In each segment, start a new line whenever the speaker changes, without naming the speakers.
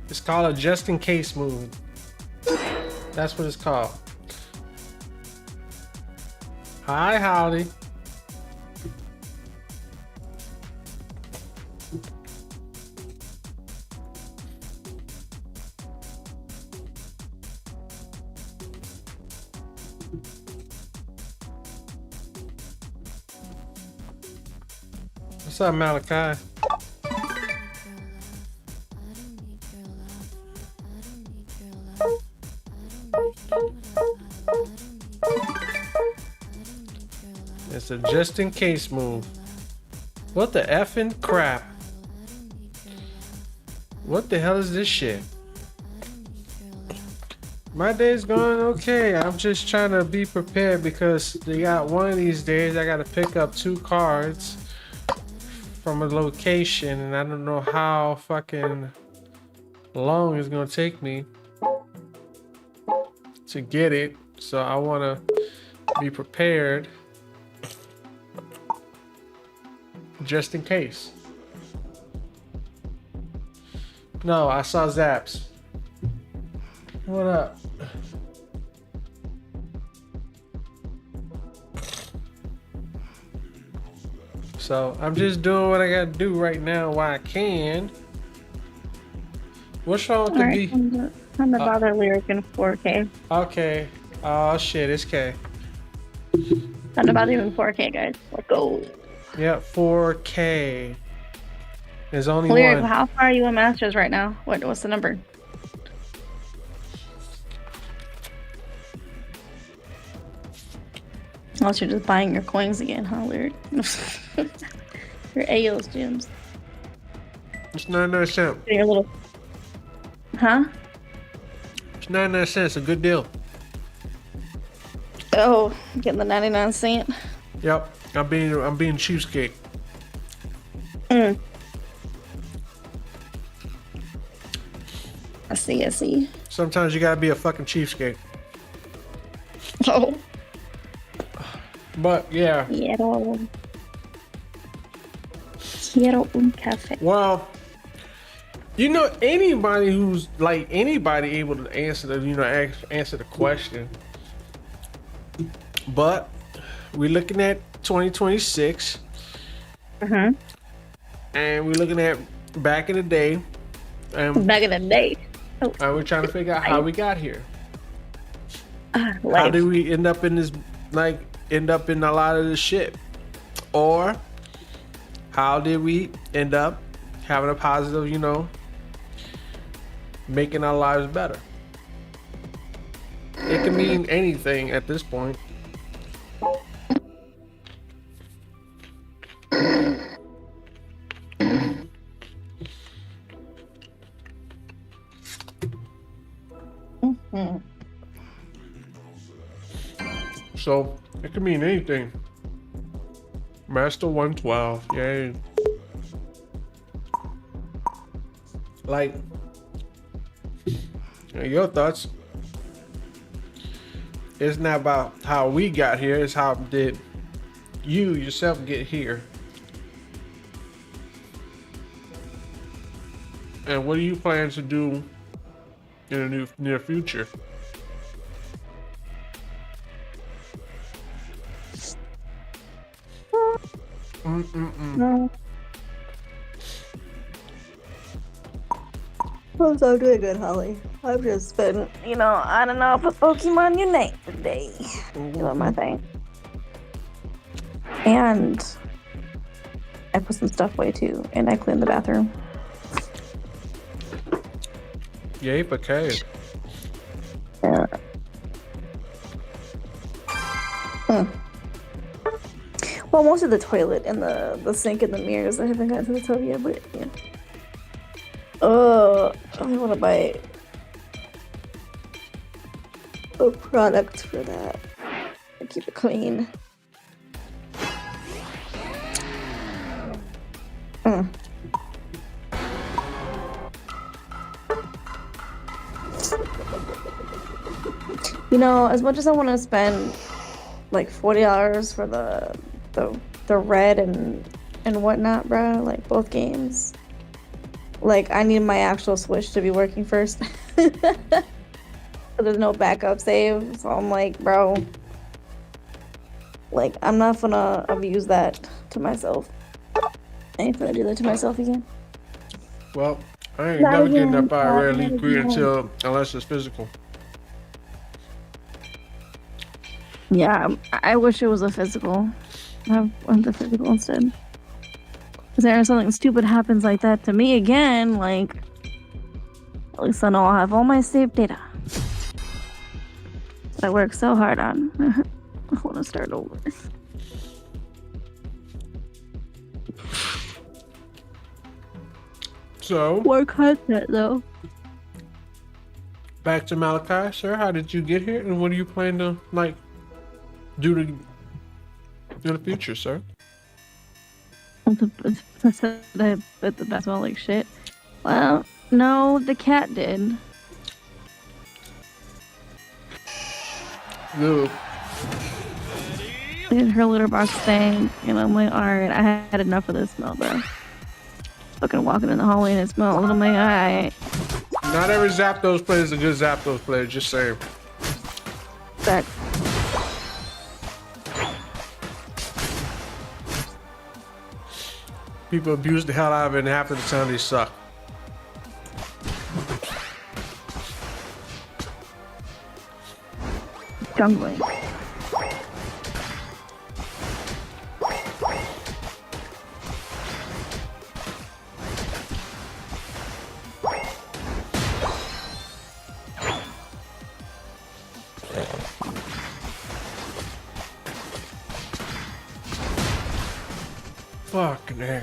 It's called a just in case move. That's what it's called. Hi, Howdy. What's up, Malachi? It's a just in case move. What the effing crap? What the hell is this shit? My day's going okay. I'm just trying to be prepared because they got one of these days I gotta pick up 2 cards from a location and I don't know how fucking long it's gonna take me to get it. So I wanna be prepared just in case. No, I saw Zaps. What up? So I'm just doing what I gotta do right now while I can. What's wrong with the B?
I'm gonna bother Lyric in 4K.
Okay. Oh shit, it's K.
Not about even 4K, guys. Let's go.
Yep, 4K. There's only
Lyric,
one.
how far are you in Masters right now? What's the number? Unless you're just buying your coins again, huh, Lyric? Your AOS gems.
It's 99 cents.
Your little... Huh?
It's 99 cents, a good deal.
Oh, getting the 99 cent.
Yep, I'm being cheapskate.
I see.
Sometimes you gotta be a fucking cheapskate.
Oh.
But yeah.
Quiero un café.
Well, you know, anybody who's like anybody able to answer the answer the question. But we're looking at 2026. And we're looking at back in the day.
Back in the day.
Oh. And we're trying to figure out how we got here.
Life.
How did we end up in this, end up in a lot of this shit? Or how did we end up having a positive, making our lives better? It can mean anything at this point. So it can mean anything. Master 112, yay. Like, your thoughts? It's not about how we got here, it's how did you yourself get here? And what do you plan to do in the near future?
No. I'm doing good, Holly. I've just been, I don't know, for Pokemon Unite today. Doing my thing. And I put some stuff away too, and I cleaned the bathroom.
Yay, okay.
Yeah. Well, most of the toilet and the sink and the mirrors, I haven't gotten to the tub yet, but yeah. I want to buy a product for that. I keep it clean. As much as I want to spend like $40 for the red and whatnot, bro, like both games, Like, I need my actual Switch to be working first. There's no backup save, so I'm like, bro, like, I'm not gonna abuse that to myself. I ain't gonna do that to myself again.
Well, I ain't
Not
never getting
again.
up out of Red
Not
League Creed
again.
unless it's physical.
Yeah, I wish it was a physical. I want the physical instead. Because there something stupid happens like that to me again, like, at least I know I'll have all my saved data. That I worked so hard on. I want to start over.
So,
More content, though.
back to Malachi, sir. How did you get here, and what do you plan to like do in the future, sir?
I bet the best one like shit. Well, no, the cat did.
Good.
Did her litter box thing, and I'm like, alright, I had enough of this smell, bro. Fucking walking in the hallway and it smelled a little, like, alright.
Not every Zapdos player is a good Zapdos player. Just saying.
Back.
People abuse the hell out of it, and half of the time they suck.
Jungling.
Fucking hell.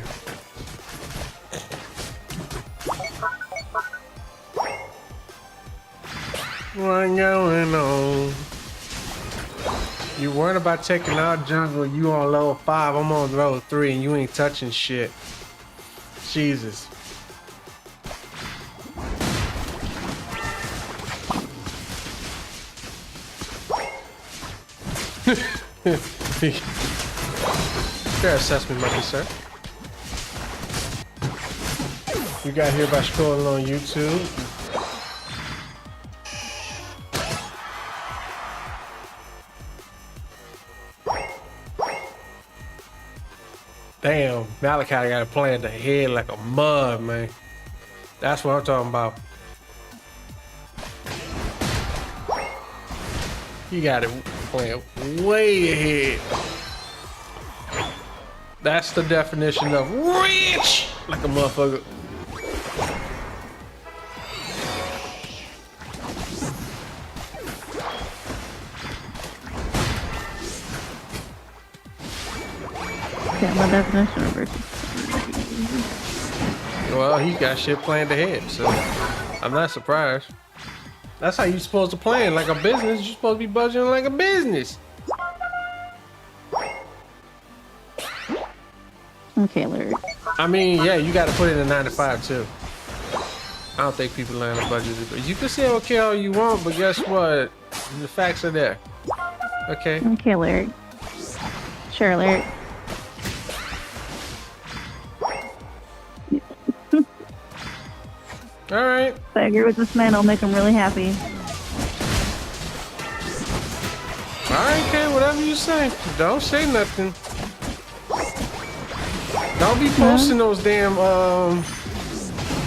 What going on? You weren't about taking out jungle. You on level 5. I'm on level 3, and you ain't touching shit. Jesus. Fair assessment, Monkey, sir. You got here by scrolling on YouTube. Damn, Malachi got a plan to head like a mud, man. That's what I'm talking about. He got it playing way ahead. That's the definition of rich, like a motherfucker.
Yeah, my definition of virtue.
Well, he got shit planned ahead, so I'm not surprised. That's how you supposed to plan, like a business. You're supposed to be budgeting like a business.
Okay, Lyric.
I mean, yeah, you got to put it in 9 to 5 too. I don't think people learn a budget. You can say okay all you want, but guess what? The facts are there. Okay.
Okay, Lyric. Sure, Lyric.
All right.
If I agree with this man, I'll make him really happy.
All right, okay, whatever you say. Don't say nothing. Don't be posting those damn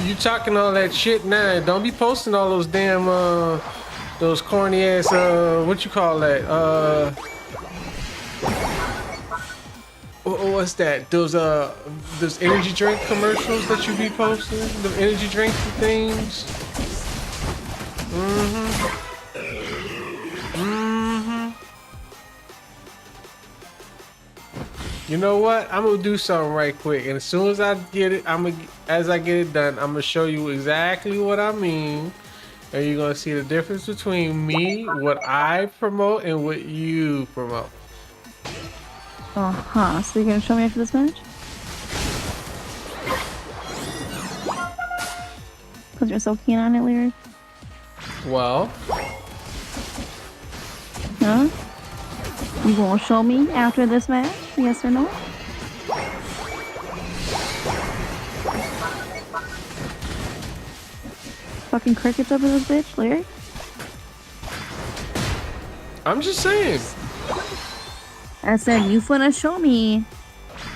you talking all that shit now. Don't be posting all those damn those corny ass what you call that? What's that? Those energy drink commercials that you be posting? The energy drink things? You know what? I'm gonna do something right quick, and as soon as I get it, as I get it done, I'm gonna show you exactly what I mean, and you're gonna see the difference between me, what I promote, and what you promote.
Uh-huh. So you're gonna show me after this match? Because you're so keen on it, Lyric?
Well,
Huh? You gonna show me after this match? Yes or no? fucking crickets up in this bitch, Lyric?
I'm just saying.
I said, you finna show me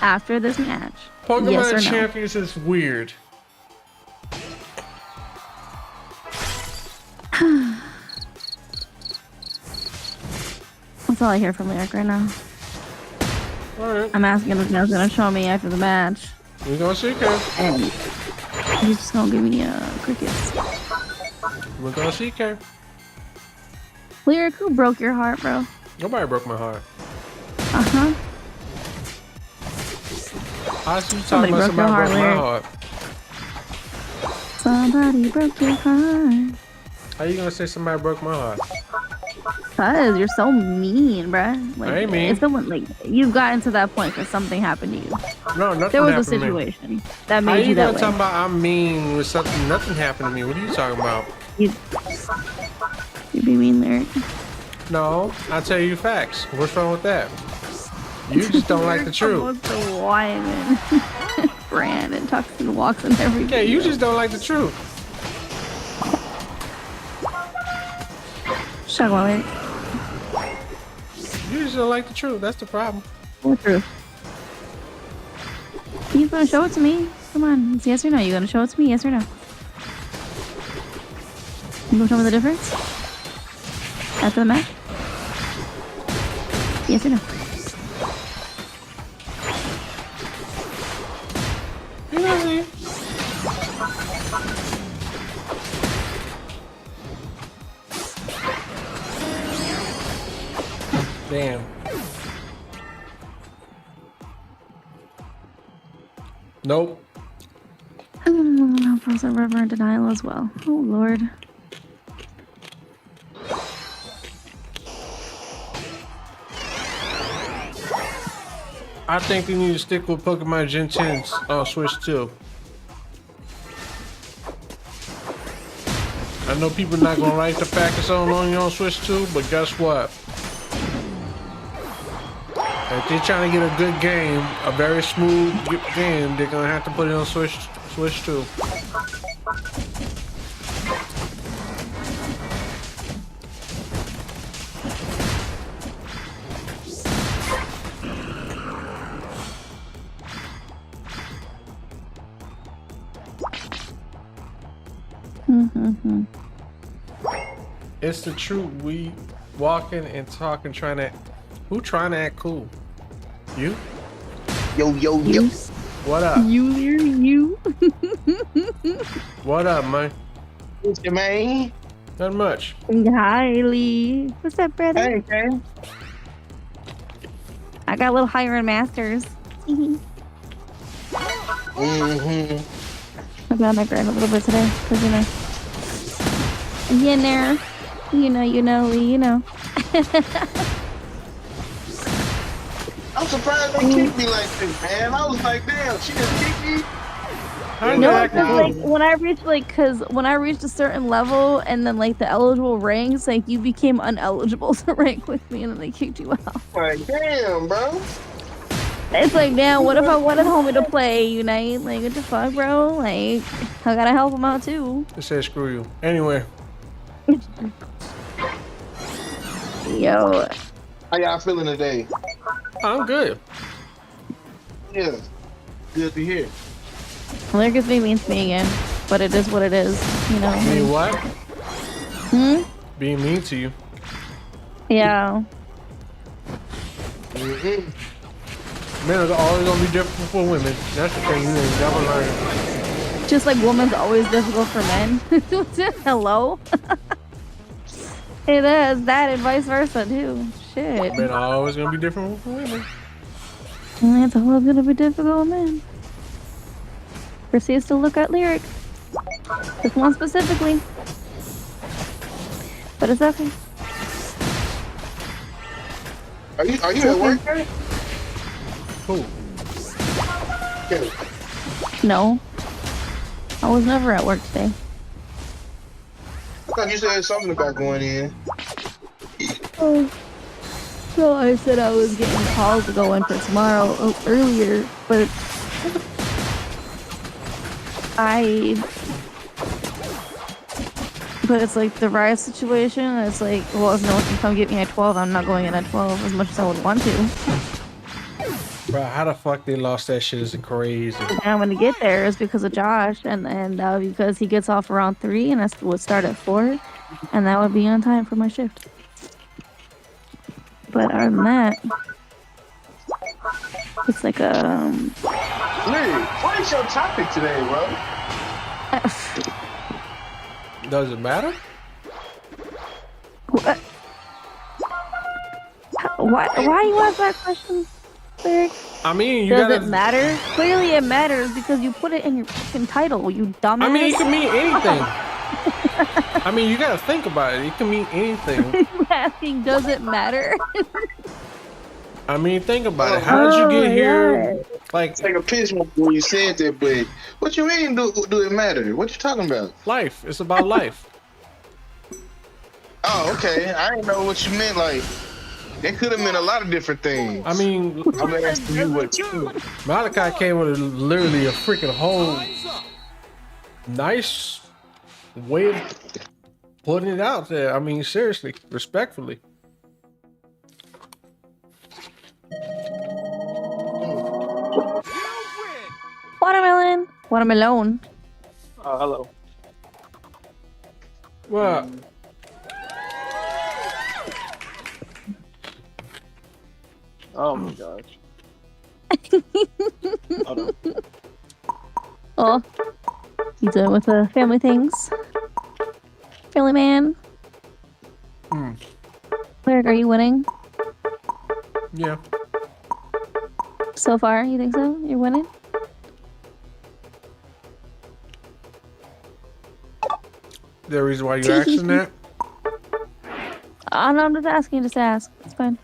after this match.
Pokemon
yes or no?
Champions is weird.
That's all I hear from Lyric right now.
Alright.
I'm asking if he's gonna show me after the match.
We're gonna see, Kay.
And he's just gonna give me crickets.
We're gonna see, Kay.
Lyric, who broke your heart, bro?
Nobody broke my heart.
Uh-huh.
I see you talking about somebody broke my heart.
Somebody broke your heart.
How you gonna say somebody broke my heart?
Cause you're so mean, bruh. Like,
I ain't mean.
if someone like you've gotten to that point because something happened to you.
No, nothing
There was a
happened to me.
situation that made you that
How you
way.
talking about I'm mean with something? Nothing happened to me. What are you talking about?
You be mean, Lyric.
No, I tell you facts. What's wrong with that? You just don't like the truth.
The Wyman brand and tucks and walks and everything.
Yeah, you just don't like the truth.
Shut up, Lyric.
You just don't like the truth. That's the problem.
What truth? You gonna show it to me? Come on, it's yes or no. You gonna show it to me? Yes or no? You gonna show me the difference after the match? Yes or no?
You know what I mean? Damn. Nope.
Frozen River and denial as well. Oh Lord.
I think you need to stick with Pokemon Gen 10s on Switch 2. I know people not gonna like the fact it's only on Switch 2, but guess what? If they're trying to get a good game, a very smooth game, they're gonna have to put it on Switch 2. It's the truth. We walking and talking, trying to. Who trying to act cool? You?
Yo, yo, yo.
What up?
You.
What up, man?
What's your man?
Not much.
Highly. What's up, brother?
Hey, man.
I got a little higher in masters. I got my grind a little bit today, cause you know.
I'm surprised they kicked me like this, man. I was like, damn, she just kicked me.
How you
No,
acting
cause like
cool?
when I reached cause when I reached a certain level and then like the eligible ranks, like you became uneligible to rank with me and then they kicked you out.
Like, damn, bro.
It's like, damn, what if I wanted homie to play Unite? Like, what the fuck, bro? Like, I gotta help him out too.
It said screw you. Anyway,
Yo,
How y'all feeling today?
I'm good.
Yeah. Good to hear.
Lyric is being mean to me again, but it is what it is, you know.
Being what? Being mean to you.
Yeah.
Men are always gonna be different for women. That's the thing you ain't never learn.
Just like women's always difficult for men. Hello? It is that and vice versa too. Shit.
Men are always gonna be different for women.
It's always gonna be difficult with men. Proceeds to look at Lyric. This one specifically. But it's okay.
Are you at work, man?
Cool.
Yeah.
No. I was never at work today.
I thought you said something about going in.
Oh. So I said I was getting called to go in for tomorrow earlier, but But it's like the riot situation. It's like, well, if no one can come get me at 12, I'm not going in at 12 as much as I would want to.
Bro, how the fuck they lost that shit is crazy.
And I'm gonna get there is because of Josh, and because he gets off around 3, and I would start at 4, and that would be on time for my shift. But other than that, it's like
Lee, what is your topic today, bro?
Does it matter?
What? Why you ask that question, Lyric?
I mean, you
Does
gotta...
it matter? Clearly it matters because you put it in your fucking title, you dumbass.
I mean, it can mean anything. I mean, you gotta think about it. It can mean anything.
You asking, does it matter?
I mean, think about it. How did you get here? Like,
Take a piss when you said that, but what you mean? Do it matter? What you talking about?
life. It's about life.
Oh, okay. I didn't know what you meant. Like, that could have meant a lot of different things.
I mean,
I'm asking you what you.
Malachi came with literally a freaking whole nice way of putting it out there. I mean, seriously, respectfully.
Watermelon. Watermelon.
Hello.
Well,
Oh my gosh. Hold on.
Oh, you done with the family things? Family man. Lyric, are you winning
yeah.
so far? You think so? You're winning?
The reason why you're asking that?
No, I'm just asking. Just ask. It's fine.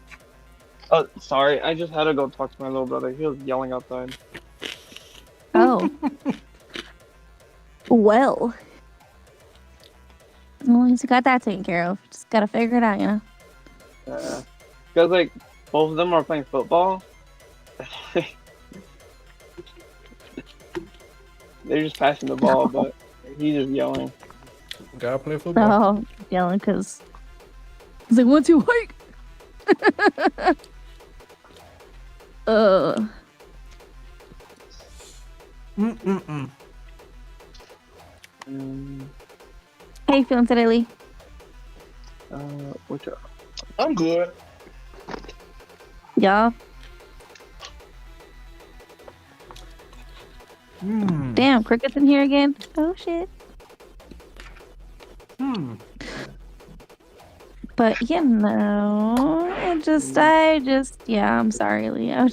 Oh, sorry. I just had to go talk to my little brother. He was yelling outside.
Oh. Well, at least you got that taken care of. Just gotta figure it out, you know.
Because like both of them are playing football. They're just passing the ball, but he's just yelling.
Gotta play football.
Oh, yelling because he's like, 1, 2, hike. How you feeling today, Lee?
Which
I'm good.
Yeah. Damn, cricket's in here again. Oh shit. But you know, yeah, I'm sorry, Lee. I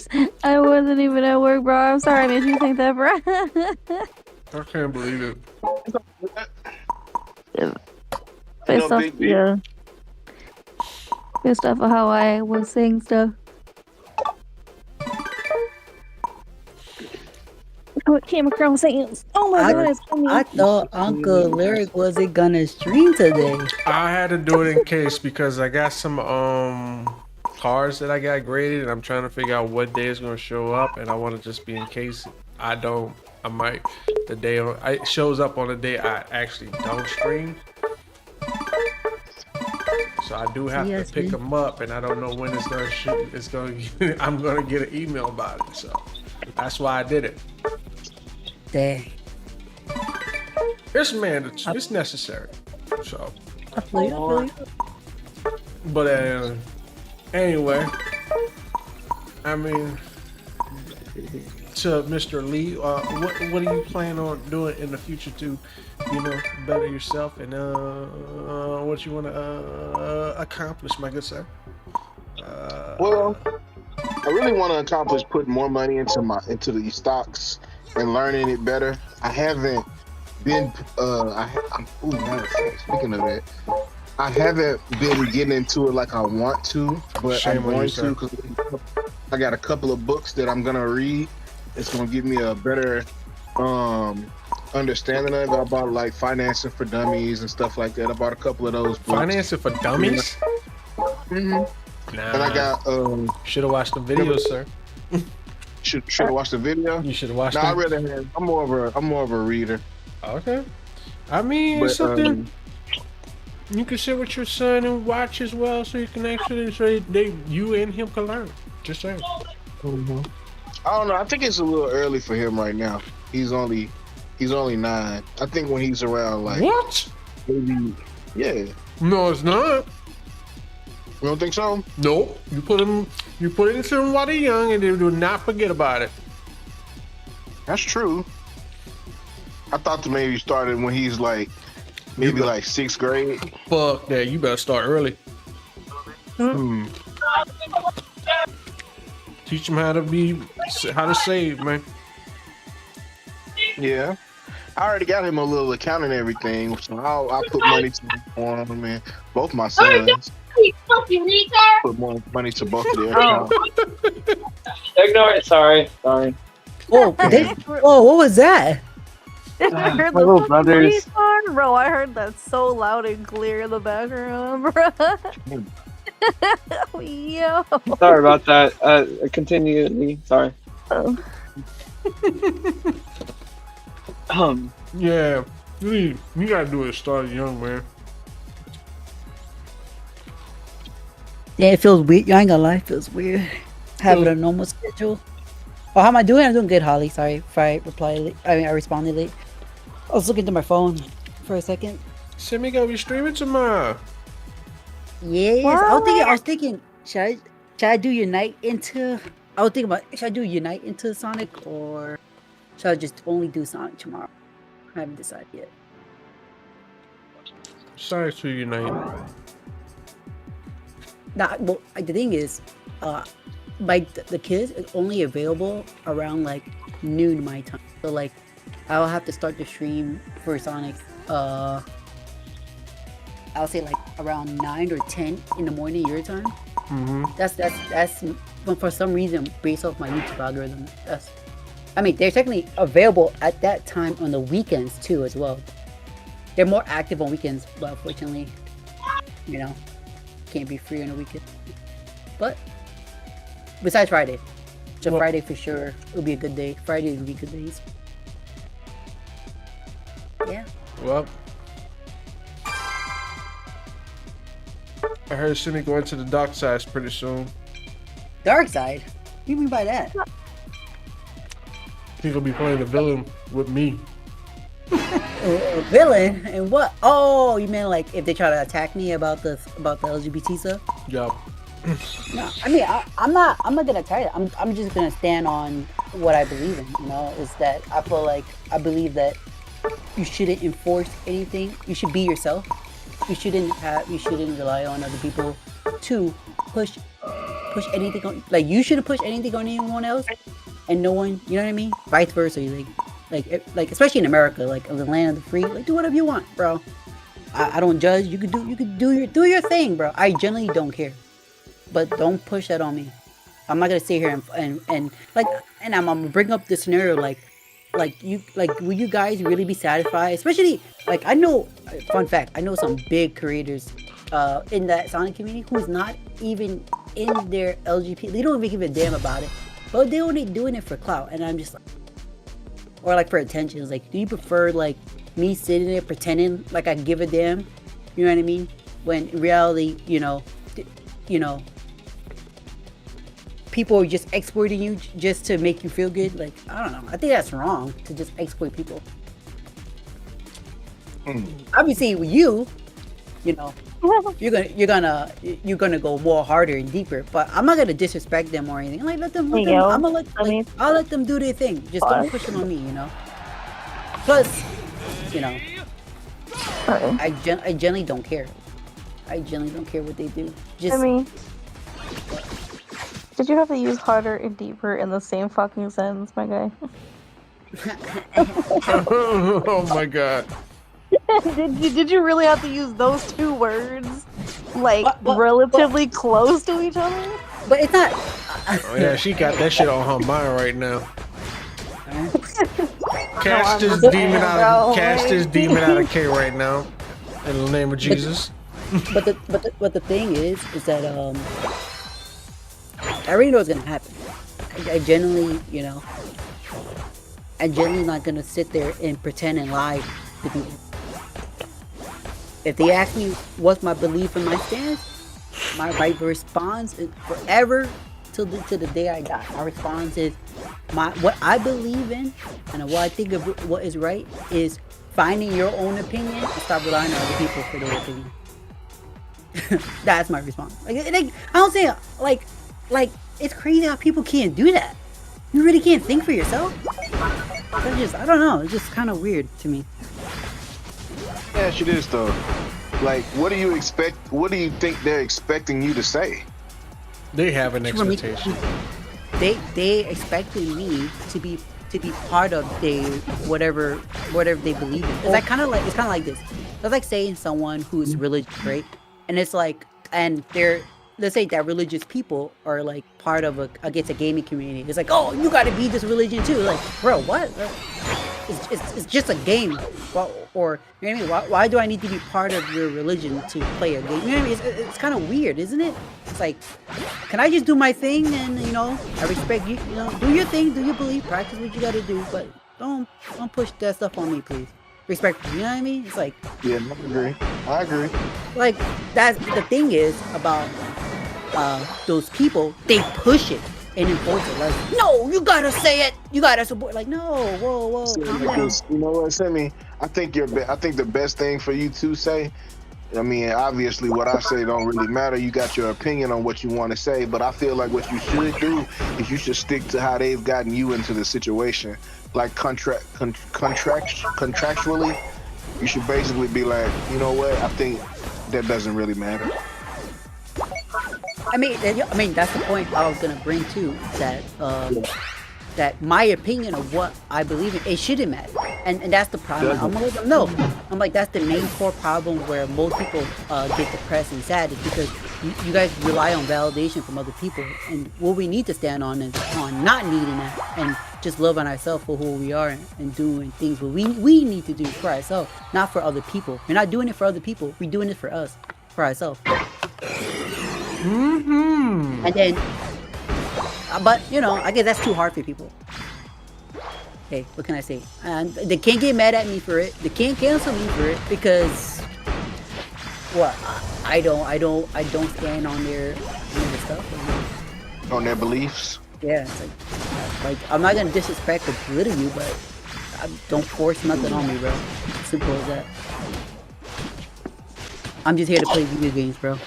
wasn't even at work, bro. I'm sorry I made you think that, bro.
I can't believe it.
Based off,
big deal.
yeah. Based off of how I was saying stuff. Oh, it came across saying, oh my god, it's funny.
I thought Uncle Lyric wasn't gonna stream today.
I had to do it in case because I got some cards that I got graded and I'm trying to figure out what day it's gonna show up, and I want to just be in case I might the day it shows up on the day I actually don't stream. So I do have to pick them up, and I don't know when it's gonna shoot. I'm gonna get an email about it, so that's why I did it.
Dang.
It's mandatory. It's necessary. So.
I feel you.
But anyway, I mean, to Mr. Lee, what are you planning on doing in the future to, better yourself and what you want to accomplish, my good sir?
Well, I really want to accomplish putting more money into the stocks and learning it better. I haven't been. Speaking of that, I haven't been getting into it like I want to, but I'm going to because I got a couple of books that I'm gonna read. It's gonna give me a better understanding of it. I bought like Financing for Dummies and stuff like that. I bought a couple of those books.
Financing for Dummies?
Nah. And I got
should have watched the video, sir.
Should have watched the video.
You should have watched.
No, I really have. I'm more of a reader.
Okay. I mean,
But,
something. You can sit with your son and watch as well, so you can actually, you and him can learn. Just saying.
I don't know. I think it's a little early for him right now. He's only 9. I think when he's around like
What?
maybe, yeah.
No, it's not.
You don't think so?
Nope. You put it into them while they're young, and they do not forget about it.
That's true. I thought to maybe started when he's like maybe like 6th grade.
Fuck that. You better start early. Teach him how to save, man.
Yeah. I already got him a little account and everything, so I'll put money on him and both my sons. Put more money to both of their accounts.
Ignore it. Sorry.
Oh, what was that?
I heard
my little brothers.
Bro, I heard that so loud and clear in the background, bro. Yo.
Sorry about that. Continue. Sorry.
Oh.
Yeah. You gotta do it start young, man.
Yeah, it feels weird. You ain't gonna lie, it feels weird. Having a normal schedule. Oh, how am I doing? I'm doing good, Holly. Sorry if I I responded late. I was looking to my phone for a second.
Send me go be streaming tomorrow.
Yes, I was thinking, should I do Unite into? I was thinking about should I do Unite into Sonic or should I just only do Sonic tomorrow? I haven't decided yet.
Sorry to unite.
Nah, well, the thing is, like the kids is only available around like noon my time. So like, I'll have to start the stream for Sonic. I'll say like around 9 or 10 in the morning your time. That's for some reason based off my YouTube algorithm. I mean, they're technically available at that time on the weekends too as well. They're more active on weekends, but unfortunately, you know, can't be free on the weekend. But besides Friday, so Friday for sure will be a good day. Friday will be good days. Yeah.
Well, I heard Simi going to the dark side pretty soon.
Dark side? What do you mean by that?
He gonna be playing the villain with me.
A villain? And what? Oh, you mean like if they try to attack me about the LGBT stuff?
Yeah.
No, I mean I'm not gonna tell you. I'm just gonna stand on what I believe in. You know, is that I believe that you shouldn't enforce anything. You should be yourself. You shouldn't rely on other people to push anything on. Like you shouldn't push anything on anyone else, and no one. You know what I mean? Vice versa. Like especially in America, like of the land of the free. Like do whatever you want, bro. I don't judge. You could do your thing, bro. I generally don't care, but don't push that on me. I'm not gonna sit here and I'm gonna bring up the scenario like will you guys really be satisfied? Especially like I know, fun fact, I know some big creators in that Sonic community who's not even in their LGBT. They don't even give a damn about it, but they're only doing it for clout. And I'm just like, or like for attention. It's like, do you prefer like me sitting there pretending like I give a damn? You know what I mean? When in reality, you know, people are just exploiting you just to make you feel good. Like, I don't know. I think that's wrong to just exploit people. Obviously, with you know, you're gonna go more harder and deeper. But I'm not gonna disrespect them or anything. Like, I'll let them do their thing. Just don't push them on me, you know. Plus, you know, I generally don't care. I generally don't care what they do. Just.
I mean, did you have to use harder and deeper in the same fucking sentence, my guy?
Oh my god.
Did you really have to use those two words like relatively close to each other?
But it's not.
Oh yeah, she got that shit on her mind right now. Cast this demon out of K right now, in the name of Jesus.
But the thing is that I already know what's gonna happen. I generally, you know, I'm generally not gonna sit there and pretend and lie to people. if they ask me what's my belief and my stance, my right response is forever till the day I die. My response is what I believe in and what I think of what is right is finding your own opinion and stop relying on other people for their opinion. That's my response. Like I don't say like it's crazy how people can't do that. You really can't think for yourself. I don't know. It's just kind of weird to me.
Yeah, it is though. Like, what do you expect? What do you think they're expecting you to say?
They have an expectation.
They expected me to be part of whatever they believe in. It's kind of like this. It's like saying someone who's religious, right? And it's like, and let's say that religious people are like part of against a gaming community. It's like, oh, you got to be this religion too. Like, bro, what? It's just a game. Or you know what I mean? Why do I need to be part of your religion to play a game? You know what I mean? It's kind of weird, isn't it? It's like, can I just do my thing and I respect you. You know, do your thing, do your belief, practice what you got to do, but don't push that stuff on me, please. Respectfully, you know what I mean? It's like,
yeah, I agree.
Like that's the thing is about those people. They push it and enforce it. Like, no, you gotta say it. You gotta support. Like, no, whoa, calm down.
You know what, Sammy? I think the best thing for you to say. I mean, obviously, what I say don't really matter. You got your opinion on what you want to say, but I feel like what you should do is you should stick to how they've gotten you into the situation. Like contractually, you should basically be like, you know what? I think that doesn't really matter.
I mean, that's the point I was gonna bring too. That my opinion of what I believe in, it shouldn't matter, and that's the problem. I'm gonna let them know. I'm like, that's the main core problem where most people get depressed and sad is because you guys rely on validation from other people, and what we need to stand on is on not needing that and just loving ourselves for who we are and doing things what we need to do for ourselves, not for other people. We're not doing it for other people. We're doing it for us, for ourselves.
Mm-hmm.
And then, but I guess that's too hard for people. Hey, what can I say? And they can't get mad at me for it. They can't cancel me for it because what? I don't stand on their stuff.
On their beliefs.
Yeah, it's like I'm not gonna disrespect or belittle you, but don't force nothing on me, bro. Simple as that. I'm just here to play video games, bro.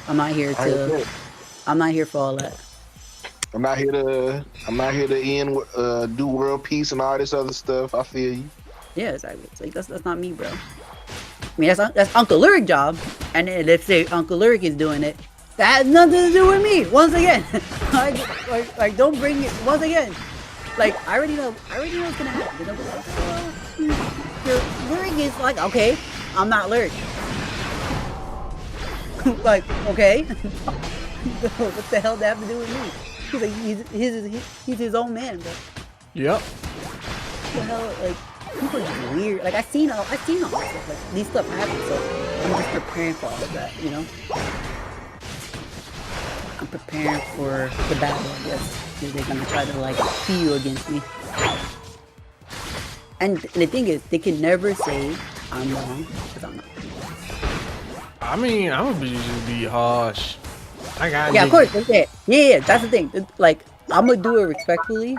I'm not here for all that.
I'm not here to end do world peace and all this other stuff. I feel you.
Yeah, exactly. It's like that's not me, bro. I mean, that's Uncle Lyric job, and then let's say Uncle Lyric is doing it. That has nothing to do with me. Once again, like don't bring it. Once again, like I already know what's gonna happen. Your Lyric is like, okay, I'm not Lyric. Like, okay, what the hell does that have to do with me? He's like, he's his own man, bro.
Yep.
What the hell, like, people are just weird. Like, I've seen all this stuff. Like, these stuff happen, so I'm just preparing for all of that, I'm preparing for the battle, I guess. They're gonna try to, like, see you against me. And the thing is, they can never say I'm wrong, because I'm not.
I mean, I'm gonna just be harsh.
Yeah, of course. Yeah, that's the thing. Like, I'm gonna do it respectfully.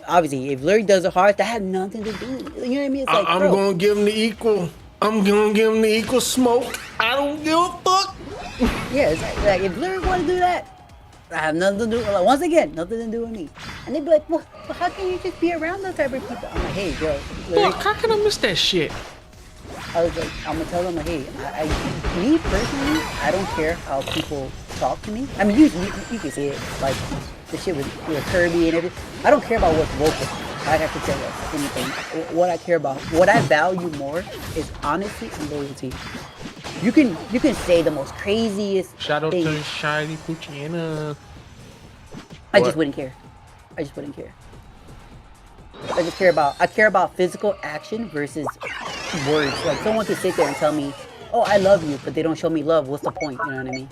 Obviously, if Lyric does it hard, that had nothing to do with it. You know what I mean? It's like,
I'm gonna give him the equal. I'm gonna give him the equal smoke. I don't give a fuck.
Yeah, it's like if Lyric want to do that, I have nothing to do. Like, once again, nothing to do with me. And they'd be like, well, how can you just be around those type of people? I'm like, hey, bro.
Lyric, how can I miss that shit?
I was like, I'm gonna tell them, like, hey, me personally, I don't care how people talk to me. I mean, you can see it, like the shit with Kirby and everything. I don't care about what's vocal. I have to tell you anything. What I care about, what I value more, is honesty and loyalty. You can say the most craziest
Shout out
thing.
to Shiny Puchiana.
I just wouldn't care. I care about physical action versus words. Like, someone could sit there and tell me, oh, I love you, but they don't show me love. What's the point? You know what I mean?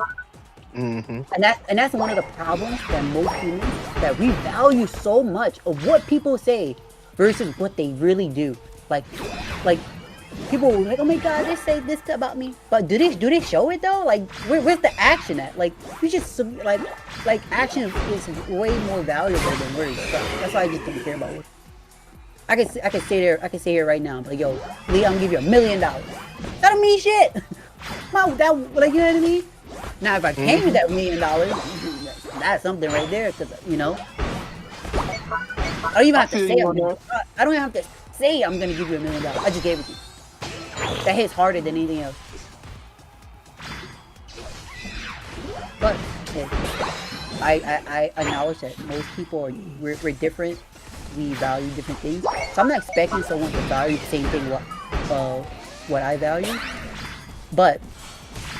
Mm-hmm.
And that's one of the problems that most humans, that we value so much of what people say versus what they really do. Like people were like, oh my god, they say this about me, but do they show it though? Like, where's the action at? Like, you just like action is way more valuable than words. So that's why I just don't care about words. I can say here right now, like, yo, Lee, I'm gonna give you $1 million. That don't mean shit. That, like, you know what I mean? Now, if I came with that $1 million, that's something right there, cause you know, I don't even have to say I don't even have to say I'm gonna give you $1 million. I just gave it to you. That hits harder than anything else. But yeah, I acknowledge that most people we're different. We value different things. So I'm not expecting someone to value the same thing what I value. But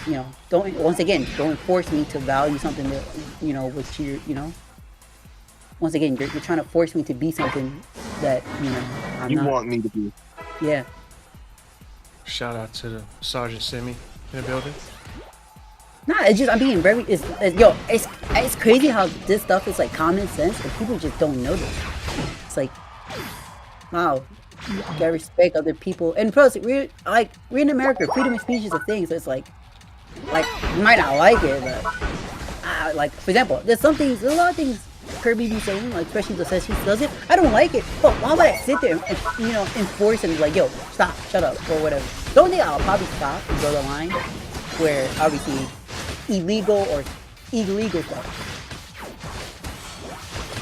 you know, don't force me to value something that, you know, which you know. Once again, you're trying to force me to be something that, you know, I'm not.
Want me to be.
Yeah.
Shout out to the Sergeant Simi in the building.
Nah, it's just, I'm being very, it's crazy how this stuff is like common sense and people just don't know this. It's like, wow, you gotta respect other people. And plus, we're in America, freedom of speech is a thing, so it's like you might not like it, but, like, for example, there's a lot of things Kirby be saying, like, especially the says he does it, I don't like it, but why would I sit there and, you know, enforce and be like, yo, stop, shut up, or whatever. The only thing I'll probably stop and draw the line where, obviously, illegal or illegal stuff.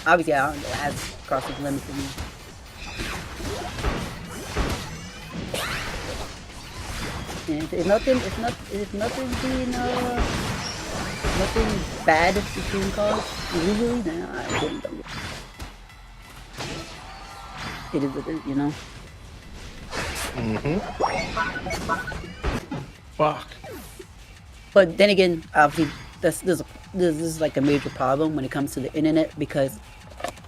Obviously, I don't, that's crossing the limit for me. And if nothing being nothing bad is being caused illegally, then I wouldn't do it. It is what it is, you know.
Fuck.
But then again, obviously, this is like a major problem when it comes to the internet, because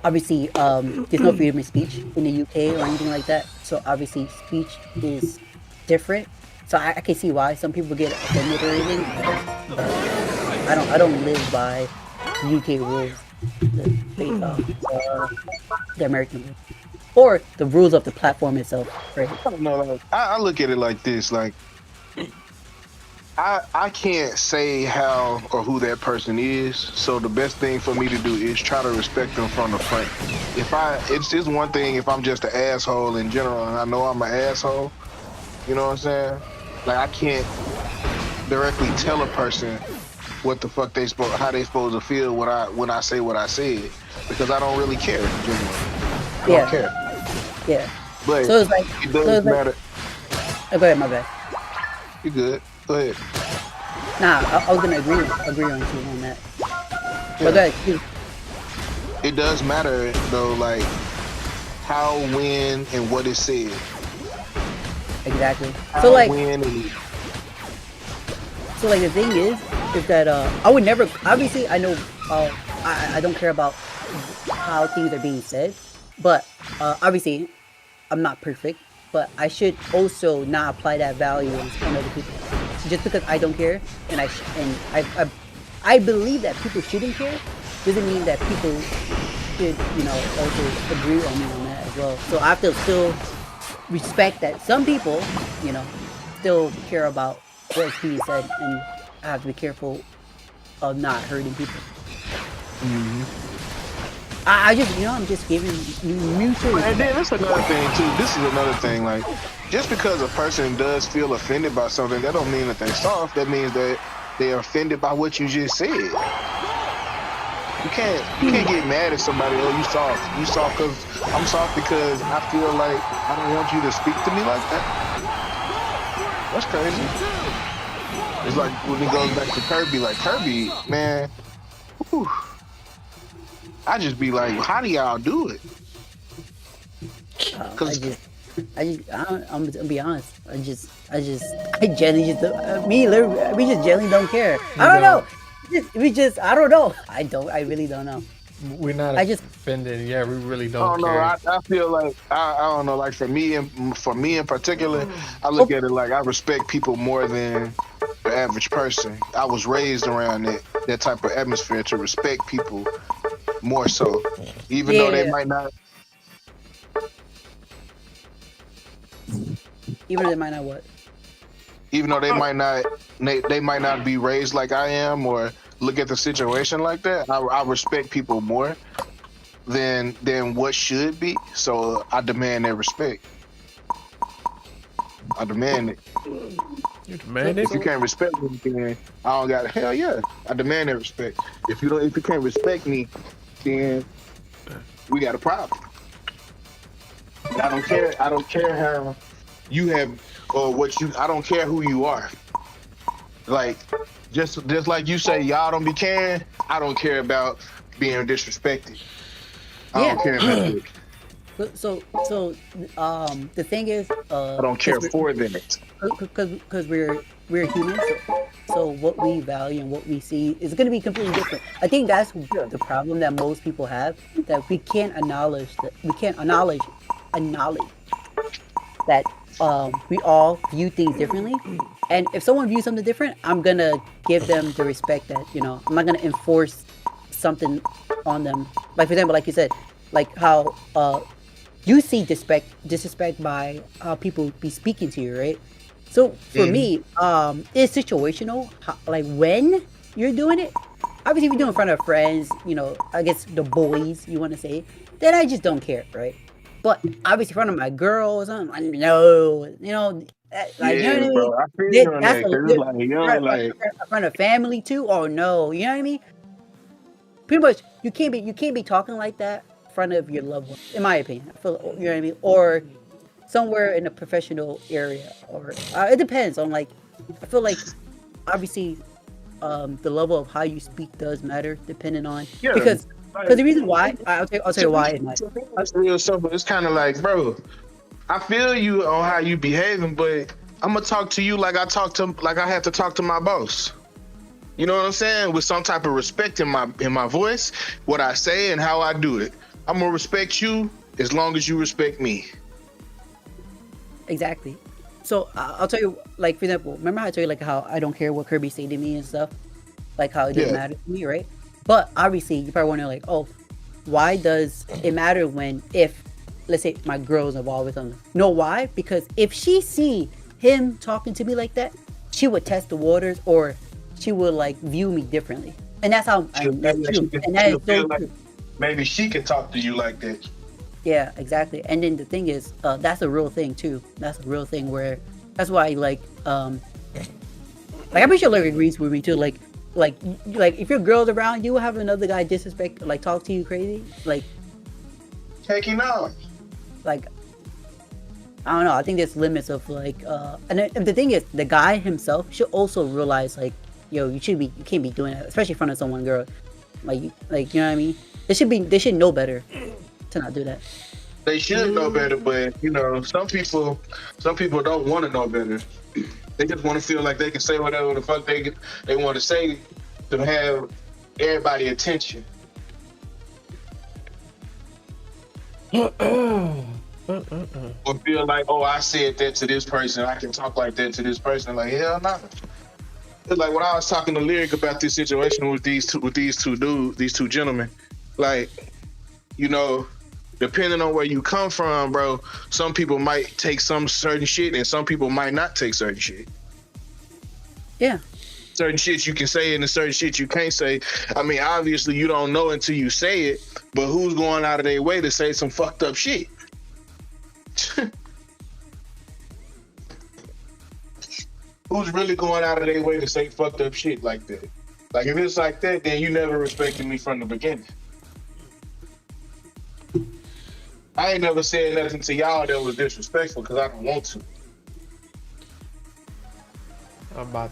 obviously there's no freedom of speech in the UK or anything like that. So obviously speech is different. So I can see why some people get offended or anything. But I don't live by UK rules, the American rules, or the rules of the platform itself. Right?
I don't know. Like, I look at it like this. Like, I can't say how or who that person is, so the best thing for me to do is try to respect them from the front. It's just one thing if I'm just an asshole in general, and I know I'm an asshole. You know what I'm saying? Like, I can't directly tell a person what the fuck how they supposed to feel when I say what I said, because I don't really care. Generally. I don't care.
Yeah.
But
so it's like,
it doesn't matter.
Oh, go ahead, my bad.
You good? Go ahead.
Nah, I was gonna agree on you on that. Yeah. But go ahead.
It does matter though, like how, when, and what is said.
Exactly.
How,
so like,
when, and...
so like the thing is that I would never. Obviously, I know I don't care about how things are being said, but obviously, I'm not perfect. But I should also not apply that value on other people. Just because I don't care, and I believe that people shouldn't care, doesn't mean that people should, you know, also agree on me on that as well. So I have to still respect that some people, you know, still care about what's being said, and I have to be careful of not hurting people. I just, you know, I'm just giving you mutual.
And then that's another thing too. This is another thing. Like, just because a person does feel offended by something, that don't mean that they're soft. That means that they're offended by what you just said. You can't get mad at somebody. Oh, you soft. You soft because I'm soft because I feel like I don't want you to speak to me like that. That's crazy. It's like when it goes back to Kirby. Like, Kirby, man. Whew. I just be like, how do y'all do it?
I'm gonna be honest. I generally just we just generally don't care. I don't know. I don't know. I really don't know.
We're not offended. Yeah, we really don't care.
I feel like I don't know. Like for me in particular, I look at it like I respect people more than the average person. I was raised around that type of atmosphere to respect people more so, even though they might not.
Even though they might not what?
Even though they might not be raised like I am or look at the situation like that, I respect people more than what should be. So I demand their respect. I demand it.
You demand it?
If you can't respect me, then I don't got hell yeah. I demand their respect. If you can't respect me, then we got a problem. I don't care how you have or what you. I don't care who you are. Like just like you say, y'all don't be caring. I don't care about being disrespected. I don't care about it.
So the thing is,
I don't care for them.
Because we're humans. So what we value and what we see is going to be completely different. I think that's the problem that most people have, that we can't acknowledge that we all view things differently. And if someone views something different, I'm gonna give them the respect that, you know, I'm not gonna enforce something on them. Like, for example, like you said, like how you see disrespect by how people be speaking to you, right? So for me, it's situational. Like when you're doing it, obviously if you're doing it in front of friends, you know, I guess the boys, you want to say, then I just don't care, right? But obviously in front of my girls, I'm like, no, you know, like, you know what I mean?
Bro, I feel you on
That's
that, 'cause it's like, yo, like,
in front of family too. Oh no, you know what I mean? Pretty much, you can't be talking like that in front of your loved one, in my opinion. I feel, you know what I mean? Or somewhere in a professional area, or it depends on, like, I feel like obviously the level of how you speak does matter depending on, because the reason why I'll tell you why.
It's real simple. It's kind of like, bro, I feel you on how you behaving, but I'm gonna talk to you like I have to talk to my boss. You know what I'm saying? With some type of respect in my voice, what I say and how I do it. I'm gonna respect you as long as you respect me.
Exactly. So I'll tell you, like, for example, remember how I told you, like, how I don't care what Kirby say to me and stuff, like how it doesn't matter to me, right? But obviously, you probably wonder, like, oh, why does it matter when, if, let's say, my girl's involved with something? No, why? Because if she see him talking to me like that, she would test the waters, or she would, like, view me differently. And that's how that's true. And that is so true.
Maybe she could talk to you like that.
Yeah, exactly. And then the thing is, that's a real thing too. That's a real thing where, that's why, like I'm pretty sure Lyric agrees with me too. Like if your girl's around, you will have another guy disrespect, like, talk to you crazy, like
taking off.
Like, I don't know. I think there's limits of, like, and the thing is, the guy himself should also realize, like, yo, you can't be doing that, especially in front of someone, girl. Like, you know what I mean? They should know better to not do that.
They should know better, but, you know, some people don't want to know better. They just want to feel like they can say whatever the fuck they want to say to have everybody attention. Or feel like, oh, I said that to this person, I can talk like that to this person. Like, hell no. It's like when I was talking to Lyric about this situation with these two gentlemen, like, you know, depending on where you come from, bro, some people might take some certain shit and some people might not take certain shit.
Yeah.
Certain shit you can say and certain shit you can't say. I mean, obviously you don't know until you say it, but who's going out of their way to say some fucked up shit? Who's really going out of their way to say fucked up shit like that? Like, if it's like that, then you never respected me from the beginning. I ain't never said nothing to y'all that was disrespectful because I don't want to.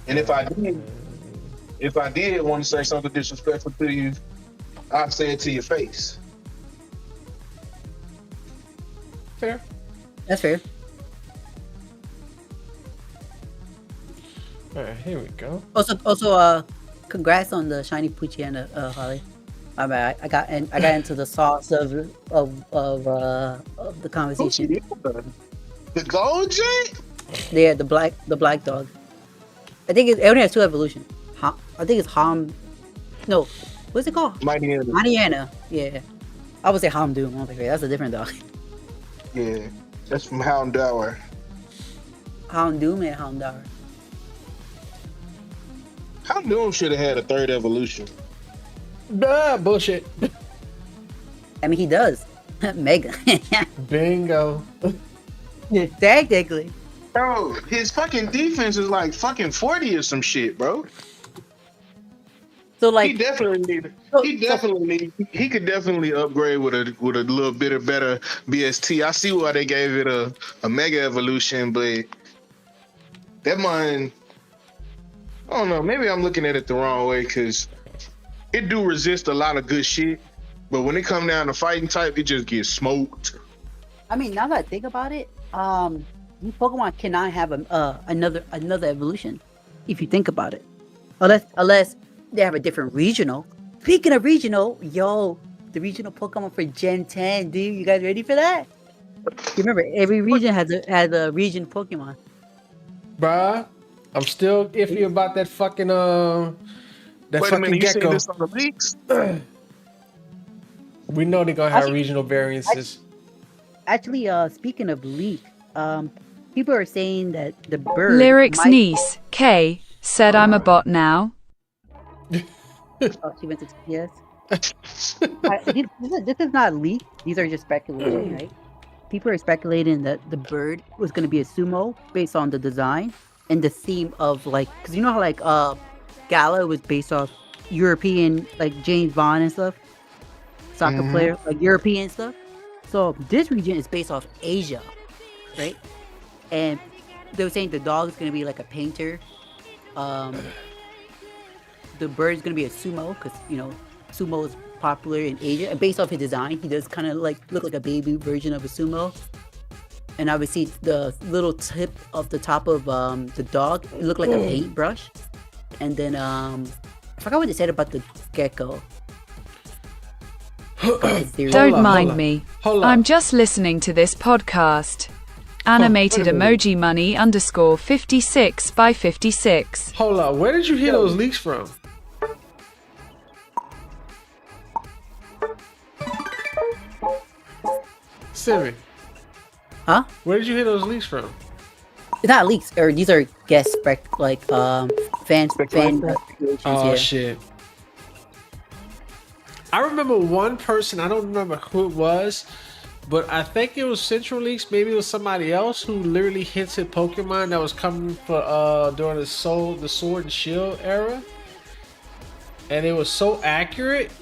And if I did want to say something disrespectful to you, I'd say it to your face.
Fair.
That's fair.
All right, here we go.
Also, congrats on the shiny Poochyena, Holly. I mean, I got into the sauce of the conversation.
The gold jet?
Yeah, the black dog. I think it only has 2 evolutions. I think it's No, what's it called? Mightyena. Yeah, I would say Hamdoom. That's a different dog.
Yeah, that's from Houndour.
Houndoom and Houndour.
Houndoom should have had a third evolution.
Bullshit.
I mean, he does. Mega.
Bingo.
Technically.
Bro, his fucking defense is like fucking 40 or some shit, bro.
So
He
like,
definitely need.
So-
He definitely. He could definitely upgrade with a little bit of better BST. I see why they gave it a mega evolution, but that man, I don't know. Maybe I'm looking at it the wrong way because it do resist a lot of good shit, but when it come down to fighting type, it just gets smoked.
I mean, now that I think about it, these Pokemon cannot have another evolution. If you think about it, unless they have a different regional. Speaking of regional, the regional Pokemon for Gen 10, dude, you guys ready for that? You remember every region has a region Pokemon.
Bruh, I'm still iffy about that fucking that
Wait a
fucking
minute, you seen
gecko.
this on the leaks?
We know they're gonna have
Actually-
regional variances.
Actually, speaking of leak, people are saying that the bird
Lyric's
might-
niece, Kay, said I'm a bot now.
Oh, she went to yes. This is not leak. These are just speculation, right? People are speculating that the bird was going to be a sumo based on the design and the theme of like, because you know how like Gala was based off European, like James Bond and stuff, soccer player, like European stuff. So this region is based off Asia, right? And they were saying the dog is going to be like a painter. The bird is going to be a sumo because, you know, sumo is popular in Asia. And based off his design, he does kind of like look like a baby version of a sumo. And obviously the little tip of the top of the dog, it looked like a paintbrush. And then I forgot what they said about the gecko.
Don't
on,
mind
hold on.
me.
Hold on.
I'm just listening to this podcast. Animated
wait a minute.
emoji money underscore 56 by 56.
Hold up, where did you hear those leaks from? Simmy,
Huh?
where did you hear those leaks from?
It's not leaks, or these are guest fan speculations.
Oh
Yeah.
shit. I remember one person, I don't remember who it was, but I think it was Central Leaks, maybe it was somebody else who literally hinted Pokemon that was coming for during the Sword and Shield era. And it was so accurate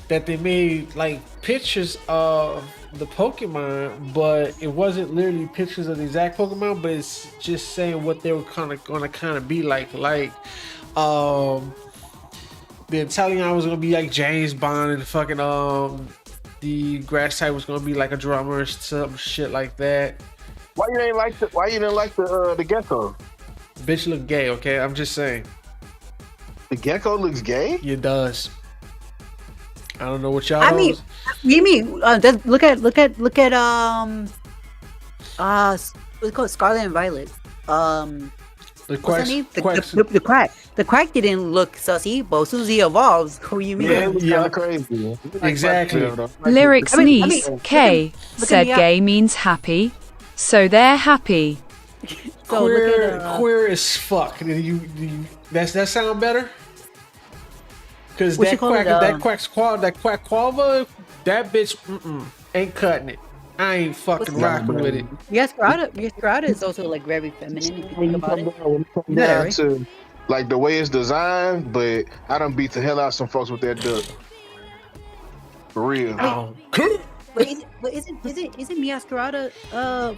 that they made like pictures of the Pokemon, but it wasn't literally pictures of the exact Pokemon, but it's just saying what they were gonna be like the Italian was gonna be like James Bond, and the fucking the grass type was gonna be like a drummer or some shit like that.
Why you didn't like the gecko?
Bitch look gay, okay? I'm just saying.
The gecko looks gay.
It does. I don't know what y'all.
I mean, you mean look at what's it called, Scarlet and Violet.
the
What's her
quacks,
name?
quacks.
The quack. The quack didn't look sussy, but Susie evolves. Who you mean?
Yeah, it was
Yeah.
kind of crazy.
Exactly.
Lyric's
I mean,
niece,
look at-
Kay,
look at
said
me up.
gay means happy. So they're happy.
So
queer,
look at,
queer as fuck. That sound better? Because
What you
that
call
quack,
it,
that quack qualva, that bitch, ain't cutting it. I ain't fucking rocking with it.
Yaskarada is also like very feminine if you think about it. Yeah,
Down
right?
to like the way it's designed, but I done beat the hell out of some folks with that duck. For real.
Oh.
But isn't Miaskarada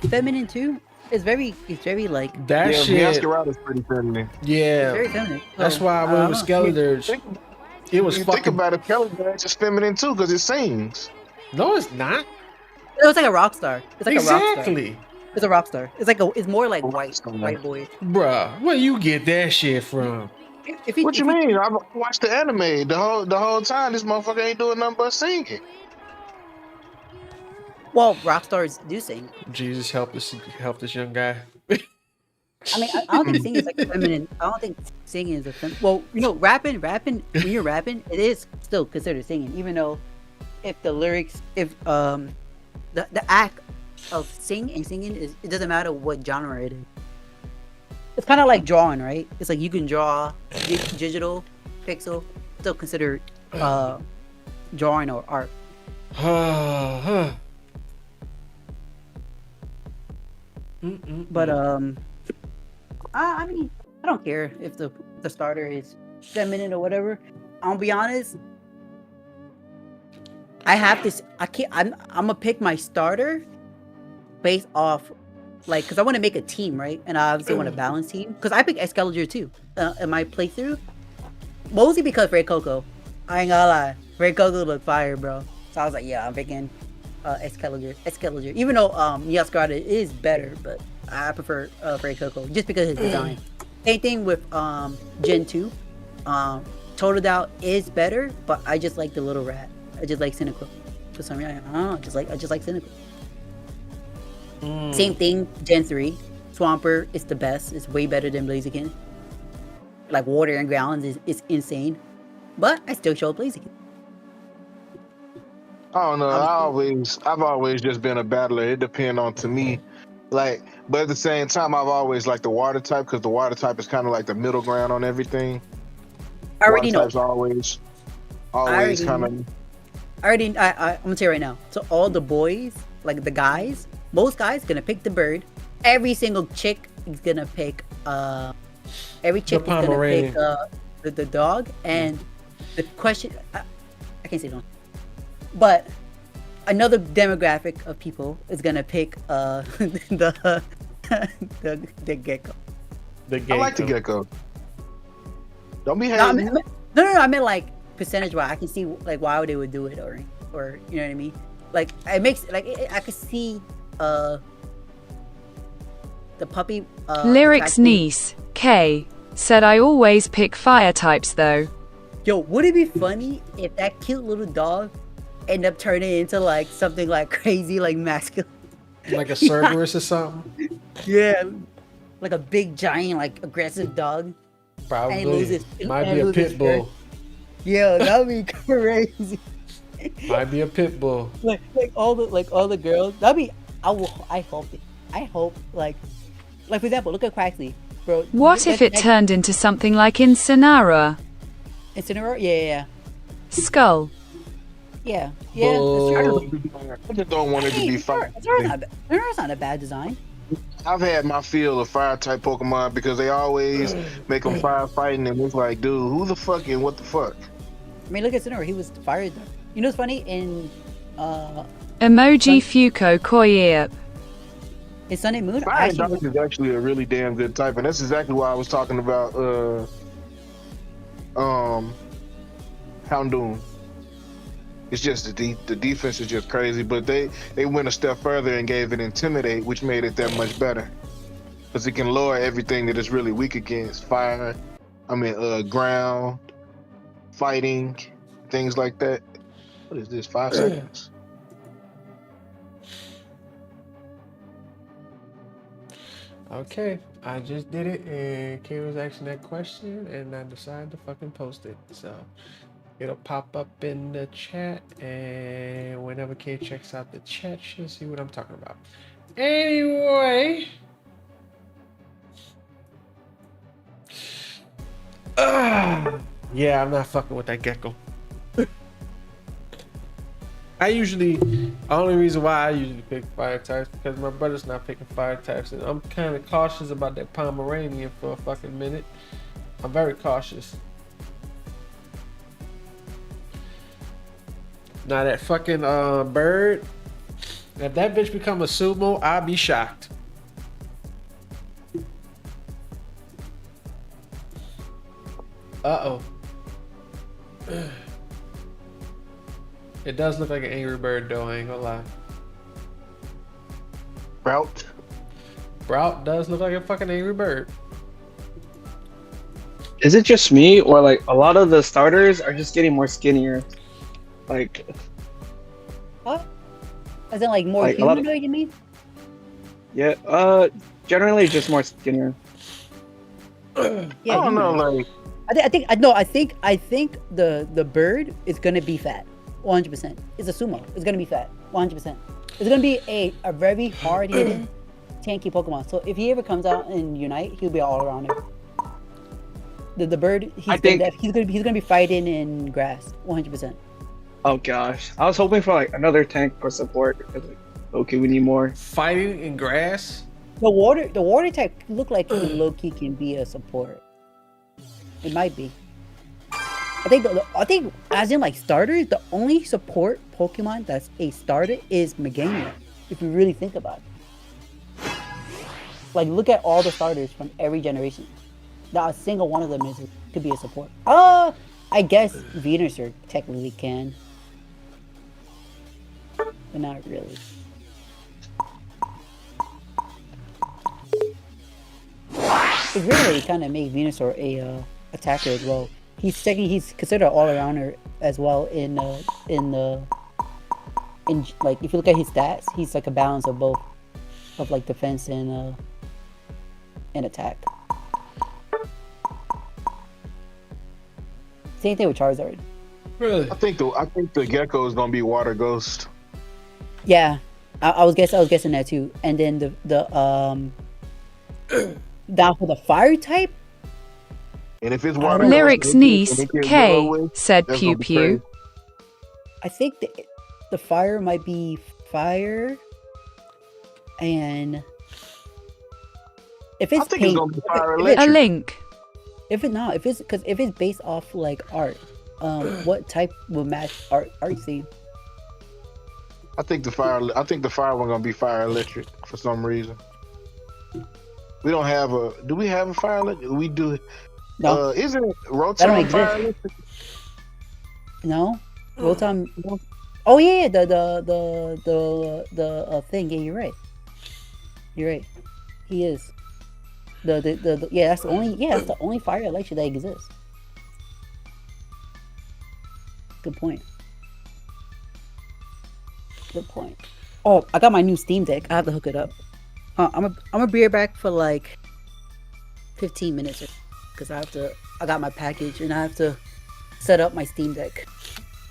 feminine too? It's very like
That
Yeah,
shit,
Masquerada's pretty feminine.
yeah.
very feminine.
That's
So,
why I went with Skeletors. It was
You think
fucking.
about it, Skeletor is feminine too because it sings.
No, it's not.
It was like a rock star. It's like a rock star.
Exactly.
It's a rock star. It's more like white boy.
Bruh, where you get that shit from?
What you mean? I watched the anime the whole time. This motherfucker ain't doing nothing but singing.
Well, rock stars do sing.
Jesus help this young guy.
I mean, I don't think singing is like feminine. I don't think singing is a feminine. Well, you know, rapping. When you're rapping, it is still considered singing, even though if the lyrics, if the act of singing is, it doesn't matter what genre it is. it's kind of like drawing, right? It's like you can draw digital pixel, still considered drawing or art. But I mean, I don't care if the starter is feminine or whatever. I'll be honest. I have this. I can't. I'm gonna pick my starter based off, like, because I want to make a team, right? And I obviously want a balanced team. Because I picked Excalibur too in my playthrough, mostly because Red Coco. I ain't gonna lie, Red Coco looked fire, bro. So I was like, yeah, I'm picking Excalibur. Even though Niascarada is better, but I prefer Red Coco just because of his design. Same thing with Gen 2. Total Doubt is better, but I just like the little rat. I just like Cynical. For some reason, I don't know. I just like Cynical. Same thing, Gen 3. Swampert is the best. It's way better than Blaziken. Like Water and Grounds is insane. But I still show Blaziken.
I don't know. I've always just been a battler. It depends on, to me, like, but at the same time, I've always liked the water type because the water type is kind of like the middle ground on everything.
I already know.
Type's always kind of.
I'm gonna tell you right now. So all the boys, like the guys, most guys gonna pick the bird. Every single chick is gonna pick every chick is gonna pick the dog. And the question, I can't say no, but another demographic of people is gonna pick the gecko.
I like the gecko. Don't be hating.
No, I meant like percentage-wise. I can see like why they would do it, or you know what I mean. Like it makes like I could see the puppy.
Lyric's niece Kay said, "I always pick fire types though."
Yo, would it be funny if that cute little dog ended up turning into like something like crazy, like masculine,
like a Cerberus or something?
Yeah, like a big giant, like aggressive dog.
Probably. Might be a pit bull.
Yeah, that would be crazy.
Might be a pit bull.
Like all the girls. That'd be. I hope it. I hope like for example, look at Quaxley, bro.
What if it turned into something like Incineroar?
Incineroar? Yeah.
Skull.
Yeah.
I just don't want it to be fire.
Incineroar's not a bad design.
I've had my fill of fire type Pokemon because they always make them fire fighting, and it's like, dude, who the fuck and what the fuck?
I mean, look at Incineroar. He was fired though. You know what's funny? In
Emoji Fuko Koyip.
In Sun and Moon,
Fire Dark is actually a really damn good type, and that's exactly why I was talking about Houndoom. It's just the defense is just crazy, but they went a step further and gave it Intimidate, which made it that much better. Because it can lower everything that it's really weak against. Fire, ground, fighting, things like that. What is this, 5 seconds?
Okay, I just did it, and Kay was asking that question, and I decided to fucking post it. So it'll pop up in the chat, and whenever Kay checks out the chat, she'll see what I'm talking about. Anyway, yeah, I'm not fucking with that gecko. Only reason why I usually pick fire types because my brother's not picking fire types, and I'm kind of cautious about that Pomeranian for a fucking minute. I'm very cautious. Now that fucking bird, if that bitch become a sumo, I'll be shocked. Uh-oh. It does look like an angry bird though, I ain't gonna lie. Brout does look like a fucking angry bird.
Is it just me, or like a lot of the starters are just getting more skinnier? Like,
what? As in like more
like
humanoid, you mean?
Yeah, generally just more skinnier.
Yeah,
I don't know, like
I think the bird is gonna be fat. 100%. It's a sumo. It's gonna be fat. 100%. It's gonna be a very hard hitting tanky Pokemon. So if he ever comes out in Unite, he'll be all around it. The bird, he's gonna be fighting in grass, 100%.
Oh gosh, I was hoping for like another tank for support because like, okay, we need more.
Fighting in grass?
The water type look like he low key can be a support. It might be. I think as in like starters, the only support Pokemon that's a starter is Meganium. If you really think about it, like look at all the starters from every generation. Not a single one of them could be a support. I guess Venusaur technically can, but not really. It's really kind of make Venusaur a attacker as well. He's considered an all-arounder as well in like if you look at his stats, he's like a balance of both, of like defense and attack. Same thing with Charizard.
Really?
I think the Gecko is gonna be Water Ghost.
Yeah, I was guessing that too. And then the down for the fire type.
And if it's Water
Lyric's
Ghost,
niece,
and it gets
Kay,
away,
said
that's
pew
gonna be
pew.
crazy.
I think the fire might be fire, and if
I
it's
think
paint,
it's gonna be Fire
A
Electric.
link.
if it's based off like art, what type will match art theme?
I think the fire one gonna be Fire Electric for some reason. We don't have a. Do we have a Fire Electric? We do.
No,
Isn't
That don't
Rotom
exist.
Fire Electric?
no. Rotom. Oh yeah, the thing. Yeah, you're right. You're right. He is. The yeah, that's the only fire electric that exists. Good point. Good point. Oh, I got my new Steam Deck. I have to hook it up. I'm gonna be right back for like 15 minutes because I got my package and I have to set up my Steam Deck,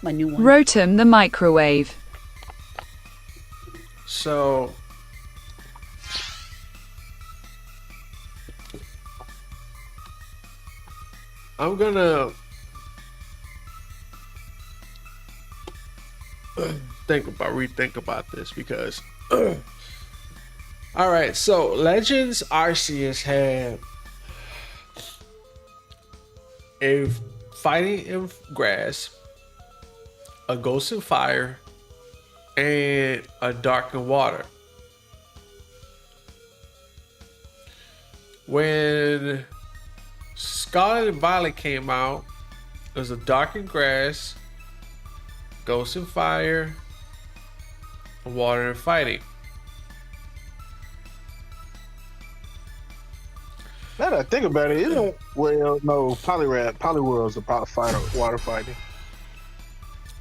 my new one.
Rotom the microwave.
So I'm gonna rethink about this because all right, so Legends Arceus had a fighting in grass, a ghost in fire, and a dark in water. When Scarlet and Violet came out, it was a dark in grass, ghost in fire, water and fighting.
Now that I think about it, isn't no Poliwhirl's about water fighting.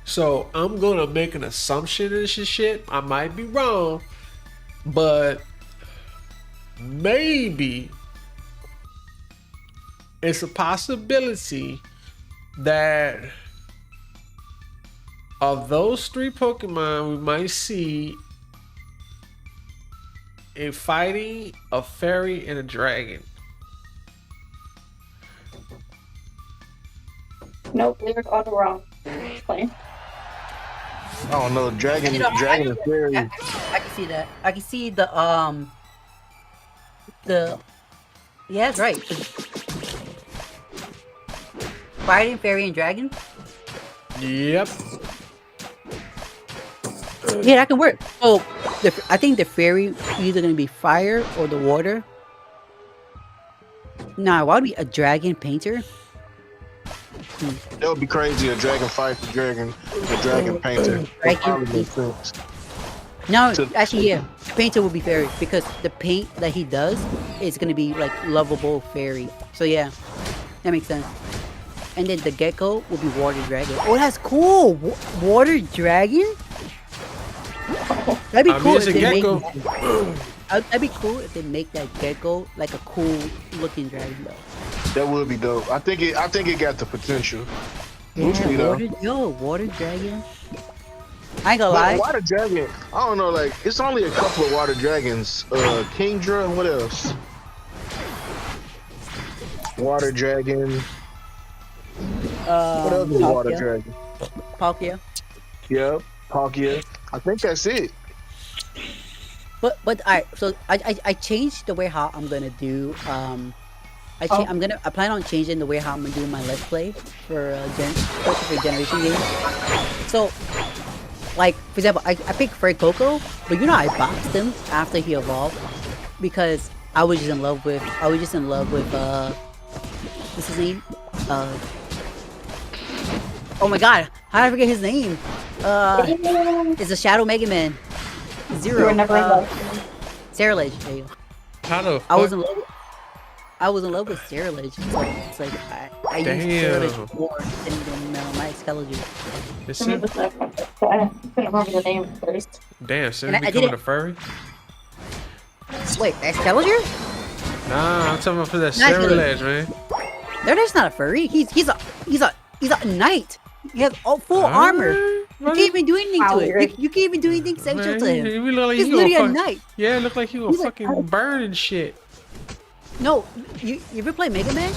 So I'm gonna make an assumption and shit. I might be wrong, but maybe it's a possibility that of those three Pokemon, we might see a fighting, a fairy, and a dragon.
Nope, lyric on the wrong. Explain.
I don't know. Dragon is very.
I can see that. I can see the yeah, that's right. Fighting fairy and dragon.
Yep.
Yeah, that can work. So I think the fairy either gonna be fire or the water. Nah, why would be a dragon painter?
That would be crazy. A dragon fight the dragon painter. That probably makes sense.
No, actually, yeah, the painter will be fairy because the paint that he does is gonna be like lovable fairy. So yeah, that makes sense. And then the gecko will be water dragon. Oh, that's cool. Water dragon. That'd be cool.
It's a gecko.
That'd be cool if they make that gecko like a cool looking dragon though.
That would be dope. I think it got the potential.
Yeah, water dragon. I ain't gonna
But
lie.
water dragon, I don't know. Like it's only a couple of water dragons. Kingdra. What else? Water dragon. What else is water
Palkia.
dragon?
Palkia.
Yep. Palkia. I think that's it.
But alright, so I changed the way how I'm gonna do I plan on changing the way how I'm gonna do my let's play for especially for generation games. So like for example, I picked Fred Coco, but you know I boxed him after he evolved because I was just in love with what's his name? Oh my god, how did I forget his name? It's a Shadow Mega Man. Zero.
You were never in love.
Ceruledge. There you go.
How the fuck?
I was in love with Ceruledge. So it's like I used Ceruledge more than my Excalibur.
It's
For me, it was like, I couldn't remember the name first.
damn, so
And I
becoming
didn't-
a furry?
Wait, Excalibur?
Nah, I'm talking about for that
Nice
Ceruledge, man.
No, that's not a furry. He's a knight. He has full armor. You can't even do anything to it. You can't even do anything sexual to him.
He look like
He's
he gonna
literally a
fuck-
knight.
Yeah, it look like he gonna
He's like-
fucking burn and shit.
No, you ever play Mega Man?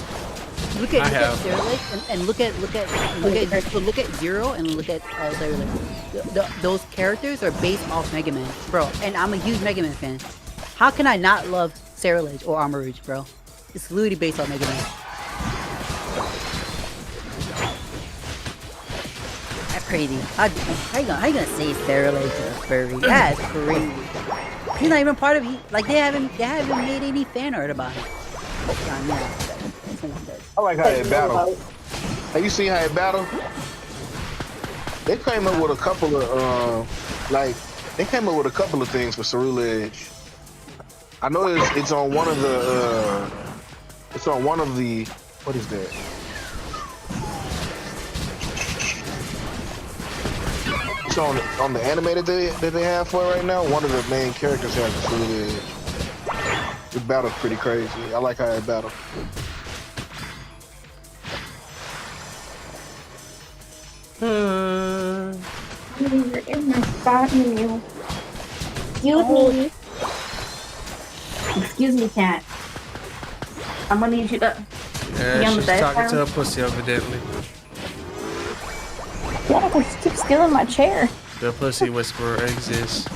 Look
I
at
have.
Ceruledge and look at Zero and look at Ceruledge. Those characters are based off Mega Man, bro. And I'm a huge Mega Man fan. How can I not love Ceruledge or Armor Rouge, bro? It's literally based on Mega Man. That's crazy. How you gonna say Ceruledge is a furry? That's crazy. He's not even part of they haven't made any fan art about him.
I like how they battle. Have you seen how they battle? They came up with a couple of things for Ceruledge. I know it's on one of the what is that? It's on the animated that they have for it right now. One of the main characters has a Ceruledge. The battle's pretty crazy. I like how they battle.
You're in my spot menu. Excuse me. Excuse me, cat. I'm gonna need you to
Yeah,
on the
she's
bed
talking
now?
to her pussy evidently.
Yeah, because she keeps stealing my chair.
The pussy whisperer exists.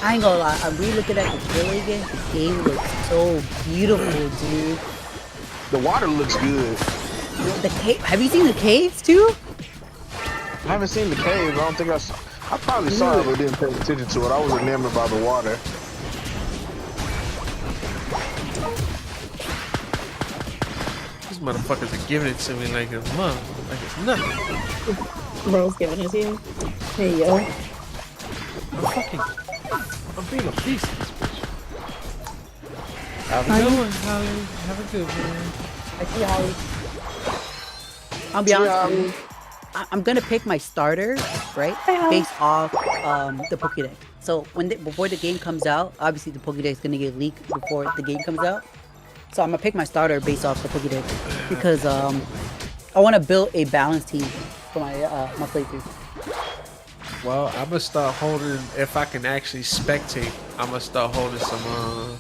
I ain't gonna lie, I'm re-looking at the trailer again. The game looks so beautiful, dude.
The water looks good.
The cave, have you seen the caves too?
I haven't seen the cave. I don't think I probably saw it, but didn't pay attention to it. I was enamored by the water.
These motherfuckers are giving it to me like it's love, like it's nothing.
Bro's giving it to you. Hey, yo.
I'm being a beast in this bitch. Have a good one, Holly. Have a good one.
I see Holly. I'll be honest with you. I'm gonna pick my starter, right? Based off the Pokédex. So before the game comes out, obviously the Pokédex is gonna get leaked before the game comes out. So I'm gonna pick my starter based off the Pokédex because I want to build a balanced team for my my playthrough.
Well, I'm gonna start holding, if I can actually spectate, I'm gonna start holding some,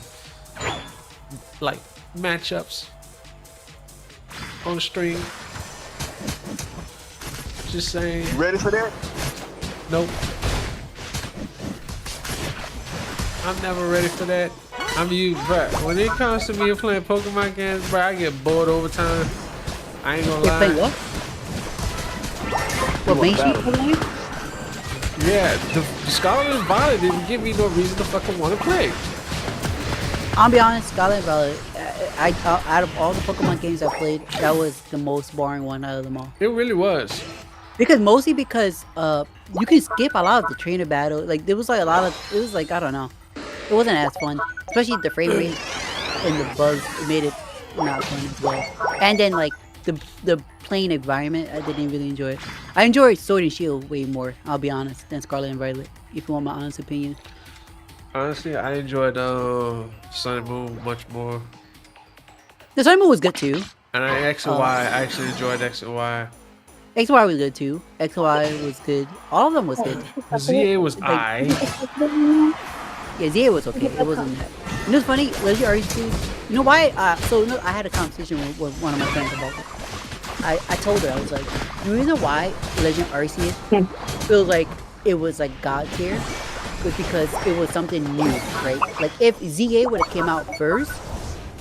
like, matchups on stream. Just saying.
You ready for that?
Nope. I'm never ready for that. I'm you, bro. When it comes to me playing Pokemon games, bro, I get bored over time. I ain't gonna
You're playing
lie.
what? What makes you play?
Yeah, the Scarlet and Violet didn't give me no reason to fucking want to play.
I'll be honest, Scarlet and Violet, out of all the Pokemon games I played, that was the most boring one out of them all.
It really was.
Mostly because you can skip a lot of the trainer battle. Like there was like I don't know. It wasn't as fun. Especially the frame rate and the bugs. It made it not fun as well. And then like the plain environment, I didn't really enjoy it. I enjoyed Sword and Shield way more, I'll be honest, than Scarlet and Violet, if you want my honest opinion.
Honestly, I enjoyed Sun and Moon much more.
The Sun and Moon was good too.
And X and Y, I actually enjoyed X and Y.
XY was good too. XY was good. All of them was good.
ZA was
Like,
I.
yeah, ZA was okay. It wasn't that. You know what's funny? Legendary Arceus. You know why? So you know, I had a conversation with one of my friends about it. I told her, I was like, the reason why Legend Arceus feels like it was like God tier was because it was something new, right? Like if ZA would have came out first,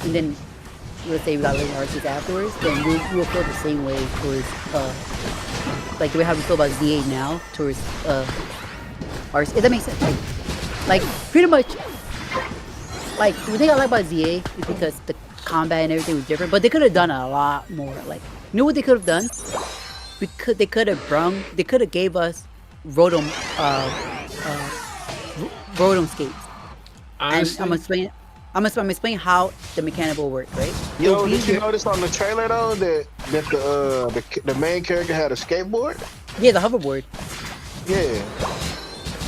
and then let's say we got Legend Arceus afterwards, then we will feel the same way towards like the way how we feel about ZA now towards Arceus. If that makes sense, like pretty much, like the thing I like about ZA is because the combat and everything was different, but they could have done a lot more. Like, you know what they could have done? They could have gave us Rotom Rotom skates.
Honestly,
And I'm explaining how the mechanic will work, right?
Yo, did you notice on the trailer though that the main character had a skateboard?
Yeah, the hoverboard.
Yeah.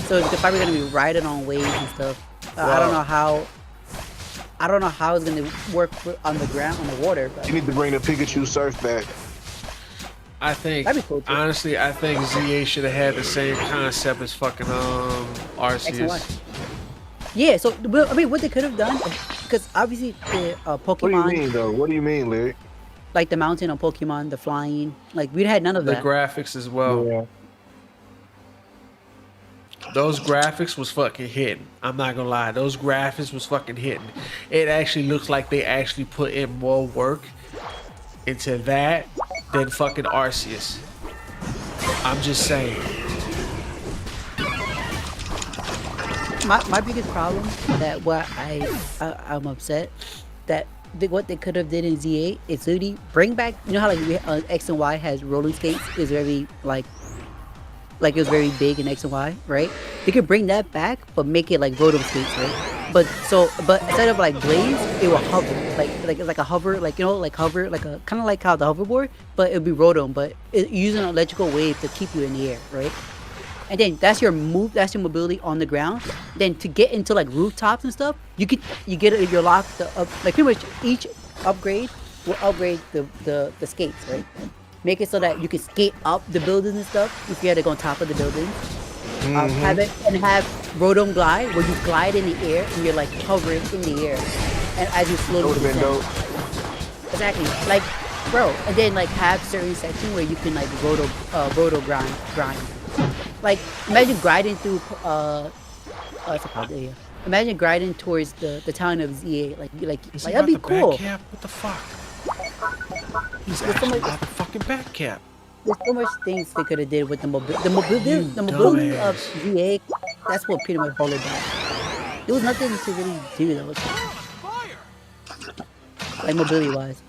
So they're probably gonna be riding on waves and stuff. I don't know how it's gonna work on the ground, on the water. But
You need to bring the Pikachu surf back.
I think
That'd be cool, too.
honestly, I think ZA should have had the same concept as fucking
X and Y.
Arceus.
Yeah, so I mean, what they could have done, because obviously the
What do you
Pokemon,
mean though? What do you mean, Lyric?
like the mountain on Pokemon, the flying, like we had none of
The
that.
graphics as well. Those graphics was fucking hitting. I'm not gonna lie. Those graphics was fucking hitting. It actually looks like they actually put in more work into that than fucking Arceus. I'm just saying.
My biggest problem that what I'm upset that what they could have did in Z8 is literally bring back, you know how like X and Y has rolling skates is very like it was very big in X and Y, right? They could bring that back, but make it like Rotom skates, right? But instead of like blades, it will hover, like a hover, like you know, like hover, like a kind of like how the hoverboard, but it'll be Rotom, but using an electrical wave to keep you in the air, right? And then that's your move, that's your mobility on the ground. Then to get into like rooftops and stuff, you get your lock up, like pretty much each upgrade will upgrade the skates, right? Make it so that you can skate up the buildings and stuff if you had to go on top of the buildings. Have Rotom glide, where you glide in the air and you're like hovering in the air, and as you
That
slowly
would have been
descend.
dope.
Exactly, like bro, and then like have certain section where you can like roto grind. Like imagine grinding through what's it called? Yeah. Imagine grinding towards the town of ZA, like
Is he
that'd be
got the
cool.
back cap? What the fuck? He's
There's so
actually
much-
got the fucking back cap.
There's so much things they could have did with the mobility
dumbass.
of ZA. That's what pretty much hold it back. There was nothing to really do that was like mobility wise.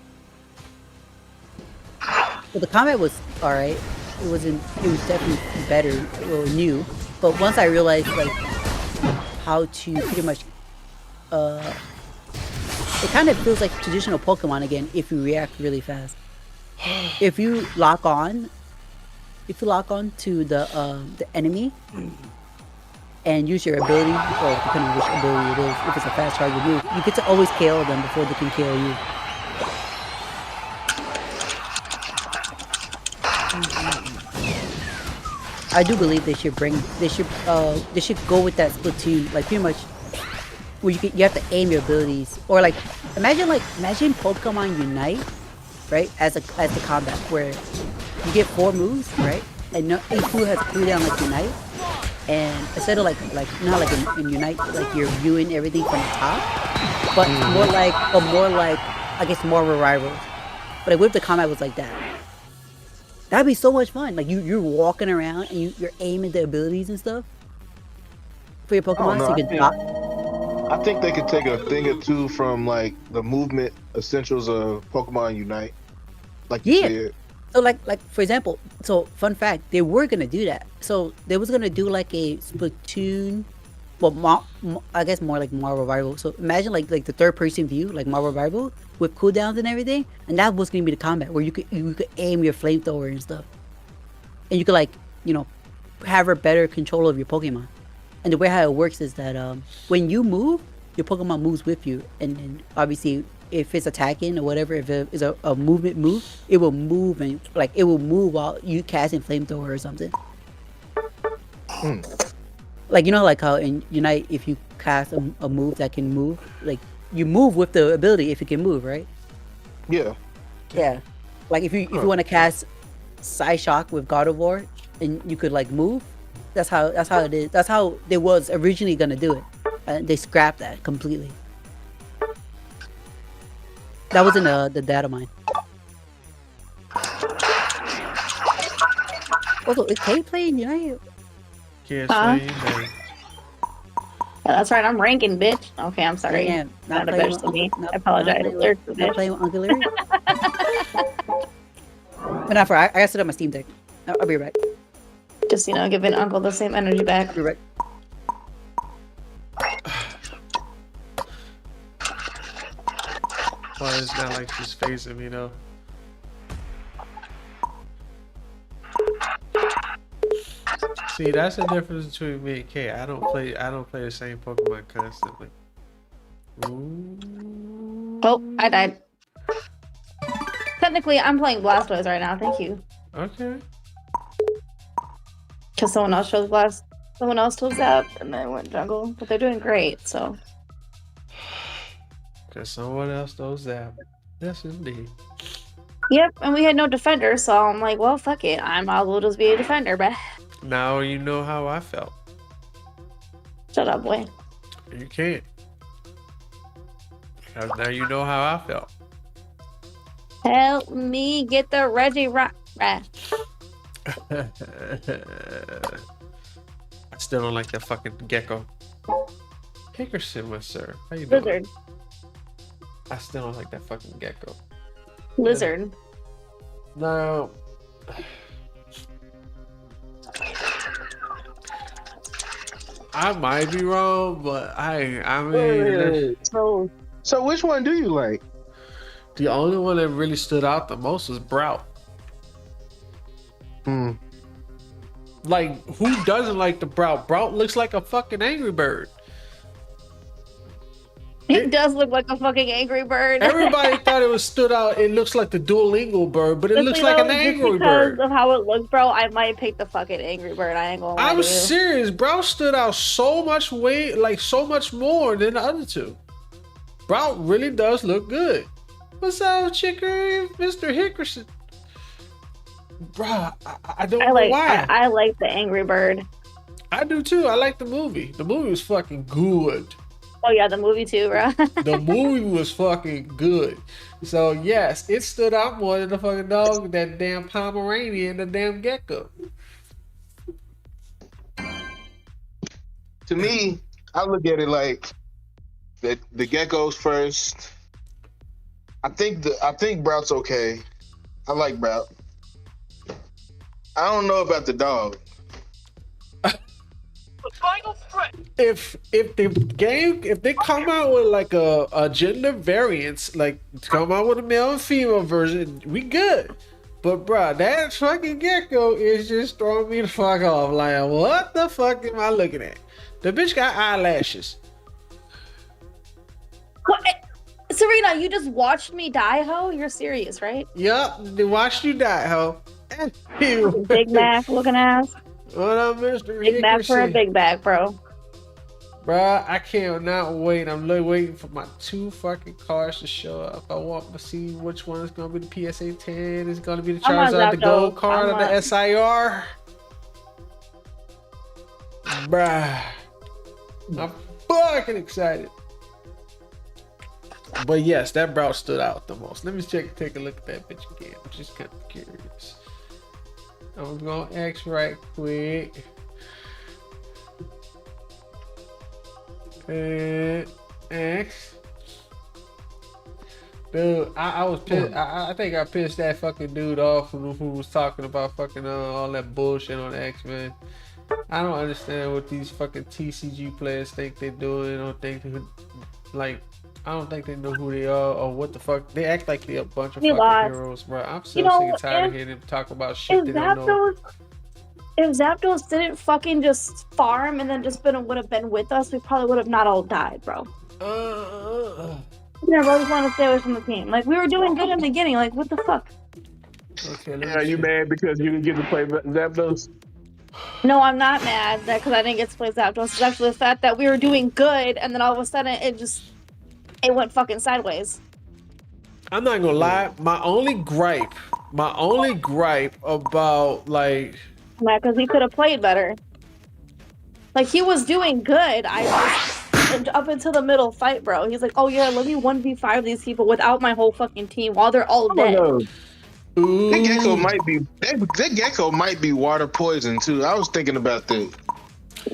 But the combat was alright. It was definitely better or new. But once I realized like how to pretty much it kind of feels like traditional Pokemon again if you react really fast. If you lock on to the enemy and use your ability, or depending on which ability it is, if it's a fast target move, you get to always KO them before they can KO you. I do believe they should go with that Splatoon, like pretty much where you have to aim your abilities, or like imagine Pokemon Unite, right, as the combat where you get 4 moves, right, and each move has cooldown like Unite, and instead of like not like in Unite, like you're viewing everything from the top, but more like I guess more of a rival. But like, what if the combat was like that? That'd be so much fun. Like you're walking around and you're aiming the abilities and stuff for your Pokemon, so you can dodge.
I think they could take a thing or two from like the movement essentials of Pokemon Unite. Like you
Yeah.
said.
So like for example, so fun fact, they were gonna do that. So they was gonna do like a Splatoon, well, I guess more like Marvel Rival. So imagine like the third person view, like Marvel Rival, with cooldowns and everything, and that was gonna be the combat where you could aim your flamethrower and stuff, and you could like have a better control of your Pokemon. And the way how it works is that when you move, your Pokemon moves with you, and obviously if it's attacking or whatever, if it is a movement move, it will move and like it will move while you casting flamethrower or something. Like you know, like how in Unite, if you cast a move that can move, like you move with the ability if it can move, right?
Yeah.
Yeah. Like if you want to cast Psyshock with God of War and you could like move, that's how it is. That's how they was originally gonna do it. They scrapped that completely. That wasn't the data mine. Also, is Kay playing Unite?
Kids
Huh?
playing Unite.
Yeah, that's right. I'm ranking, bitch. Okay, I'm sorry.
Damn,
Not a
playing
bitch to
with-
me.
not-
I apologize.
Not
Lyrics
playing,
to
not
bitch.
playing with Uncle Larry. But not for. I gotta set up my Steam Deck. I'll be right back.
Just giving Uncle the same energy back.
I'll be right.
Well, it's not like she's facing me though. See, that's the difference between me and Kay. I don't play the same Pokemon constantly. Ooh.
Oh, I died. Technically, I'm playing Blastoise right now. Thank you.
Okay.
Because someone else chose Zap, and then went Jungle. But they're doing great, so.
Cause someone else knows that. Yes, indeed.
Yep, and we had no defender, so I'm like, well, fuck it. I might as well just be a defender, bruh.
Now you know how I felt.
Shut up, boy.
You can't. Cause now you know how I felt.
Help me get the Regirock.
I still don't like that fucking gecko. Hickerson, my sir. How you doing?
Lizard.
I still don't like that fucking gecko.
Lizard.
No. I might be wrong, but I mean,
So which one do you like?
the only one that really stood out the most was Brout. Like, who doesn't like the Brout? Brout looks like a fucking Angry Bird.
It does look like a fucking angry bird.
Everybody thought it was stood out. It looks like the Duolingo bird, but it looks like an angry bird.
Because of how it looks, bro, I might pick the fucking angry bird. I ain't gonna lie
I'm
to you.
serious. Brout stood out so much so much more than the other two. Brout really does look good. What's up, Chicory, Mr. Hickerson? Bruh, I don't know why.
I like the angry bird.
I do too. I like the movie. The movie was fucking good.
Oh yeah, the movie too, bro.
The movie was fucking good. So yes, it stood out more than the fucking dog, that damn Pomeranian, the damn gecko.
To me, I look at it like the geckos first. I think Brout's okay. I like Brout. I don't know about the dog.
If they come out with like a gender variance, like come out with a male and female version, we good. But bruh, that fucking gecko is just throwing me the fuck off. Like, what the fuck am I looking at? The bitch got eyelashes.
What? Serena, you just watched me die, ho? You're serious, right?
Yup, they watched you die, ho.
Big Mac looking ass.
What up, Mr.
Big Mac for a big bag, bro.
Bruh, I cannot wait. I'm waiting for my 2 fucking cars to show up. I want to see which one is going to be the PSA 10. Is going to be the Charizard, the gold card, or the SIR. Bruh. I'm fucking excited. But yes, that Brout stood out the most. Let me take a look at that bitch again. I'm just kind of curious. I'm going to X right quick. X. Dude, I was pissed. I think I pissed that fucking dude off who was talking about fucking all that bullshit on X, man. I don't understand what these fucking TCG players think they're doing. I don't think they know who they are or what the fuck. They act like they're a bunch of fucking heroes, bro. I'm so sick and tired of hearing them talk about shit they don't know.
If Zapdos didn't fucking just farm and then just would have been with us, we probably would have not all died, bro. Yeah, bro, I just want to stay away from the team. Like, we were doing good in the beginning. Like, what the fuck?
Okay, let
Yeah,
me
you
see.
mad because you didn't get to play Zapdos?
No, I'm not mad that because I didn't get to play Zapdos. It's actually the fact that we were doing good, and then all of a sudden it went fucking sideways.
I'm not gonna lie. My only gripe about like,
Yeah, because he could have played better. Like, he was doing good. I just and up until the middle fight, bro. He's like, "Oh yeah, let me 1v5 these people without my whole fucking team while they're all
I don't
dead."
know. That gecko
ooh,
might be that gecko might be water poison too. I was thinking about that.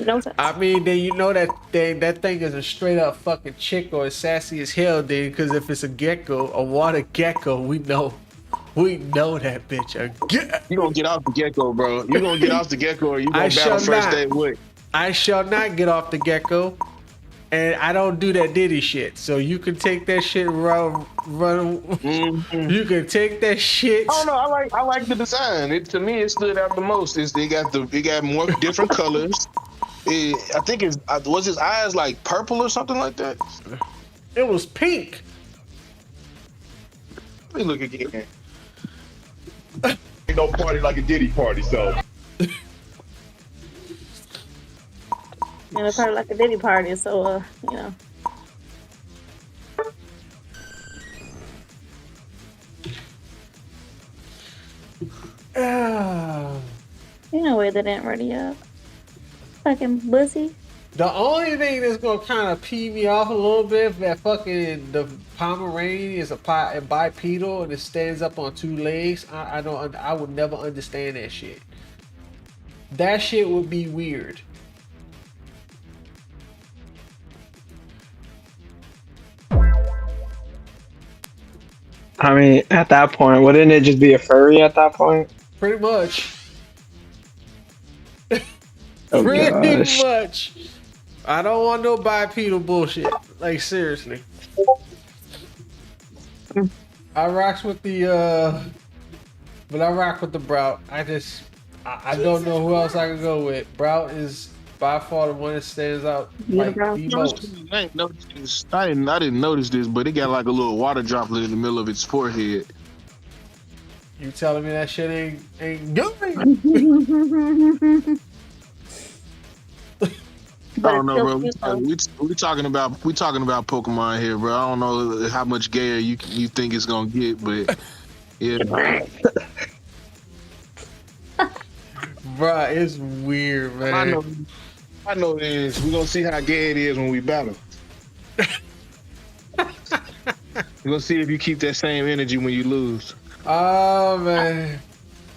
No sense.
I mean, then you know that thing is a straight up fucking chick or sassy as hell, then. Because if it's a gecko, a water gecko, we know that bitch.
You gonna get off the gecko, bro. You gonna get off the gecko, or you
I
gonna battle
shall
first
not.
aid with.
I shall not get off the gecko, and I don't do that Diddy shit. So you can take that shit, run.
Mm-hmm.
You can take that shit.
I don't know. I like the design. It to me it stood out the most. It got more different colors. I think was his eyes like purple or something like that.
It was pink.
Let me look again.
Ain't no party like a Diddy party, so.
You know, probably like a Diddy party, so you know. You know why they didn't ready up. Fucking pussy.
The only thing that's gonna kind of pee me off a little bit that fucking the Pomeranian is a bipedal and it stands up on two legs. I would never understand that shit. That shit would be weird.
I mean, at that point, wouldn't it just be a furry at that point?
Pretty much.
Oh
Pretty
gosh.
much. I don't want no bipedal bullshit. Like seriously. I rocks with the but I rock with the Brout. I don't know who else I can go with. Brout is by far the one that stands out like the most.
I didn't notice this, but it got like a little water droplet in the middle of its forehead.
You telling me that shit ain't good?
I don't know, bro. We talking about Pokemon here, bro. I don't know how much gayer you think it's gonna get, but yeah.
Bruh, it's weird, man.
I know it is. We're gonna see how gay it is when we battle. We're gonna see if you keep that same energy when you lose.
Oh man.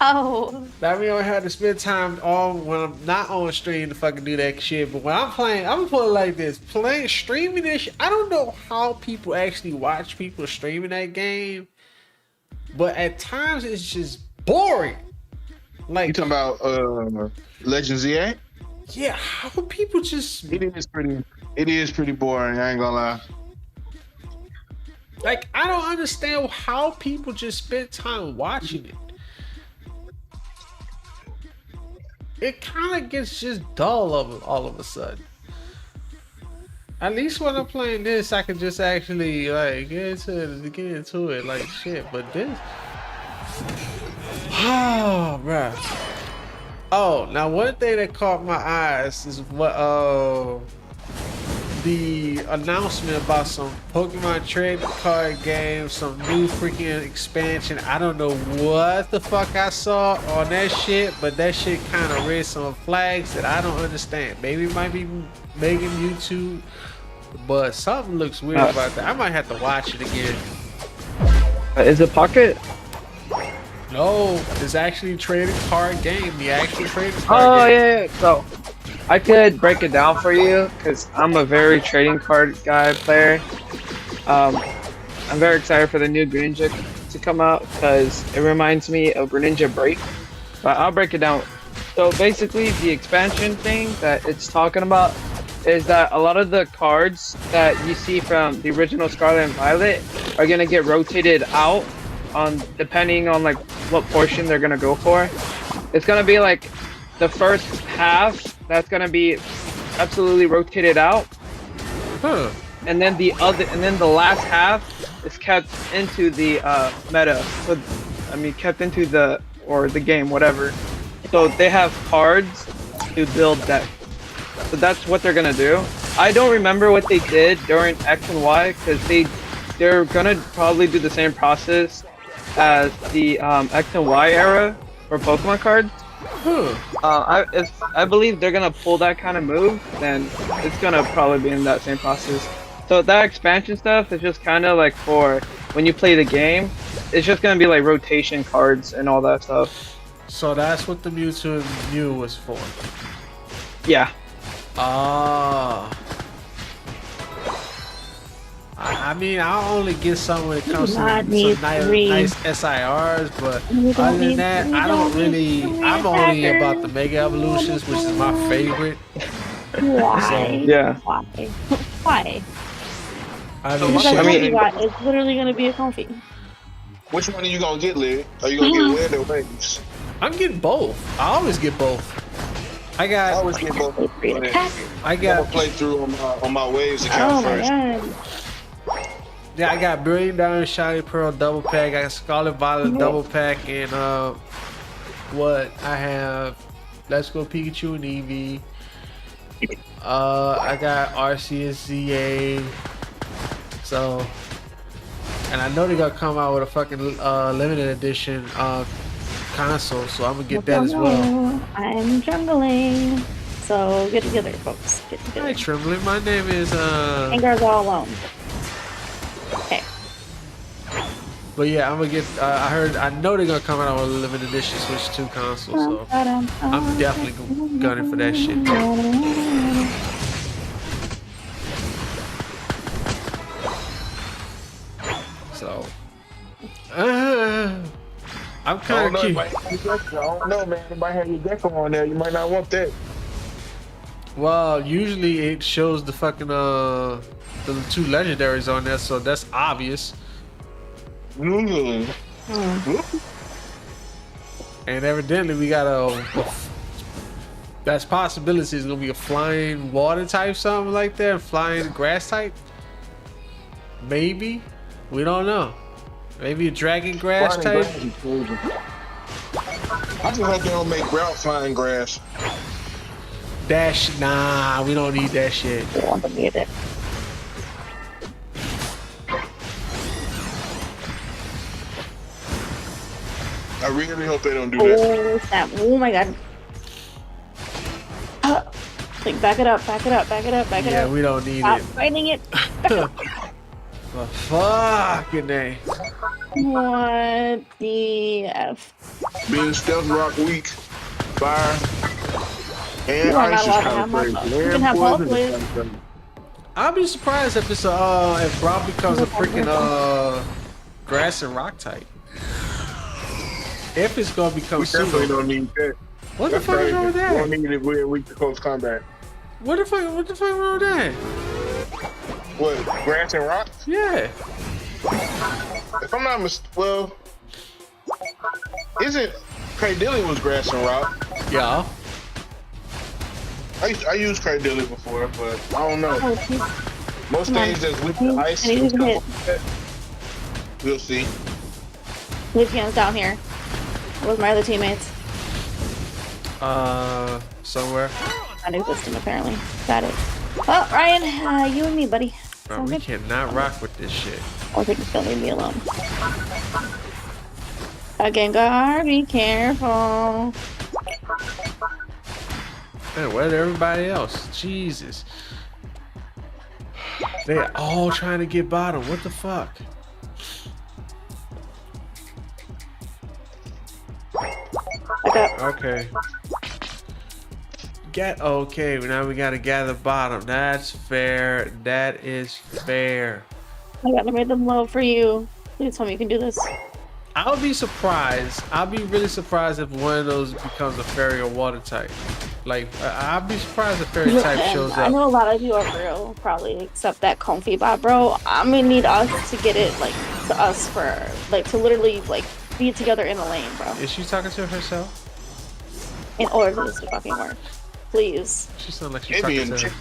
Oh.
That means I had to spend time on when I'm not on stream to fucking do that shit. But when I'm playing, I'm gonna put it like this: streaming this shit. I don't know how people actually watch people streaming that game, but at times it's just boring. Like
you talking about Legends EA?
Yeah, how people just
It is pretty boring. I ain't gonna lie.
like I don't understand how people just spend time watching it. It kind of gets just dull all of a sudden. At least when I'm playing this, I can just actually like get into it like shit. But this, oh, bruh. Oh, now one thing that caught my eyes is what the announcement about some Pokemon trading card games, some new freaking expansion. I don't know what the fuck I saw on that shit, but that shit kind of raised some flags that I don't understand. Maybe it might be making YouTube, but something looks weird about that. I might have to watch it again.
Is it Pocket?
No, it's actually a trading card game. The actual trading card game.
Yeah. So I could break it down for you because I'm a very trading card guy player. I'm very excited for the new Greninja to come out because it reminds me of Greninja Break. But I'll break it down. So basically, the expansion thing that it's talking about is that a lot of the cards that you see from the original Scarlet and Violet are gonna get rotated out on depending on like what portion they're gonna go for. It's gonna be like the first half that's gonna be absolutely rotated out.
Huh.
and then the last half is kept into the meta. So I mean, kept into the game, whatever. So they have cards to build deck. So that's what they're gonna do. I don't remember what they did during X and Y because they're gonna probably do the same process as the X and Y era for Pokemon cards. If I believe they're gonna pull that kind of move, then it's gonna probably be in that same process. So that expansion stuff is just kind of like for when you play the game. It's just gonna be like rotation cards and all that stuff.
So that's what the Mewtwo and Mew was for.
Yeah.
Ah. I mean, I'll only get some when it comes to some nice SIRs, but other than that, I don't really. I'm only about the Mega Evolutions, which is my favorite.
Why?
Yeah.
Why? Why?
I
Because
mean,
that
shit.
comfy bot is literally gonna be a comfy.
Which one are you gonna get, Lyric? Are you gonna get Wind or Waves?
I'm getting both. I always get both. I
always get both.
I
I'm
got
gonna play through on my Waves account
Oh my
first.
god.
Yeah, I got Brilliant Diamond, Shiny Pearl double pack. I got Scarlet Violet double pack, and what I have? Let's Go Pikachu and Eevee. I got Arceus ZA. So, and I know they're gonna come out with a fucking limited edition console, so I'm gonna get that as well.
I'm trembling. So get together, folks. Get together.
Hi, Trembling. My name is
Angar's all alone. Okay.
But yeah, I'm gonna get. I know they're gonna come out with a limited edition Switch 2 console, so I'm definitely gunning for that shit. So, I'm kind of cute.
I don't know, man. If I have your Gecko on there, you might not want that.
Well, usually it shows the fucking the two legendaries on there, so that's obvious. And evidently we got that's possibility is gonna be a flying water type, something like that, flying grass type. Maybe, we don't know. Maybe a dragon grass type.
I just hope they don't make grout flying grass.
Nah, we don't need that shit.
I want to get it.
I really hope they don't do that.
Oh snap! Oh my god! Like back it up, back it up, back it up, back it
Yeah,
up.
we don't need
Stop
it.
fighting it.
But fucking name.
What the f?
Being Stealth Rock weak, fire, and
You are not
ice is
allowed to
kind
have
of
my
crazy.
phone. You
And
can have
poison
both
is
ways.
kinda crazy.
I'll be surprised if it's if Brock becomes a freaking grass and rock type. If it's gonna become
We definitely
super.
don't need that.
What the fuck is wrong with
We don't
that?
need it. We're weak to close combat.
What the fuck wrong with that?
What, grass and rock?
Yeah.
If I'm not well, isn't Cradilly was grass and rock?
Yeah.
I used Cradilly before, but I don't know.
Oh, geez.
Most
Come on.
things that's weak to ice
I need
and
to hit.
stuff like that, we'll see.
Lucian's down here with my other teammates.
Somewhere.
Non-existent, apparently. Got it. Oh, Ryan, you and me, buddy.
Bro,
Sounds
we
good.
cannot rock with this shit.
I think it's gonna leave me alone. Gengar, be careful.
Man, where's everybody else? Jesus. They're all trying to get bottom. What the fuck? Okay. Okay, now we gotta gather bottom. That's fair. That is fair.
I got the rhythm low for you. Please tell me you can do this.
I'll be surprised. I'll be really surprised if one of those becomes a fairy or water type. Like, I'll be surprised if fairy type shows
I
up.
know a lot of you are real, probably, except that comfy bot, bro. I'm gonna need us to get it, like, to us for, like, to literally, like, be together in the lane, bro.
Is she talking to herself?
In order for this to fucking work. Please.
She sounds like she's talking to her.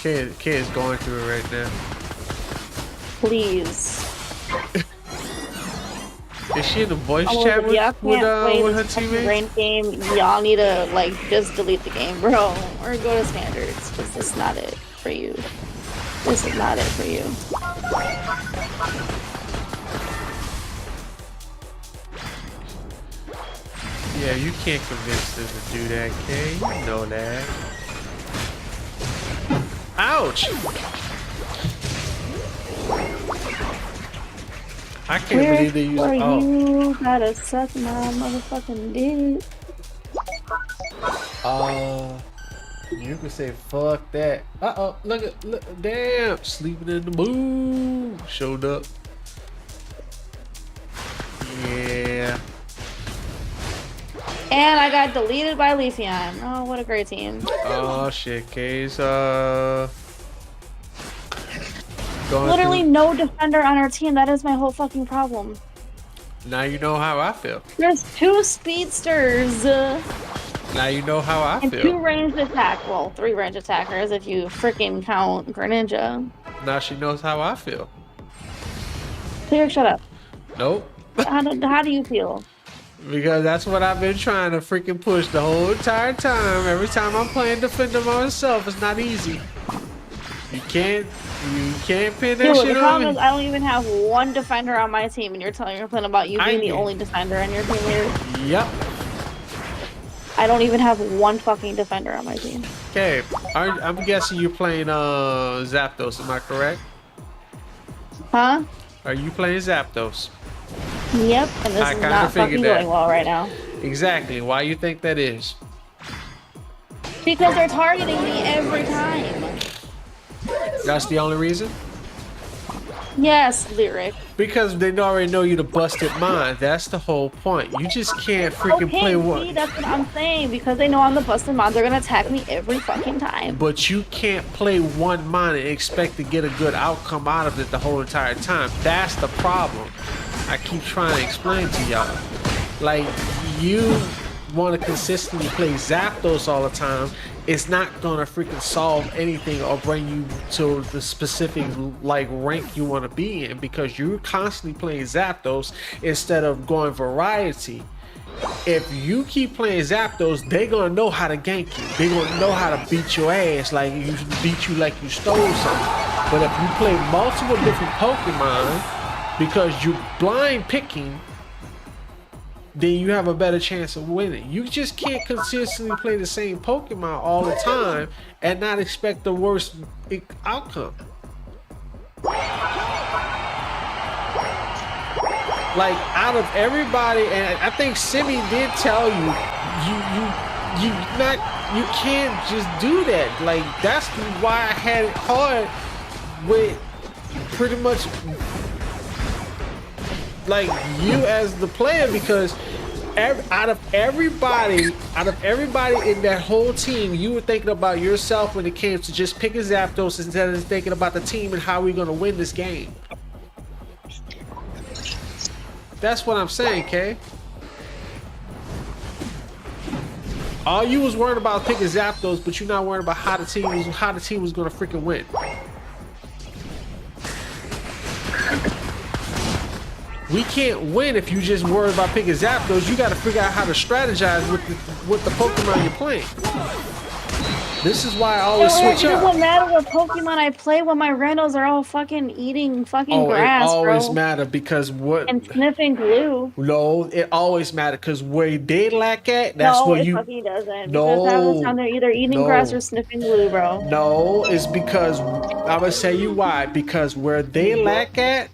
Kid is going through it right now.
please.
Is she in the voice
Oh,
chat
if y'all can't play
with her
this fucking
teammates?
ranked game, y'all need to like just delete the game, bro, or go to standards, because this is not it for you. This is not it for you.
Yeah, you can't convince them to do that, Kay. You know that. Ouch! I can't believe they use. Oh.
You gotta suck my motherfucking dick.
You can say fuck that. Look, damn, sleeping in the moon. Showed up. Yeah.
And I got deleted by Leafeon. Oh, what a great team.
Oh shit, Kay's
Literally no defender on our team. That is my whole fucking problem.
Now you know how I feel.
There's 2 speedsters.
Now you know how I
and
feel.
2 ranged attack. Well, 3 ranged attackers if you freaking count Greninja.
Now she knows how I feel.
Clear, shut up.
Nope.
How do you feel?
Because that's what I've been trying to freaking push the whole entire time. Every time I'm playing Defender myself, it's not easy. You can't pin that shit
The
on
problem
me.
is I don't even have 1 defender on my team, and you're telling your plan about you being the only defender on your team here.
Yep.
I don't even have 1 fucking defender on my team.
Okay, I'm guessing you're playing Zapdos. Am I correct?
Huh?
Are you playing Zapdos?
Yep, and this is not fucking going well right now.
Exactly. Why you think that is?
Because they're targeting me every time.
That's the only reason?
Yes, Lyric.
Because they already know you the busted mind. That's the whole point. You just can't freaking play one.
See, that's what I'm saying. Because they know I'm the busted mind, they're gonna attack me every fucking time.
But you can't play one mind and expect to get a good outcome out of it the whole entire time. That's the problem. I keep trying to explain to y'all. Like, you want to consistently play Zapdos all the time, it's not gonna freaking solve anything or bring you to the specific like rank you want to be in, because you're constantly playing Zapdos instead of going variety. If you keep playing Zapdos, they're gonna know how to gank you. They're gonna know how to beat your ass, like you beat you like you stole something. But if you play multiple different Pokemon because you're blind picking, then you have a better chance of winning. You just can't consistently play the same Pokemon all the time and not expect the worst outcome. Like, out of everybody, and I think Simi did tell you, you can't just do that. Like, that's why I had it hard with pretty much like you as the player, because out of everybody in that whole team, you were thinking about yourself when it came to just picking Zapdos instead of thinking about the team and how we're gonna win this game. That's what I'm saying, Kay. All you was worried about picking Zapdos, but you're not worried about how the team was gonna freaking win. We can't win if you just worry about picking Zapdos. You got to figure out how to strategize with the Pokemon you're playing. This is why I always switch up.
It doesn't matter what Pokemon I play when my randos are all fucking eating fucking grass,
it always
bro.
matter because what?
And sniffing glue.
No, it always matter because where they lack at, that's where you.
No, it fucking doesn't.
No.
Because half the time they're either eating grass or sniffing glue, bro.
No, it's because I'm gonna tell you why. Because where they lack at,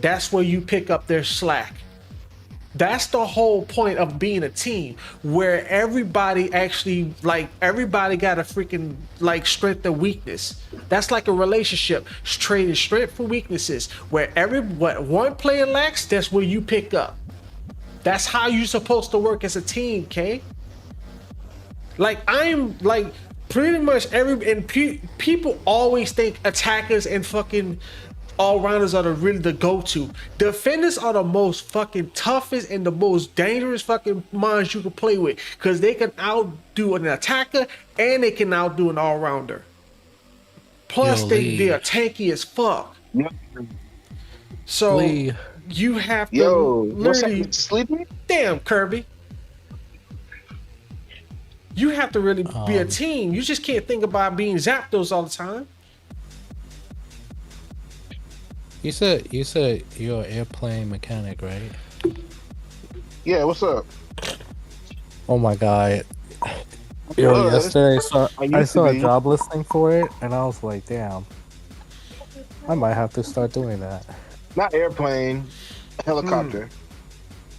that's where you pick up their slack. That's the whole point of being a team, where everybody actually, like, everybody got a freaking, like, strength and weakness. That's like a relationship, trading strength for weaknesses, where what one player lacks, that's where you pick up. That's how you're supposed to work as a team, Kay. Like, I'm, like, pretty much people always think attackers and fucking all-rounders are the go-to. Defenders are the most fucking toughest and the most dangerous fucking minds you can play with, because they can outdo an attacker and they can outdo an all-rounder. Plus, they are tanky as fuck.
Yeah.
So
Lee.
you have to
Yo, what's
literally,
happening? Sleeping?
damn Kirby, you have to really be a
Um,
team. You just can't think about being Zapdos all the time.
you said you're an airplane mechanic, right?
Yeah, what's up?
Oh my god.
I
Yo,
was.
yesterday
I
I
used to
saw a
be.
job listing for it and I was like, damn, I might have to start doing that.
Not airplane,
Hmm.
helicopter.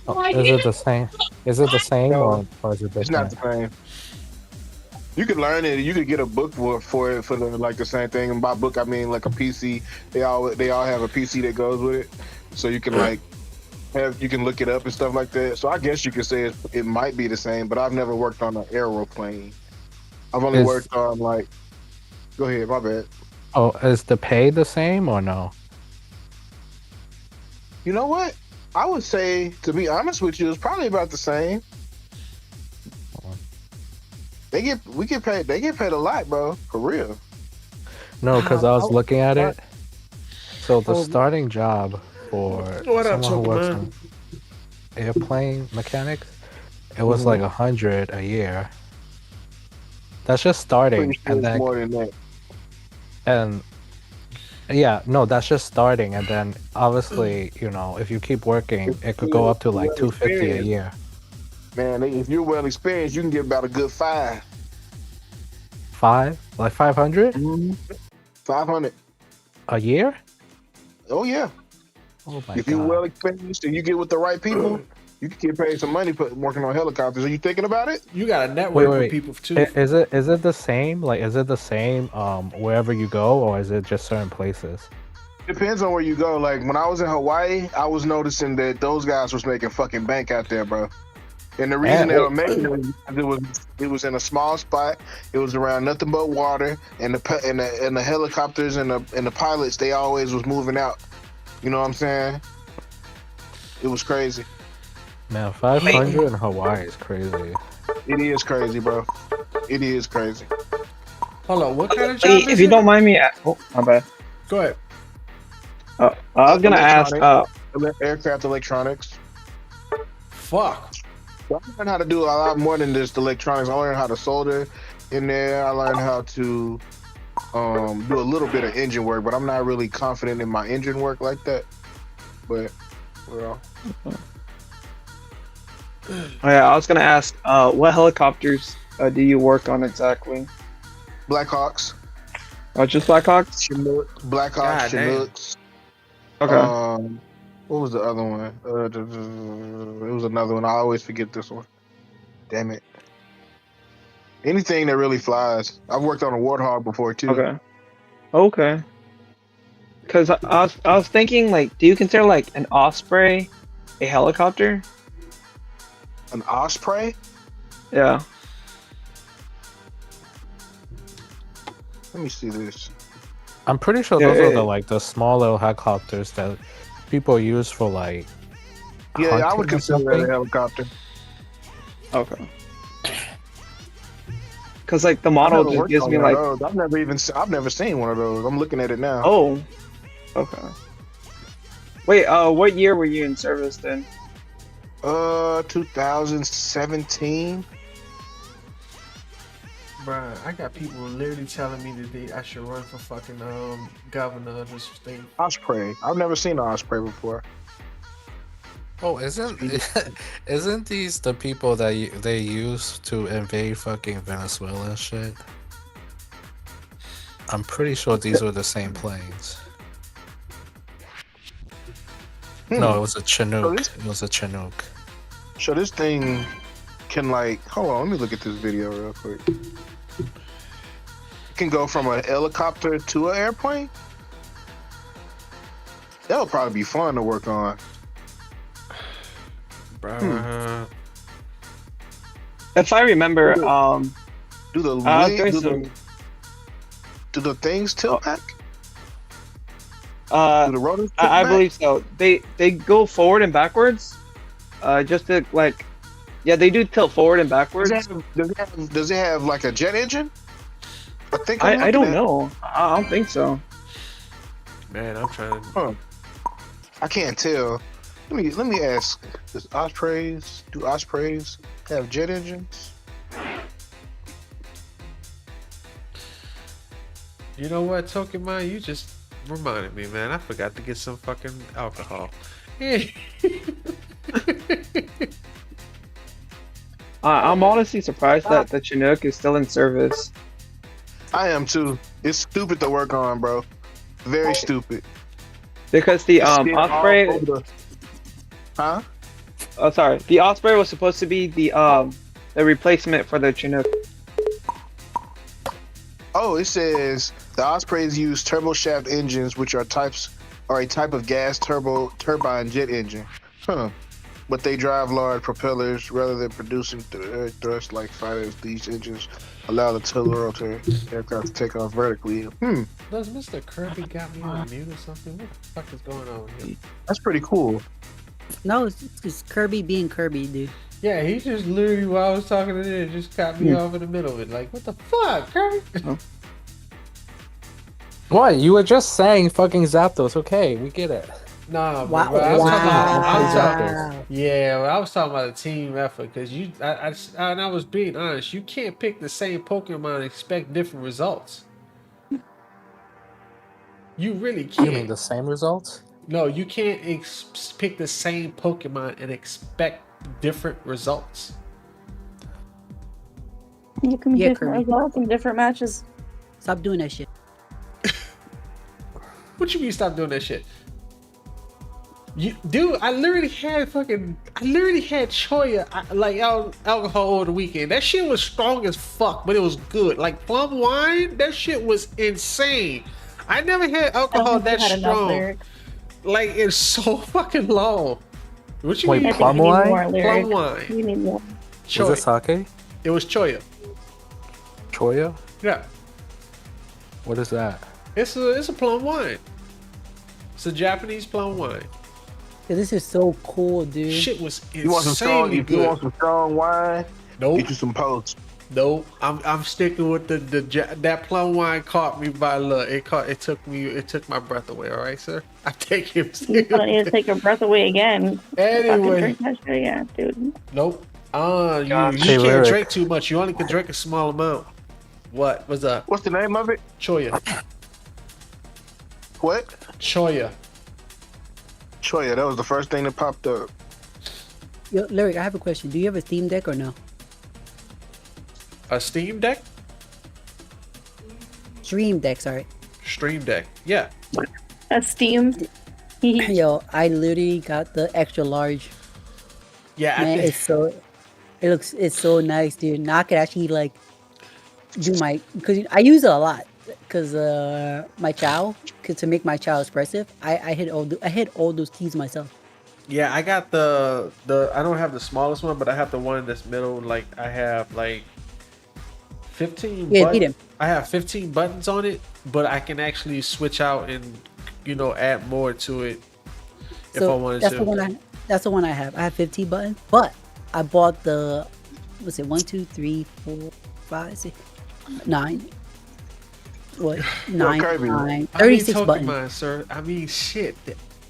Oh, is it the same? Is it the same
No,
or is it
it's not
different?
the same. You could learn it. You could get a book for it for the like the same thing. And by book, I mean like a PC. They all have a PC that goes with it, so you can like you can look it up and stuff like that. So I guess you could say it might be the same, but I've never worked on an aeroplane. I've only
Is
worked on like. Go ahead, my bad.
is the pay the same or no?
You know what? I would say, to be honest with you, it's probably about the same. We get paid. They get paid a lot, bro. For real.
No, because I was looking at
what?
it. So the
Oh,
starting job for
what up,
someone who works
Chocoman?
in airplane mechanics, it was like 100 a year. That's just starting,
Pretty sure
and
it's
then
more than that.
and yeah, no, that's just starting, and then obviously, if you keep working, it could go up to like
Well
250 a
experienced,
year.
man. If you're well experienced, you can get about a good
500
500.
a year.
Oh yeah.
Oh my
If you're well
god.
experienced and you get with the right people, you can get paid some money working on helicopters. Are you thinking about it?
You got to
Wait,
network
wait,
with
wait.
people too.
Is it the same? Like, is it the same wherever you go, or is it just certain places?
Depends on where you go. Like when I was in Hawaii, I was noticing that those guys was making fucking bank out there, bro. And the reason they were making it it was in a small spot. It was around nothing but water, and the helicopters and the pilots, they always was moving out. You know what I'm saying? It was crazy.
Man, 500 in Hawaii is crazy.
It is crazy, bro. It is crazy.
Hold on, what kind of
Hey,
job
if
is
you
it?
don't mind me, oh my bad.
Go ahead.
I was gonna ask.
Aircraft electronics.
Fuck.
I learned how to do a lot more than just electronics. I learned how to solder in there. I learned how to do a little bit of engine work, but I'm not really confident in my engine work like that. But well,
Oh, yeah, I was gonna ask. What helicopters do you work on exactly?
Blackhawks,
Oh, just Blackhawks.
Chinook, Blackhawks,
God damn.
Chinooks.
Okay.
What was the other one? It was another one. I always forget this one. Damn it. Anything that really flies. I've worked on a Warthog before too.
Okay. Okay. Because I was thinking, like, do you consider like an Osprey a helicopter?
An Osprey?
Yeah.
Let me see this.
I'm pretty sure those are the small little helicopters that people use for like.
Yeah, I
hunting
would
or
consider that
something.
a helicopter.
Okay. Because like the model just gives me like,
I've never seen one of those. I'm looking at it now.
oh, okay. Wait, what year were you in service then?
2017.
Bruh, I got people literally telling me that I should run for fucking governor of this state.
Osprey. I've never seen an Osprey before.
Oh, isn't these the people that they use to invade fucking Venezuela and shit? I'm pretty sure these were the same planes. No, it was a Chinook. It was a Chinook.
So this thing can hold on, let me look at this video real quick. It can go from a helicopter to an airplane? That would probably be fun to work on.
Bruh.
If I remember,
Do the do the things tilt back? Do the rotors tilt
I
back?
believe so. They go forward and backwards. Just to like, yeah, they do tilt forward and backwards.
Does it have like a jet engine?
I don't know. I don't think so.
Man, I'm trying.
Huh. I can't tell. Let me ask. Do ospreys have jet engines?
You know what, Pokemon? You just reminded me, man. I forgot to get some fucking alcohol.
I'm honestly surprised that the Chinook is still in service.
I am too. It's stupid to work on, bro. Very stupid.
Because the
It's still all
Osprey,
over the- Huh?
oh sorry, the Osprey was supposed to be the replacement for the Chinook.
Oh, it says the Ospreys use turboshaft engines, which are a type of gas turbine jet engine. Huh. But they drive large propellers rather than producing thrust like fighters. These engines allow the turborotor aircraft to take off vertically.
Does Mr. Kirby got me on mute or something? What the fuck is going on here?
That's pretty cool.
No, it's Kirby being Kirby, dude.
Yeah, he just literally, while I was talking to him, just cut me off in the middle of it. Like, what the fuck, Kirby?
What? You were just saying fucking Zapdos. Okay, we get it.
Nah,
Wow.
bro, I was talking
Wow.
I was talking about a team effort because I was being honest. You can't pick the same Pokemon and expect different results. You really can't.
You mean the same results?
No, you can't pick the same Pokemon and expect different results.
You can
Yeah,
get
Kirby.
results in different matches.
Stop doing that shit.
What you mean stop doing that shit? Dude, I literally had Choya alcohol over the weekend. That shit was strong as fuck, but it was good. Like plum wine, that shit was insane. I never had alcohol that strong. Like it's so fucking long. What you
Wait,
mean?
plum wine?
Plum wine.
You need more.
Choya.
Was it sake?
It was Choya.
Choya?
Yeah.
What is that?
It's a plum wine. It's a Japanese plum wine.
Yeah, this is so cool, dude.
Shit was
You want some strong?
insanely
If you
good.
want some strong wine,
Nope.
get you some post.
No, I'm sticking with that plum wine caught me by luck. It took my breath away. All right, sir. I take it.
You don't need to take your breath away again. Fucking
Anyway,
drink that shit again, dude.
nope. You
Hey,
can't
Lyric.
drink too much. You only can drink a small amount. What was up?
What's the name of it?
Choya.
What?
Choya.
Choya. That was the first thing that popped up.
Yo, Lyric, I have a question. Do you have a Steam Deck or no?
A Steam Deck?
Stream Deck, sorry.
Stream Deck. Yeah.
A Steam.
Yo, I literally got the extra large.
Yeah.
Man, it's so nice, dude. Now I could actually like do because I use it a lot because my chow, to make my chow expressive, I hit all those keys myself.
Yeah, I got the I don't have the smallest one, but I have the one that's middle. Like I have like 15
Yeah,
buttons.
beat him.
I have 15 buttons on it, but I can actually switch out and add more to it if I wanted
that's
to.
That's the one I have. I have 15 buttons, but I bought the 1, 2, 3, 4, 5, 6, 9. What? 9,
Kirby.
9,
I
36
mean,
buttons.
Pokemon, sir. I mean, shit.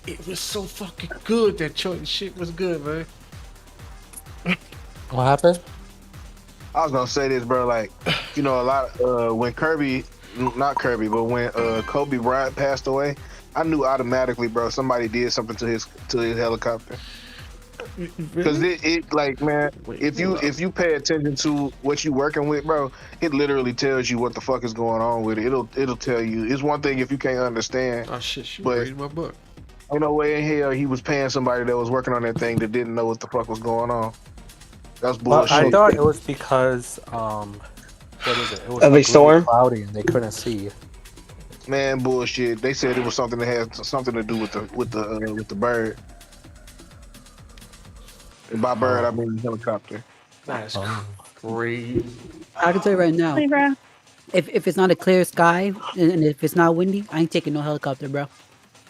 It was so fucking good. That shit was good, man.
What happened?
I was gonna say this, bro. Like, a lot when not Kirby, but when Kobe Bryant passed away, I knew automatically, bro. Somebody did something to his helicopter. Because it like, man, if you pay attention to what you working with, bro, it literally tells you what the fuck is going on with it. It'll tell you. It's one thing if you can't understand.
Oh shit, she
But-
was reading my book.
Ain't no way in hell he was paying somebody that was working on that thing that didn't know what the fuck was going on. That's
But
bullshit.
I thought it was because what is it? It was
Of a
really
storm?
cloudy and they couldn't see.
Man, bullshit. They said it was something that had something to do with the bird. And by bird, I mean helicopter.
That's
Oh.
crazy.
I can tell you right now,
Hey, bro.
if it's not a clear sky and if it's not windy, I ain't taking no helicopter, bro.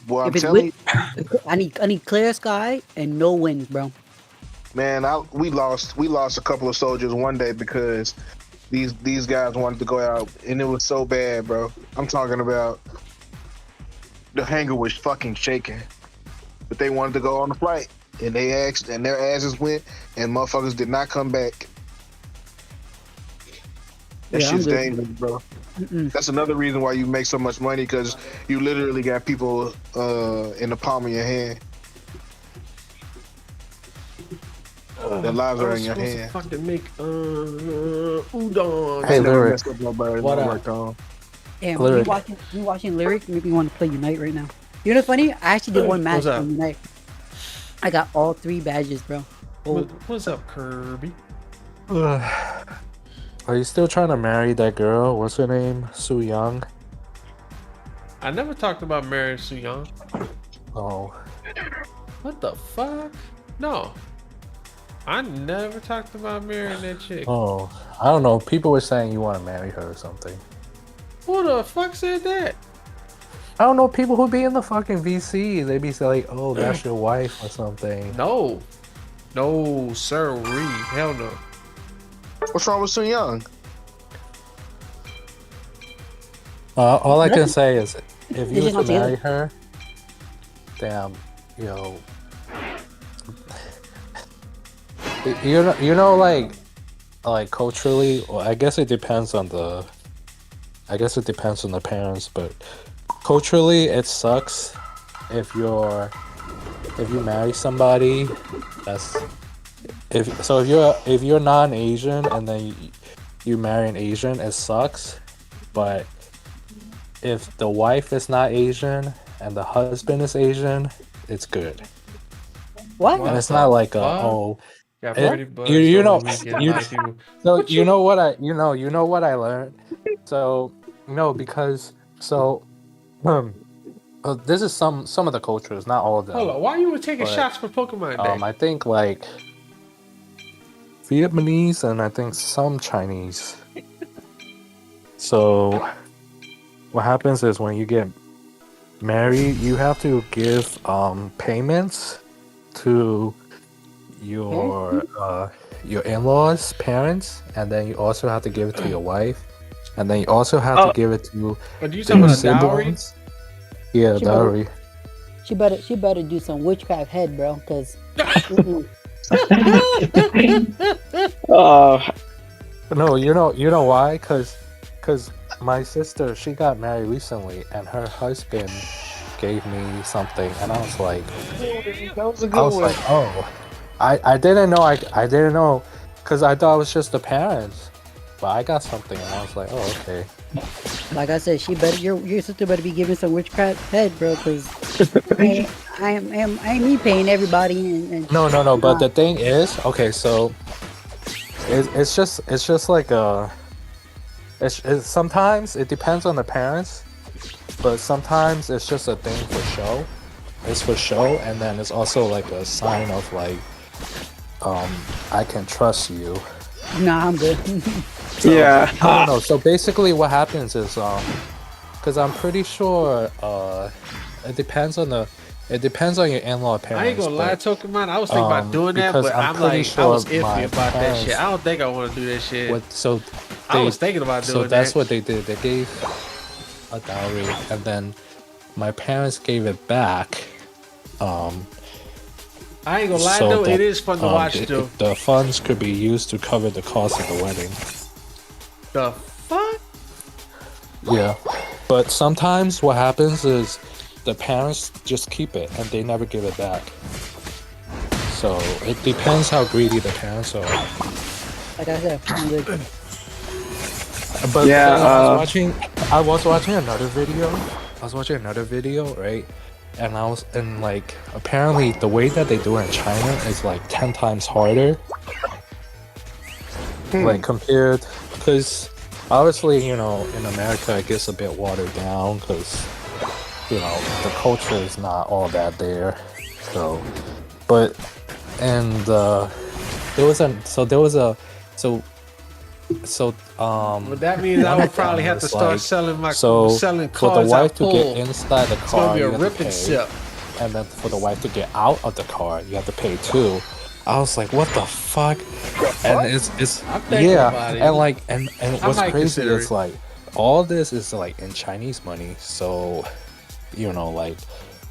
Boy, I'm
If it's
telling you,
I need clear sky and no winds, bro.
man, we lost a couple of soldiers one day because these guys wanted to go out and it was so bad, bro. I'm talking about the hangar was fucking shaking, but they wanted to go on the flight, and they asked, and their asses went, and motherfuckers did not come back. That
Yeah, I'm
shit's
good.
dangerous, bro. That's another reason why you make so much money, because you literally got people in the palm of your hand. Their lives
I
are
was
in your
supposed to
hand.
fucking make udon.
Hey,
Never
Lyric.
messed up nobody.
What
What
up?
worked on.
Damn,
Lyric.
you watching Lyric? Maybe you want to play Unite right now. You know what's funny? I actually did one match
What's up?
on Unite. I got all 3 badges, bro.
What's up, Kirby?
Are you still trying to marry that girl? What's her name? Su Young?
I never talked about marrying Su Young.
Oh.
What the fuck? No. I never talked about marrying that chick.
Oh. I don't know. People were saying you want to marry her or something.
Who the fuck said that?
I don't know. People who be in the fucking VC, they be like, oh, that's your wife or something.
No. No, sir. Hell no.
What's wrong with Sun Young?
All I can say is, if you
They're
were
not
to marry
together.
her, damn, yo, you know, like culturally, well, I guess it depends on the parents, but culturally, it sucks if you marry somebody that's if you're non-Asian and then you marry an Asian, it sucks, but if the wife is not Asian and the husband is Asian, it's good.
What?
And it's not like
Got
it-
pretty buzz.
you know,
over me getting
you-
a lot of people.
so
What
you know what I learned. So no, because this is some of the cultures, not all of them.
Hold on. Why you were taking
But,
shots for Pokemon Day?
I think like Vietnamese and I think some Chinese. So what happens is when you get married, you have to give payments to your in-laws' parents, and then you also have to give it to your wife, and then you also have to give it to
Are you talking
your
about dowry?
siblings. Yeah,
She
dowry.
She better do some witchcraft head, bro, because
Oh,
No, you know why? Cause my sister, she got married recently, and her husband gave me something, and I was like,
That was a
I
good
was
one.
like, oh, I didn't know, I didn't know, cause I thought it was just the parents, but I got something, and I was like, oh, okay.
like I said, your sister better be giving some witchcraft head, bro, because I ain't me paying everybody and
No, but the thing is, okay, so it's just like it's sometimes it depends on the parents, but sometimes it's just a thing for show. It's for show, and then it's also like a sign of like, I can trust you.
nah, I'm good.
yeah.
I don't know. So basically, what happens is, because I'm pretty sure, it depends on your in-law parents.
I ain't gonna lie,
but,
Pokemon. I was thinking about doing that,
because
but
I'm
I'm
pretty
like, I
sure
was
my
iffy about that shit.
parents-
I don't think I want to do that shit. I was thinking about doing
So that's
that.
what they did. They gave a dowry, and then my parents gave it back.
I ain't gonna lie
so
though,
that,
it is fun to watch though.
The funds could be used to cover the cost of the wedding.
The fuck?
Yeah, but sometimes what happens is the parents just keep it and they never give it back. So it depends how greedy the parents are.
Like I said, I'm good.
But
Yeah,
I was watching another video. Right? And like apparently the way that they do it in China is like 10 times harder. Like compared, because obviously, in America it gets a bit watered down because, the culture is not all that there. So, but, and
Well, that means I would probably have to start selling selling
for the
cards
wife
I
to
pull.
get inside the
It's gonna
car,
be a
you have to
rip and
pay.
sip.
And then for the wife to get out of the car, you have to pay too. I was like, what the fuck? And it's
I'm thinking about it.
and like and
I
what's
might
crazy
consider
is
it.
like all this is like in Chinese money, so you know, like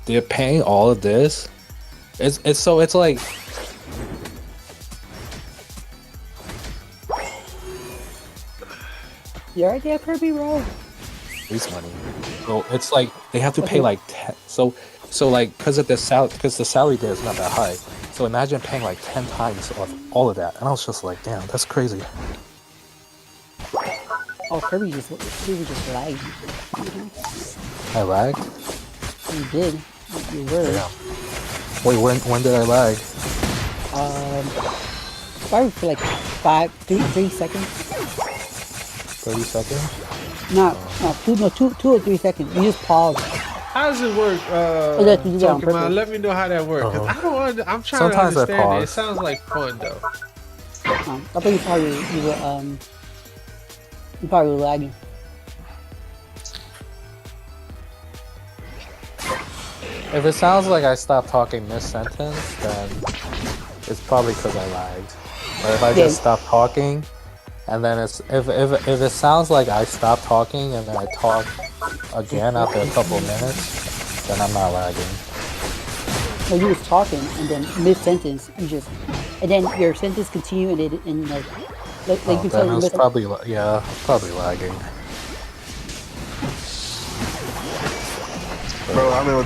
they're paying all of this. It's like
You right there, Kirby, bro?
waste money. So it's like they have to pay like 10. So like because the salary there is not that high. So imagine paying like 10 times of all of that, and I was just like, damn, that's crazy.
Oh, Kirby just lagged.
I lagged.
You did. You were.
Damn. Wait, when did I lag?
Probably for like 3 seconds.
30 seconds?
No, 2 or 3 seconds. You just pause.
How does it work?
that you do that on
Pokemon,
purpose.
let me know how that works. 'Cause I don't I'm trying
Sometimes
to
I
understand it. It
pause.
sounds like fun though.
I think you probably were lagging.
If it sounds like I stopped talking mid-sentence, then it's probably because I lagged. But if I just stop talking, and then if it sounds like I stopped talking and then I talk again after a couple of minutes, then I'm not lagging.
No, you was talking and then mid-sentence and then your sentence continued and like you
Then
tell
it's probably probably lagging.
Bro, I remember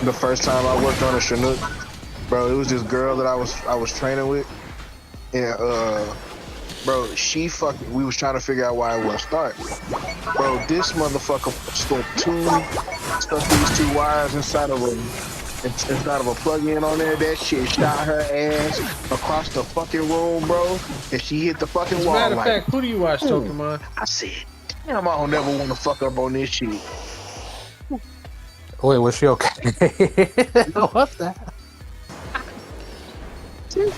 the first time I worked on a Chinook. Bro, it was this girl that I was training with, and bro, we was trying to figure out why it wouldn't start. Bro, this motherfucker stuck these 2 wires inside of a plug-in on there. That shit shot her ass across the fucking room, bro, and she hit the fucking
As a
wall.
matter of
like,
fact, who do you watch, Pokemon?
I said, damn, I don't never want to fuck up on this shit.
Wait, was she okay? What's that?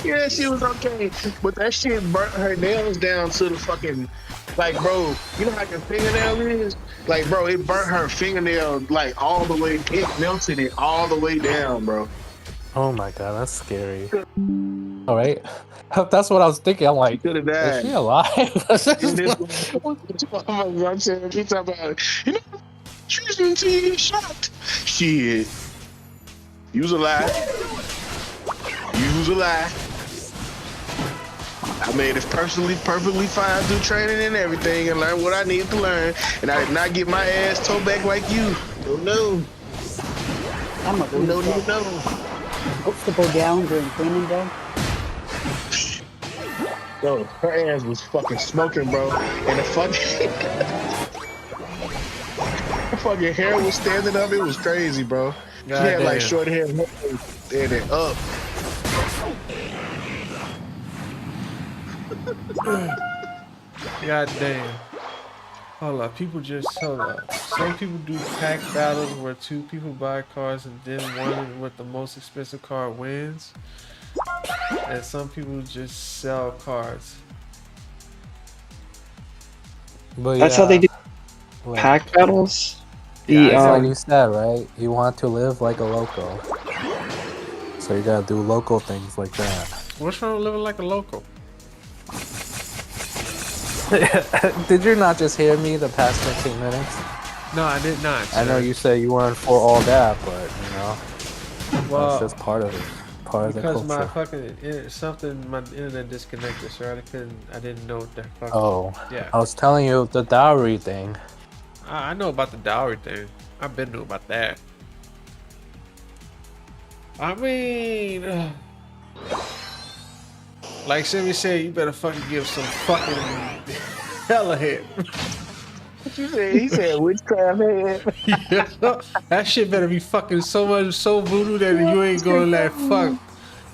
Yeah, she was okay, but that shit burnt her nails down to the fucking, like, bro, you know how your fingernail is? Like, bro, it burnt her fingernail, like, all the way, it melted it all the way down, bro.
Oh my god, that's scary. All right, that's what I was thinking. I'm like,
Could have died.
is she alive?
I'm talking about, you know, she's until you get shot. Shit. You was alive. You was alive. I made it perfectly fine through training and everything and learned what I needed to learn. And I did not get my ass towed back like you. No.
I'm a
No.
Hopes to go down during training, bro.
Bro, her ass was fucking smoking, bro. And the fucking hair was standing up. It was crazy, bro. She had like short hair and then up.
God damn. Hold up, hold up. Some people do pack battles where 2 people buy cars and then one with the most expensive car wins. And some people just sell cards.
But
That's how they do
like,
pack battles.
That's what you said, right? You want to live like a local. So you gotta do local things like that.
What's wrong with living like a local?
Did you not just hear me the past 15 minutes?
No, I did not.
I know you said you weren't for all that, but you know,
Well,
that's just part of it. Part of the
because
culture.
my fucking my internet disconnected, so I didn't know what the fuck.
Oh,
yeah.
I was telling you the dowry thing.
I know about the dowry thing. I've been knew about that. I mean, like Sammy said, you better fucking give some fucking hella head.
What you said? He said witchcraft head.
Yeah. That shit better be fucking so voodoo that you ain't gonna let fuck.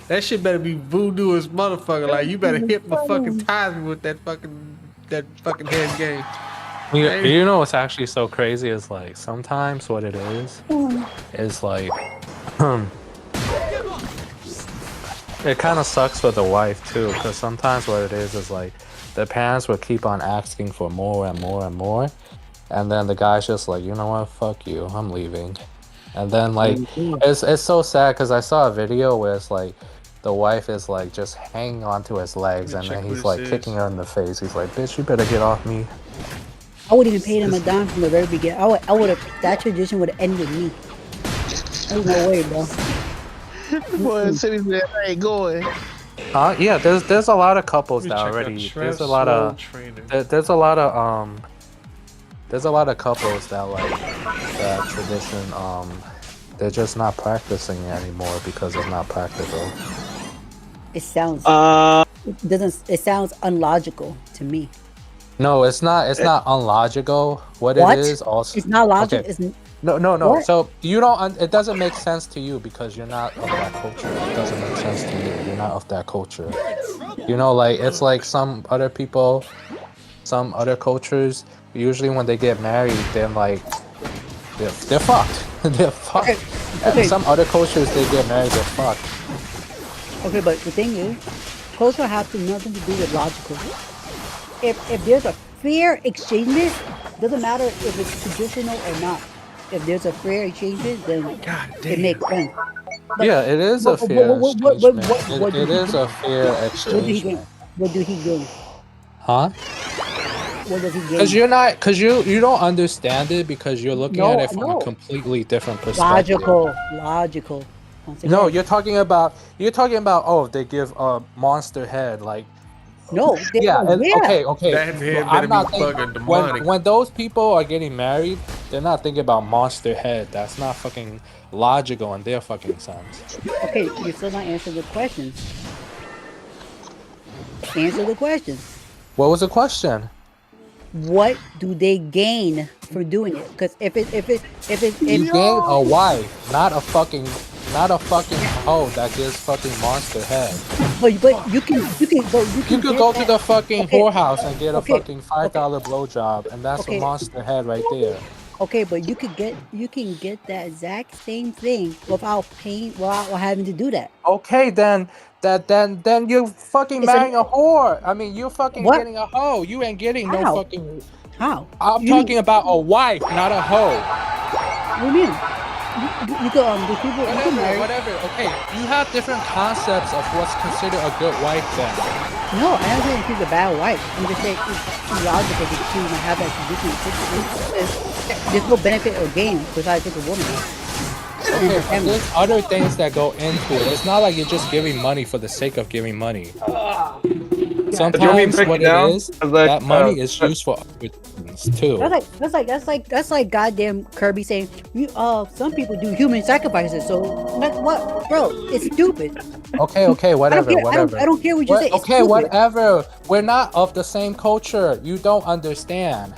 That shit better be voodoo as motherfucker. Like you better hypnotize me with that fucking head game.
You know what's actually so crazy is like sometimes what it is like it kind of sucks for the wife too, because sometimes what it is like the parents will keep on asking for more and more and more, and then the guy's just like, you know what, fuck you, I'm leaving. And then like it's so sad because I saw a video where it's like the wife is like just hanging onto his legs, and then he's like kicking her in the face. He's like, bitch, you better get off me.
I wouldn't even pay them a dime from the very beginning. That tradition would have ended me. Ain't no way, bro.
Boy, City said I ain't going.
Yeah, there's a lot of couples
Let me
that
check out
already. There's
Trev's
a lot
slow
of
trainer.
there's a lot of couples that like that tradition. They're just not practicing it anymore because it's not practical.
It sounds.
Uh,
It doesn't. It sounds unlogical to me.
No, it's not. It's not unlogical. What
What?
it is also.
It's not logical.
Okay.
It's
No.
What?
So you don't. It doesn't make sense to you because you're not of that culture. It doesn't make sense to you. You're not of that culture. You know, like it's like some other people, some other cultures. Usually, when they get married, they're like, they're fucked. They're fucked.
Okay.
And
Okay.
some other cultures, they get married, they're fucked.
Okay, but the thing is, culture has nothing to do with logical. If there's a fair exchange, doesn't matter if it's traditional or not. If there's a fair exchange, then it makes sense. But
Yeah, it is a fair exchange, man.
what
It is a fair
what do he
exchange,
gain?
man.
What do he gain?
Huh?
What does he
Because
gain?
you're not, because you don't understand it because you're looking at
No,
it from a
no.
completely different perspective.
Logical. Once
No,
again,
you're talking about oh they give a monster head like
no.
yeah
Yeah.
okay
That
but
head
I'm
better
not
be
thinking
fucking demonic.
when those people are getting married they're not thinking about monster head. That's not fucking logical in their fucking sense.
Okay, you're still not answering the question. Answer the question.
What was the question?
What do they gain for doing it? Because if
You gain a wife, not a fucking hoe that gives fucking monster head.
but you can
You could
get
go to
that.
the fucking
Okay,
whorehouse and get a
okay,
fucking $5 blowjob, and that's a
okay,
monster head right there.
okay, but you can get that exact same thing without having to do that.
Okay, then you're fucking
It's a
marrying a whore. I mean, you're fucking
what?
getting a hoe. You ain't getting no
How?
fucking.
How?
I'm
You mean?
talking about a wife, not a hoe.
What do you mean? You go the people you can marry.
Whatever. Okay, you have different concepts of what's considered a good wife. Then.
No, I don't think she's a bad wife. I'm just saying it's illogical to choose and have that tradition. There's no benefit or gain besides just a woman.
Okay, but there's other things that go into it. It's not like you're just giving money for the sake of giving money. Sometimes what it is, that money is used for other things too.
That's like goddamn Kirby saying, some people do human sacrifices. So like what, bro? It's stupid.
Okay, whatever.
I don't care what you say. It's
Okay,
stupid.
whatever. We're not of the same culture. You don't understand.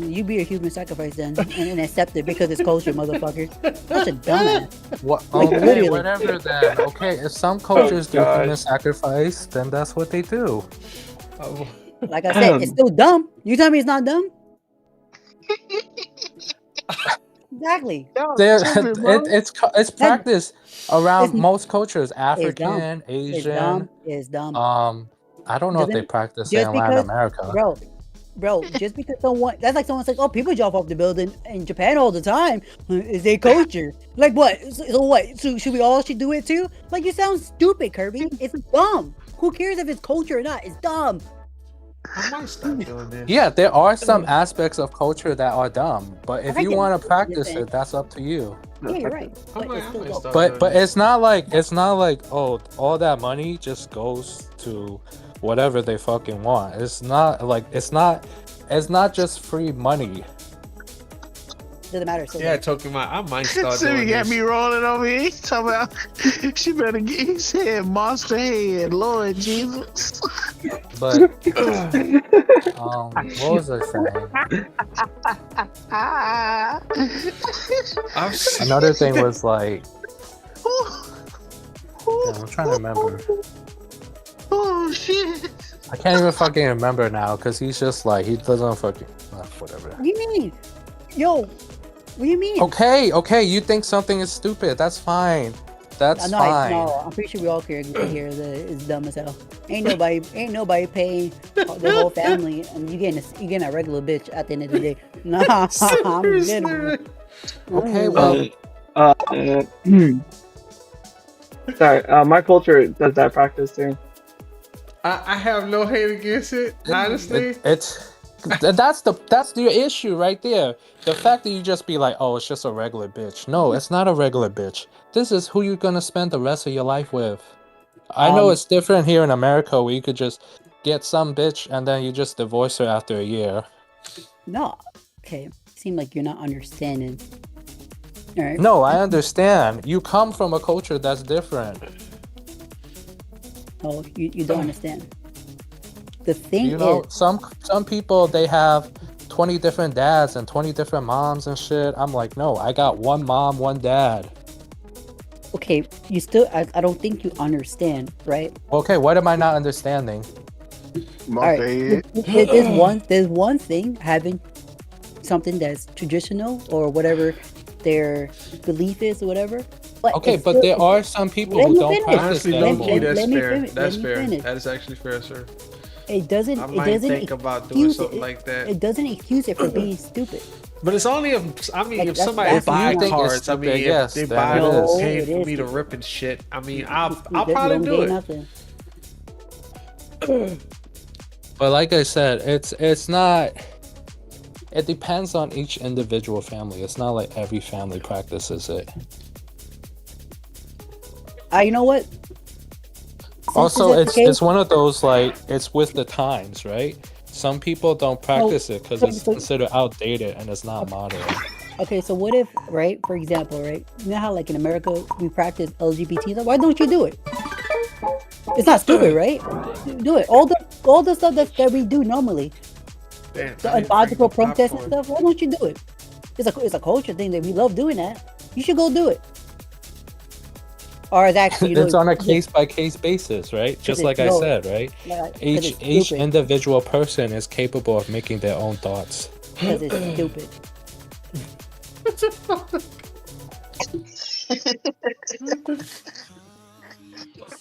You be a human sacrifice then and accept it because it's culture, motherfucker. Such a dumbass.
What?
Like,
Okay,
literally.
whatever then. Okay, if some cultures do human sacrifice, then that's what they do.
Like I said, it's still dumb. You tell me it's not dumb? Exactly.
It's practiced around most cultures.
It's
African,
dumb.
Asian.
It's dumb.
I don't know if they practice it
Just
in Latin
because,
America.
bro, just because that's like someone's like, oh, people jump off the building in Japan all the time. Is their culture? Like what? So what? So should we all do it too? Like you sound stupid, Kirby. It's dumb. Who cares if it's culture or not? It's dumb.
I might stop doing this.
Yeah, there are some aspects of culture that are dumb, but if
I
you
get
want
it.
to practice it, that's up to you.
Yeah, you're right. But it's still dumb.
But it's not like oh, all that money just goes to whatever they fucking want. It's not just free money.
Doesn't matter. So
Yeah, Tokimai, I might start
City
doing
got
this.
me rolling over here. He's talking about she better get. He said monster head, Lord Jesus.
But what was I saying? Another thing was like, I'm trying to remember.
Oh shit!
I can't even fucking remember now because he's just like he doesn't fucking whatever.
What do you mean? Yo, what do you mean?
Okay, you think something is stupid. That's fine. That's fine.
No, I'm pretty sure we all care here that it's dumb as hell. Ain't nobody paying the whole family, and you getting a regular bitch at the end of the day. Nah, I'm good.
Okay, well,
sorry, my culture does that practice too.
I have no hate against it, honestly.
That's your issue right there. The fact that you just be like, oh, it's just a regular bitch. No, it's not a regular bitch. This is who you're gonna spend the rest of your life with. I know it's different here in America where you could just get some bitch and then you just divorce her after a year.
No. Okay. Seem like you're not understanding. All right.
No, I understand. You come from a culture that's different.
Oh, you don't understand. The thing
You know,
is,
some people, they have 20 different dads and 20 different moms and shit. I'm like, no, I got one mom, one dad.
okay, you still, I don't think you understand, right?
Okay, what am I not understanding?
Monster head.
There's one thing having something that's traditional or whatever their belief is or whatever. But
Okay,
it's
but
still-
there are some people
Let
who
me
don't
finish.
practice
Honestly,
that
low
anymore.
key, that's
Let me
fair.
finish.
That's
Let me
fair.
finish.
That is actually fair, sir.
It doesn't.
I
It
might
doesn't
think about doing
excuse
something
it.
like that.
It doesn't excuse it for being stupid.
But it's only if I mean
Like,
if
that's-
somebody
that's
buy
not-
think it's
cards. I mean,
stupid,
if
yes,
they
then
buy
it is.
pay
It
for
is
me to
stupid.
rip and shit. I mean, I'll
You
probably
don't
do
gain
it.
nothing.
But like I said, it's not. It depends on each individual family. It's not like every family practices it.
You know what?
Also,
that's the case-
it's one of those, like, it's with the times, right? Some people don't practice it because it's considered outdated and it's not modern.
Okay, so what if, right? For example, right? You know how like in America we practice LGBT stuff? Why don't you do it? It's not stupid, right? Do it. All the stuff that we do normally,
Damn,
the
I didn't
logical
bring no
protests and
popcorn.
stuff. Why don't you do it? It's a culture thing that we love doing that. You should go do it. Or it's actually, you know,
It's on a case by case basis, right? Just
it's-
like I
no,
said, right?
like, 'cause
Each
it's stupid.
individual person is capable of making their own thoughts.
Because it's stupid.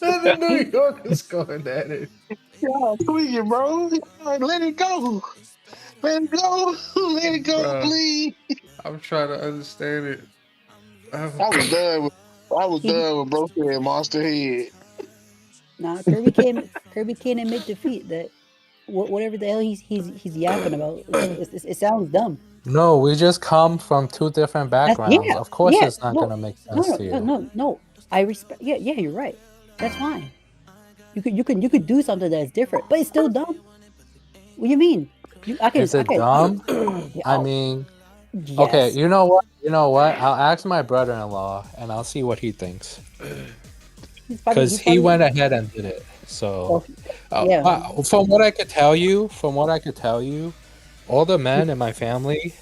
The New Yorkers going at it.
Y'all tweaking, bro. Like, let it go. Let it go. Let it go,
Bruh.
please.
I'm trying to understand it.
I was done with bro saying Monster Head.
Nah, Kirby can't admit defeat. That whatever the hell he's yapping about, it sounds dumb.
No, we just come from two different backgrounds.
Yeah,
Of course,
yeah,
it's not
no,
gonna make sense to you.
No. I respect. Yeah, you're right. That's fine. You could do something that's different, but it's still dumb. What do you mean?
Is it dumb? I mean, okay.
Yes.
You know what? I'll ask my brother-in-law and I'll see what he thinks. Because he went ahead and did it. So, from what I could tell you, all the men in my family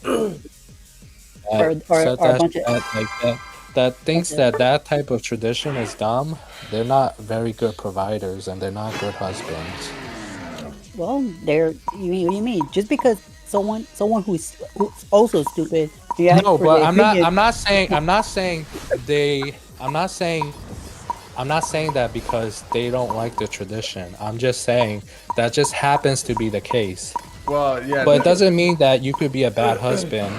that thinks that type of tradition is dumb, they're not very good providers and they're not good husbands.
Well, what do you mean? Just because someone who's also stupid.
No, but I'm not saying that because they don't like the tradition. I'm just saying that just happens to be the case.
Well, yeah.
But it doesn't mean that you could be a bad husband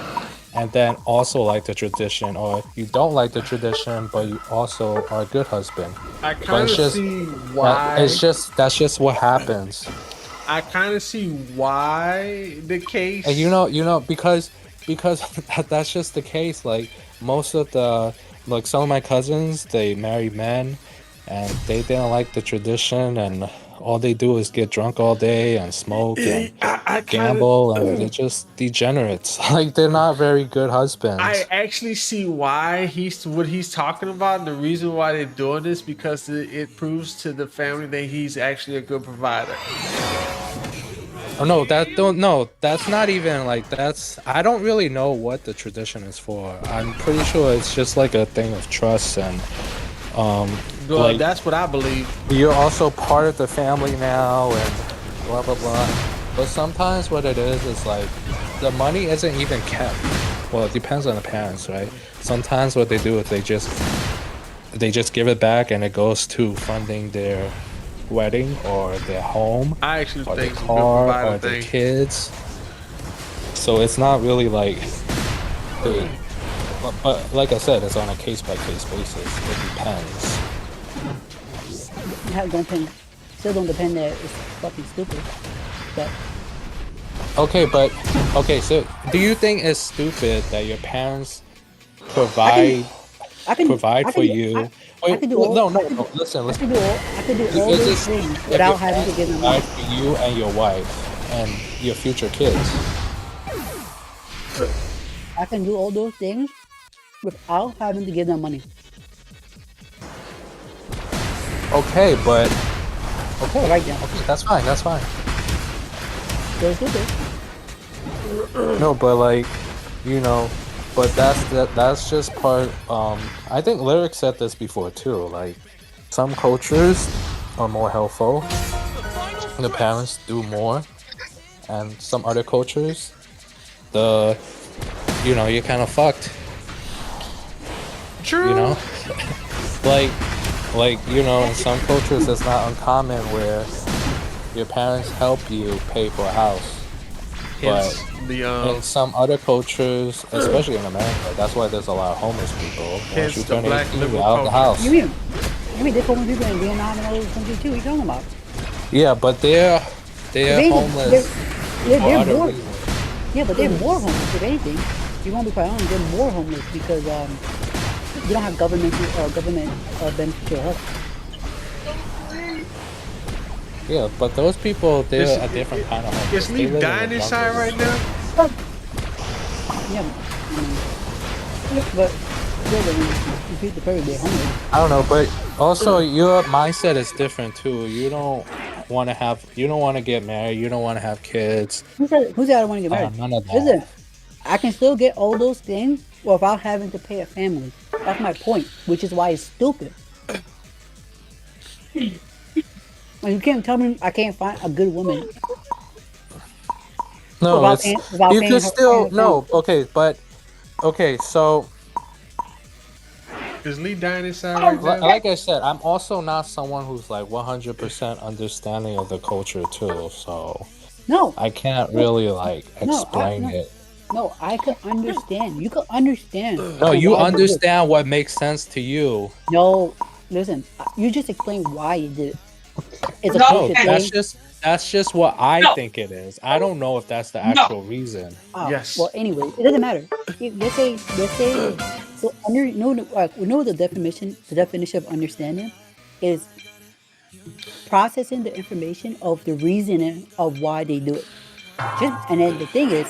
and then also like the tradition, or you don't like the tradition but you also are a good husband.
I kind of see why.
That's just what happens.
I kind of see why the case.
And you know because that's just the case. Like most of some of my cousins, they marry men and they didn't like the tradition, and all they do is get drunk all day and smoke and gamble, and they're just degenerates. Like they're not very good husbands.
I actually see why what he's talking about, and the reason why they're doing this, because it proves to the family that he's actually a good provider.
Oh no, that's not even like that's. I don't really know what the tradition is for. I'm pretty sure it's just like a thing of trust and
Well,
like,
that's what I believe.
you're also part of the family now and blah blah blah. But sometimes what it is like the money isn't even kept. Well, it depends on the parents, right? Sometimes what they do is they just give it back and it goes to funding their wedding or their home.
I actually
or
think
their
it's a good
car
provider
or their
thing.
kids. So it's not really like, but like I said, it's on a case by case basis. It depends.
Still don't depend that it's fucking stupid. But
Okay, but okay. So, do you think it's stupid that your parents provide
I can
provide for you?
I
Wait,
can do
well,
all.
no,
I
no,
can
no. Listen,
I
listen.
can do all. I can do all
Is
those
this
things
if
without
your
having to
parents
give them
provide
money.
for you and your wife and your future kids?
I can do all those things without having to give them money.
Okay, but okay,
Right now.
okay, that's fine. That's fine.
Those stupid.
No, but like, you know, but that's just part. I think Lyric said this before too. Like, some cultures are more helpful. The parents do more, and some other cultures, you're kind of fucked.
True.
You know, like in some cultures, it's not uncommon where your parents help you pay for a house.
Hence
But
the
in some other cultures, especially in America, that's why there's a lot of homeless people. Once
hence
you
the
turn
black
18, you're
liberal
out of the
culture.
house.
You mean there's homeless people in Vietnam and all those countries too? What are you talking about?
Yeah, but they're homeless for
They're
other
more.
reasons.
Yeah, but they're more homeless. If anything, if you want to be quite honest, they're more homeless because you don't have government beneficial help.
Yeah, but those people, they're a different kind of homeless.
Is
They
Lee
live in
dying
the
inside
jungle.
right now?
Yeah, but still, you treat the person they're homeless.
I don't know, but also your mindset is different too. You don't want to get married. You don't want to have kids.
Who said I don't want to get married?
None of that.
Listen, I can still get all those things without having to pay a family. That's my point, which is why it's stupid. And you can't tell me I can't find a good woman.
No,
without
it's
without
you
paying
can
her
still
family.
no. Okay, but okay, so
Is Lee dying inside right now?
like I said, I'm also not someone who's like 100% understanding of the culture too. So
No,
I can't really like
no,
explain it.
no. I can understand. You can understand.
No,
for
you
why they did it.
understand what makes sense to you.
No, listen. You just explain why you did it. It's a
No,
culture
that's
thing.
just what I think it is. I don't know if that's the actual reason.
Oh,
Yes.
Well, anyway, it doesn't matter. Let's say. So we know the definition of understanding is processing the information of the reasoning of why they do it. And then the thing is,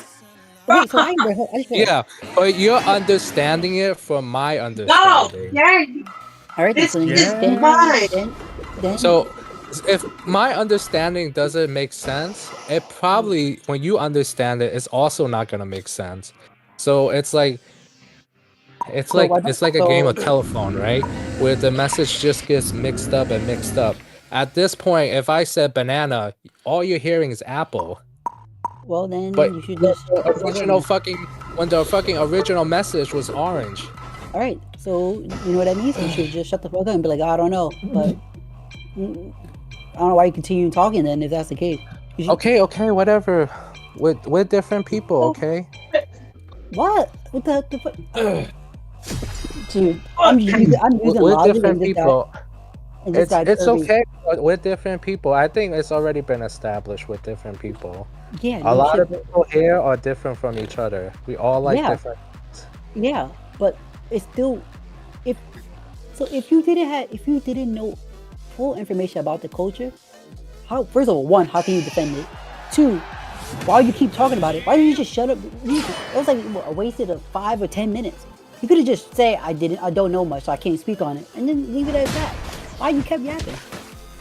okay, so I just
Yeah, but you're understanding it from my understanding.
all right, then, so then
So if my understanding doesn't make sense, it probably when you understand it, it's also not gonna make sense. So it's like
so why
it's like a game of telephone, right? Where the message just gets mixed up and mixed up. At this point, if I said banana, all you're hearing is apple.
well then
But
you should just
the when the fucking original message was orange.
all right. So you know what that means? You should just shut the fuck up and be like, I don't know, but I don't know why you continue talking then if that's the case. You should-
Okay, whatever. We're different people, okay?
What? What the heck? The fuck? Dude, I'm using
We're
logic
different
and this guy-
people.
and this guy
It's
Kirby.
okay, but we're different people. I think it's already been established with different people.
Yeah,
A
you
lot
should-
of people here are different from each other. We all like
Yeah.
different.
Yeah, but it's still if you didn't know full information about the culture, how first of all, one, how can you defend it? Two, why you keep talking about it? Why don't you just shut up? It was like a wasted of 5 or 10 minutes. You could have just say I don't know much, so I can't speak on it, and then leave it at that. Why you kept yapping?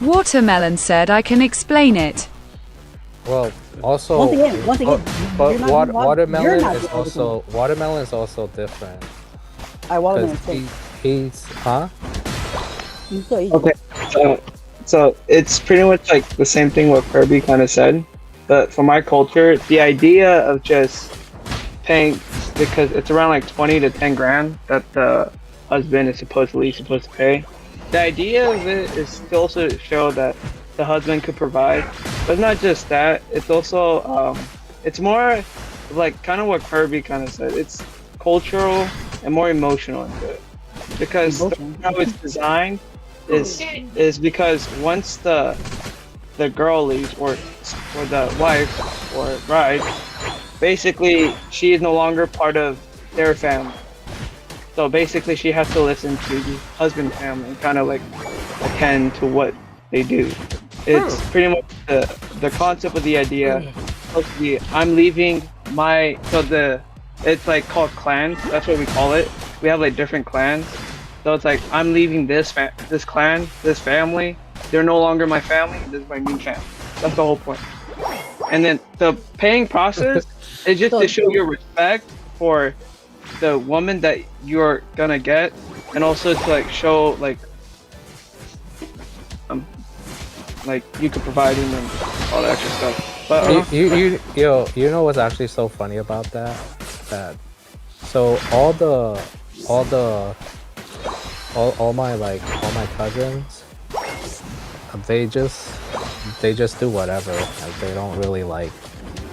Watermelon said I can explain it.
Well, also,
Once again,
but
you're not doing
watermelon
you're not
is
doing everything.
watermelon is also different.
I watermelon.
'Cause he's huh?
Okay, so it's pretty much like the same thing what Kirby kind of said, but for my culture, the idea of just paying, because it's around like 20 to 10 grand that the husband is supposed to pay. The idea of it is to also show that the husband could provide, but not just that. It's also it's more of like kind of what Kirby kind of said. It's cultural and more emotional into it, because how it's designed is because once the the girl leaves or the wife or bride, basically she is no longer part of their family. So basically she has to listen to the husband family, kind of like akin to what they do. It's pretty much the concept of the idea. I'm leaving my it's like called clans. That's what we call it. We have like different clans. So it's like I'm leaving this clan, this family. They're no longer my family. This is my new family. That's the whole point. And then the paying process is just to show your respect for the woman that you're gonna get, and also to like show like you could provide them and all that extra stuff. But
you know what's actually so funny about that? So all my cousins, they just do whatever. Like, they don't really like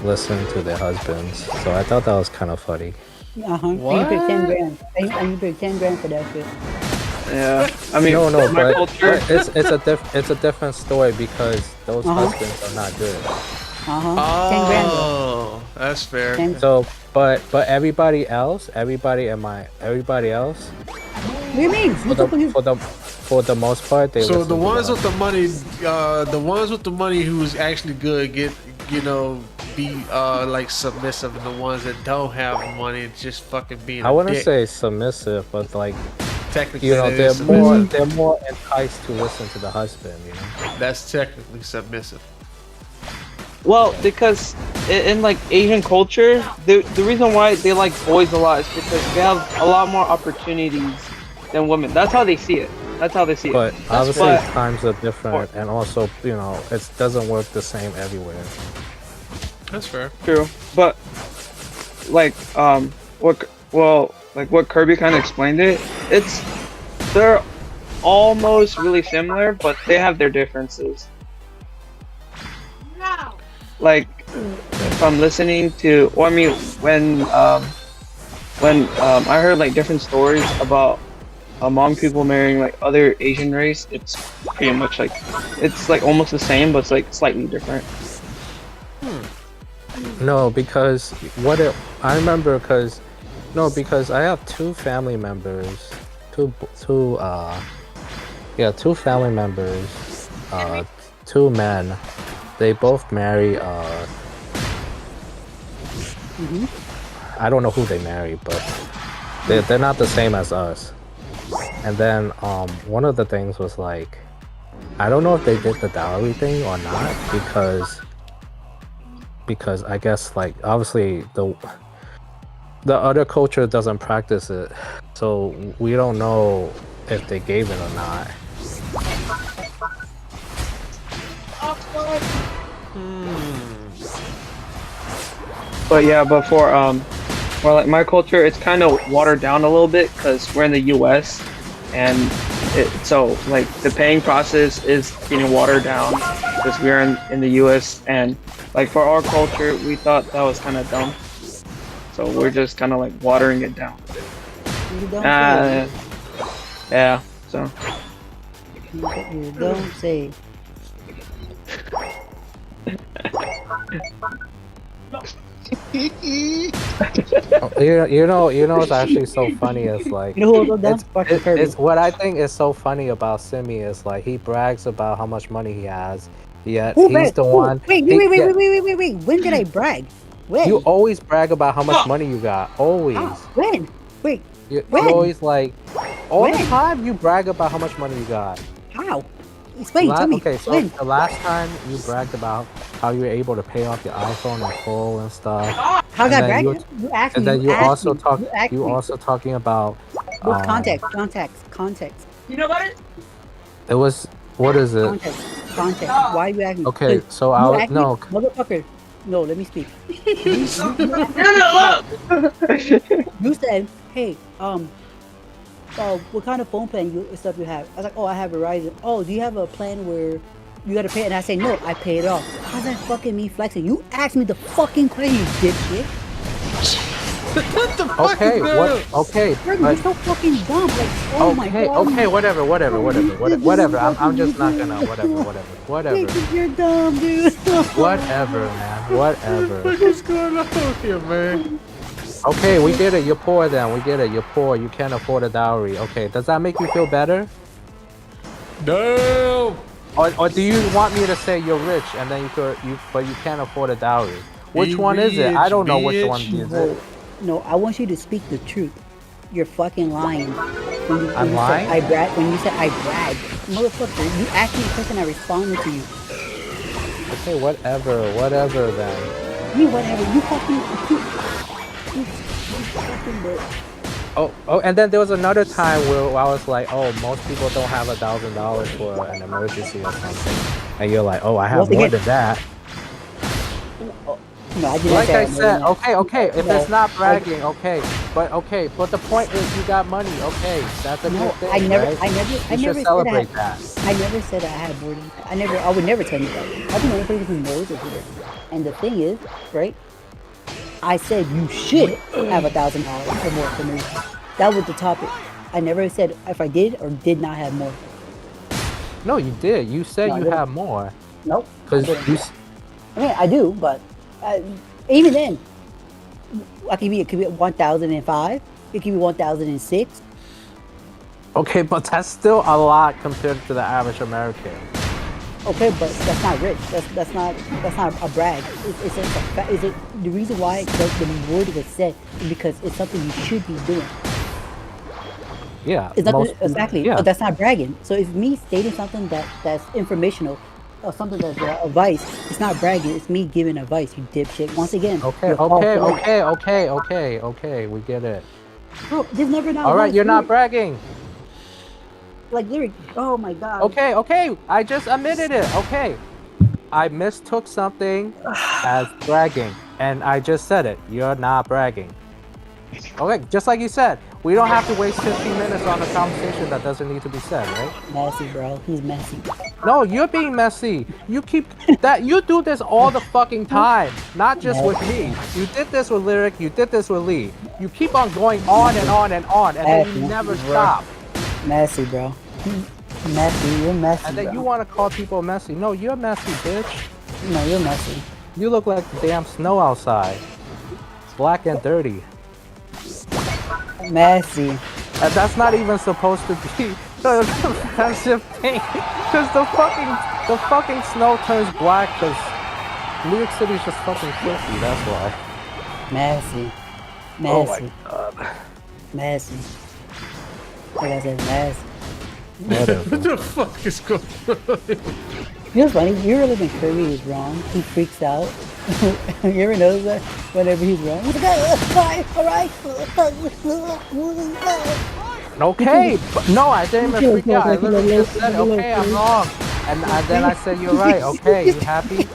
listen to their husbands. So I thought that was kind of funny.
What? And you paid 10 grand. And you paid 10 grand for that shit.
Yeah, I mean,
no,
my
but
culture.
it's a different story because those husbands are not good.
10 grand.
Oh, that's fair.
So, but everybody else.
What do you mean?
For the most part, they.
So the ones with the money, who's actually good get, be like submissive, and the ones that don't have money just fucking being.
I wouldn't say submissive, but like
technically,
they're more enticed to listen to the husband.
That's technically submissive.
Well, because in like Asian culture, the reason why they like boys a lot is because they have a lot more opportunities than women. That's how they see it.
But obviously times are different, and also it doesn't work the same everywhere.
That's fair.
True, but like what Kirby kind of explained they're almost really similar, but they have their differences. Like if I'm listening to, or I mean when I heard like different stories about Hmong people marrying like other Asian race, it's pretty much like it's like almost the same, but it's like slightly different.
No, because because I have two family members, two family members, two men. They both marry. I don't know who they marry, but they're not the same as us. And then one of the things was like, I don't know if they did the dowry thing or not, because I guess like obviously the other culture doesn't practice it, so we don't know if they gave it or not.
But yeah, but for like my culture, it's kind of watered down a little bit because we're in the U.S. and so like the paying process is getting watered down because we're in the U.S. and like for our culture, we thought that was kind of dumb, so we're just kind of like watering it down. Yeah. So.
You don't say.
You know what's actually so funny is like it's what I think is so funny about Simi is like he brags about how much money he has, yet he's the one.
Wait! When did I brag? When?
You always brag about how much money you got. Always.
When? Wait.
You always like all the time. You brag about how much money you got.
How? Explain to me.
Okay, so the last time you bragged about how you were able to pay off your iPhone in full and stuff.
How did I brag? You asked me.
And then you also talking about
what context. You know about it?
It was what is it?
Context. Why are you asking?
Okay, so I no.
Motherfucker. No, let me speak. You said, hey, what kind of phone plan stuff you have? I was like, oh, I have Verizon. Oh, do you have a plan where you gotta pay it? And I say, no, I pay it off. How's that fucking me flexing? You asked me the fucking question, you dipshit.
What the fuck
Okay,
is
what?
going on?
Okay,
You're
but
so fucking dumb. Like, oh my
okay,
god.
okay, whatever. I'm just not gonna whatever.
Wait, you're dumb, dude.
Whatever, man. Whatever.
What is going on here, man?
Okay, we get it. You're poor then. We get it. You're poor. You can't afford a dowry. Okay, does that make you feel better?
No.
Or do you want me to say you're rich and then but you can't afford a dowry? Which one is it? I don't know which one is it.
No, I want you to speak the truth. You're fucking lying. When
I'm
you
lying?
Said I brag. When you said I brag, motherfucker, you actually the person that responded to you.
Okay, whatever then.
Me, whatever. You fucking bitch.
Oh, and then there was another time where I was like, oh, most people don't have $1,000 for an emergency or something, and you're like, oh, I have more than that.
No, I didn't
Like
say
I said, okay, if
No,
it's not bragging, okay, but the point is you got money, okay, that's a good thing, right? You should celebrate that.
I never said I had more than I would never tell you that. I'm the only person who knows it. And the thing is, right? I said you should have $1,000 or more for me. That was the topic. I never said if I did or did not have more.
No, you did. You said
No, I
you
didn't.
have more.
Nope.
Because you.
I mean, I do, but even then, it could be 1,005. It could be 1,006.
Okay, but that's still a lot compared to the average American.
Okay, but that's not rich. That's not a brag. It's the reason why the word was said is because it's something you should be doing.
Yeah.
It's not exactly.
Yeah.
But that's not bragging. So if me stating something that's informational or something that's advice, it's not bragging. It's me giving advice. You dipshit. Once again.
Okay. We get it.
Bro, there's never not.
All right,
once,
you're not
Lyric.
bragging.
Like Lyric. Oh my god.
Okay. I just admitted it. Okay. I mistook something as bragging, and I just said it. You're not bragging. Okay, just like you said, we don't have to waste 15 minutes on a conversation that doesn't need to be said, right?
Messy, bro. He's messy.
No, you're being messy. You do this all the fucking time, not just with me. You did this with Lyric, you did this with Lee. You keep on going on and on and on, and then you never stop.
Messy, bro. Messy, you're messy.
And then
bro.
you want to call people messy. No, you're messy, bitch.
No, you're messy.
You look like the damn snow outside. Black and dirty.
Messy.
And that's not even supposed to be the offensive thing. Because the fucking snow turns black because New York City's just fucking filthy, that's why.
Messy.
Oh
Messy.
my god.
Messy. Like I said, messy.
What the fuck is going on?
You know what's funny? You really when Kirby is wrong, he freaks out. You ever notice that? Whenever he's wrong, he's like, alright.
Okay, but no, I didn't even freak out. I literally just said, okay, I'm wrong. And then I said, you're right. Okay, you happy?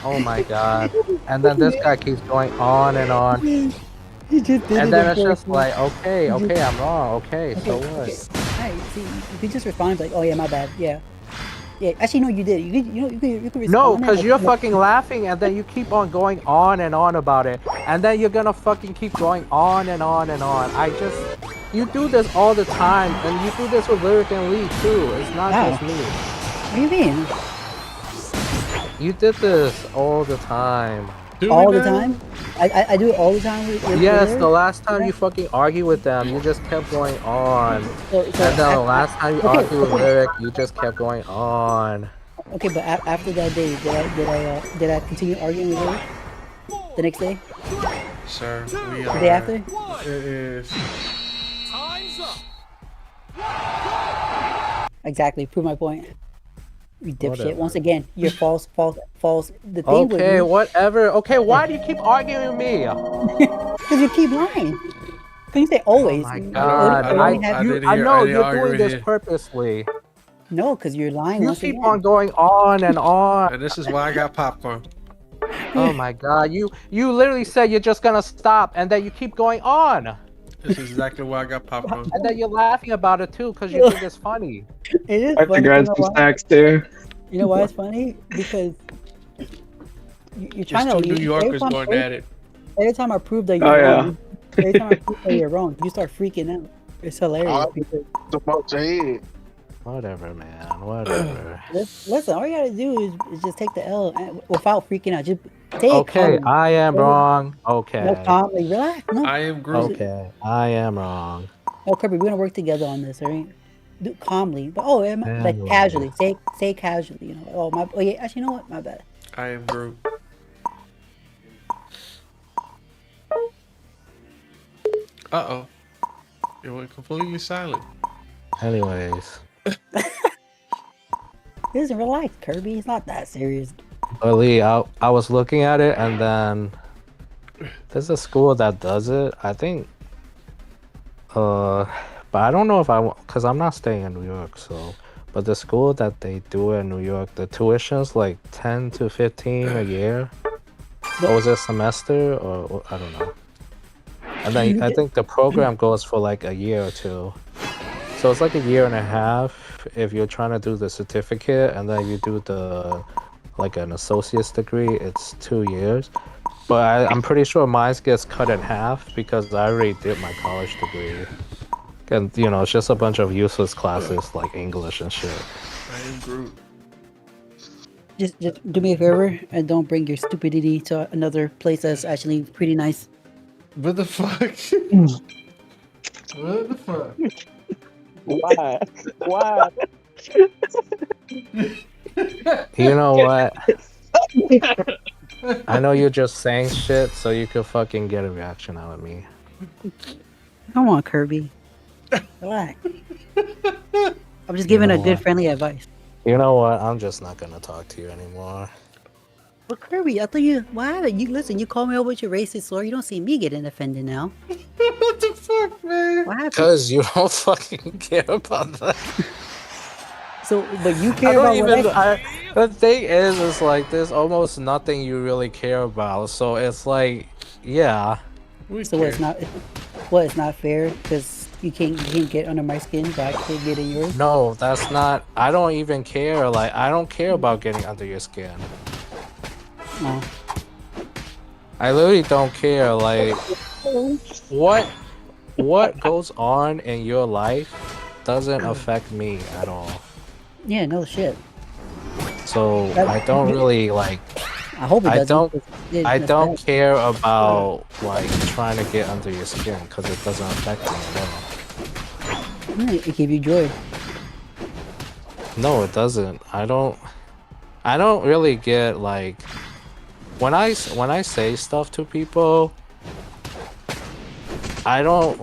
Oh my god. And then this guy keeps going on and on. And then it's just like, okay, I'm wrong. Okay, so what?
Hey, see, if you just respond like, oh yeah, my bad, yeah. Yeah, actually, no, you did. You could respond.
No, because you're fucking laughing and then you keep on going on and on about it. And then you're gonna fucking keep going on and on and on. You do this all the time. And you do this with Lyric and Lee too. It's not just me.
What do you mean?
You did this all the time.
All the time? I do it all the time with
Yes, the last time you fucking argued with them, you just kept going on. And then the last time you argued with Lyric, you just kept going on.
Okay, but after that day, did I continue arguing with Lyric? The next day?
Sir, we
The
are.
day after?
It is.
Exactly. Prove my point. You dipshit.
Whatever.
Once again, you're false. The thing
Okay,
with
whatever. Okay, why do you keep arguing with me?
because you keep lying. Can you say always?
Oh my god. I know you're doing this purposely.
No, because you're lying.
You
once
keep
again.
on going on and on.
And this is why I got popcorn.
Oh my god. You literally said you're just gonna stop and then you keep going on.
This is exactly why I got popcorn.
And then you're laughing about it too because you think it's funny.
It is
I have to
funny.
grab
You know
some
why?
snacks too.
You know why it's funny? Because you're
There's
trying to.
two New Yorkers going at it.
every time I prove that
Oh
you're
yeah.
wrong, every time I prove that you're wrong, you start freaking out. It's hilarious.
I'll
Because,
the monster head.
Whatever, man. Whatever.
listen, all you gotta do is just take the L without freaking out. Just say it
Okay,
calmly.
I am wrong.
No,
Okay.
calmly. Relax. No.
I am Groot.
Okay, I am wrong.
Oh, Kirby, we're gonna work together on this, all right? Do calmly, but like
Anyway.
casually. Say casually. You know. Oh my. Oh yeah. Actually, you know what? My bad.
I am Groot. Uh-oh. It went completely silent.
Anyways.
Listen, relax, Kirby. It's not that serious.
But Lee, I was looking at it and then there's a school that does it. I think but I don't know if because I'm not staying in New York, so but the school that they do in New York, the tuition's like 10 to 15 a year. Or was it a semester or I don't know. And then I think the program goes for like a year or two. So it's like a year and a half if you're trying to do the certificate, and then you do the like an associate's degree, it's 2 years. But I'm pretty sure mine gets cut in half because I already did my college degree. And you know, it's just a bunch of useless classes like English and shit.
I am Groot.
Just do me a favor and don't bring your stupidity to another place that's actually pretty nice.
What the fuck? What the fuck?
Why? Why?
You know what? I know you're just saying shit so you could fucking get a reaction out of me.
Come on, Kirby. Relax. I'm just giving
know
a good
what?
friendly advice.
You know what? I'm just not gonna talk to you anymore.
But Kirby, I thought you. Why? You listen. You call me over with your racist slur. You don't see me getting offended now.
What the fuck, man?
What happened?
Because you don't fucking care about that.
So, but you
I
care
don't
about
even.
what
The thing is like there's almost nothing you really care about. So it's like, yeah.
So what? It's not. What? It's not fair because you can't get under my skin, but I can't get in yours.
No, that's not. I don't even care. Like I don't care about getting under your skin.
No.
I literally don't care. Like what goes on in your life doesn't affect me at all.
Yeah. No shit.
So I don't really like.
I hope it
I
doesn't.
don't.
'cause
I
that's
don't
bad.
care about like trying to get under your skin because it doesn't affect me at all.
Yeah, it give you joy.
No, it doesn't. I don't really get like when I say stuff to people. I don't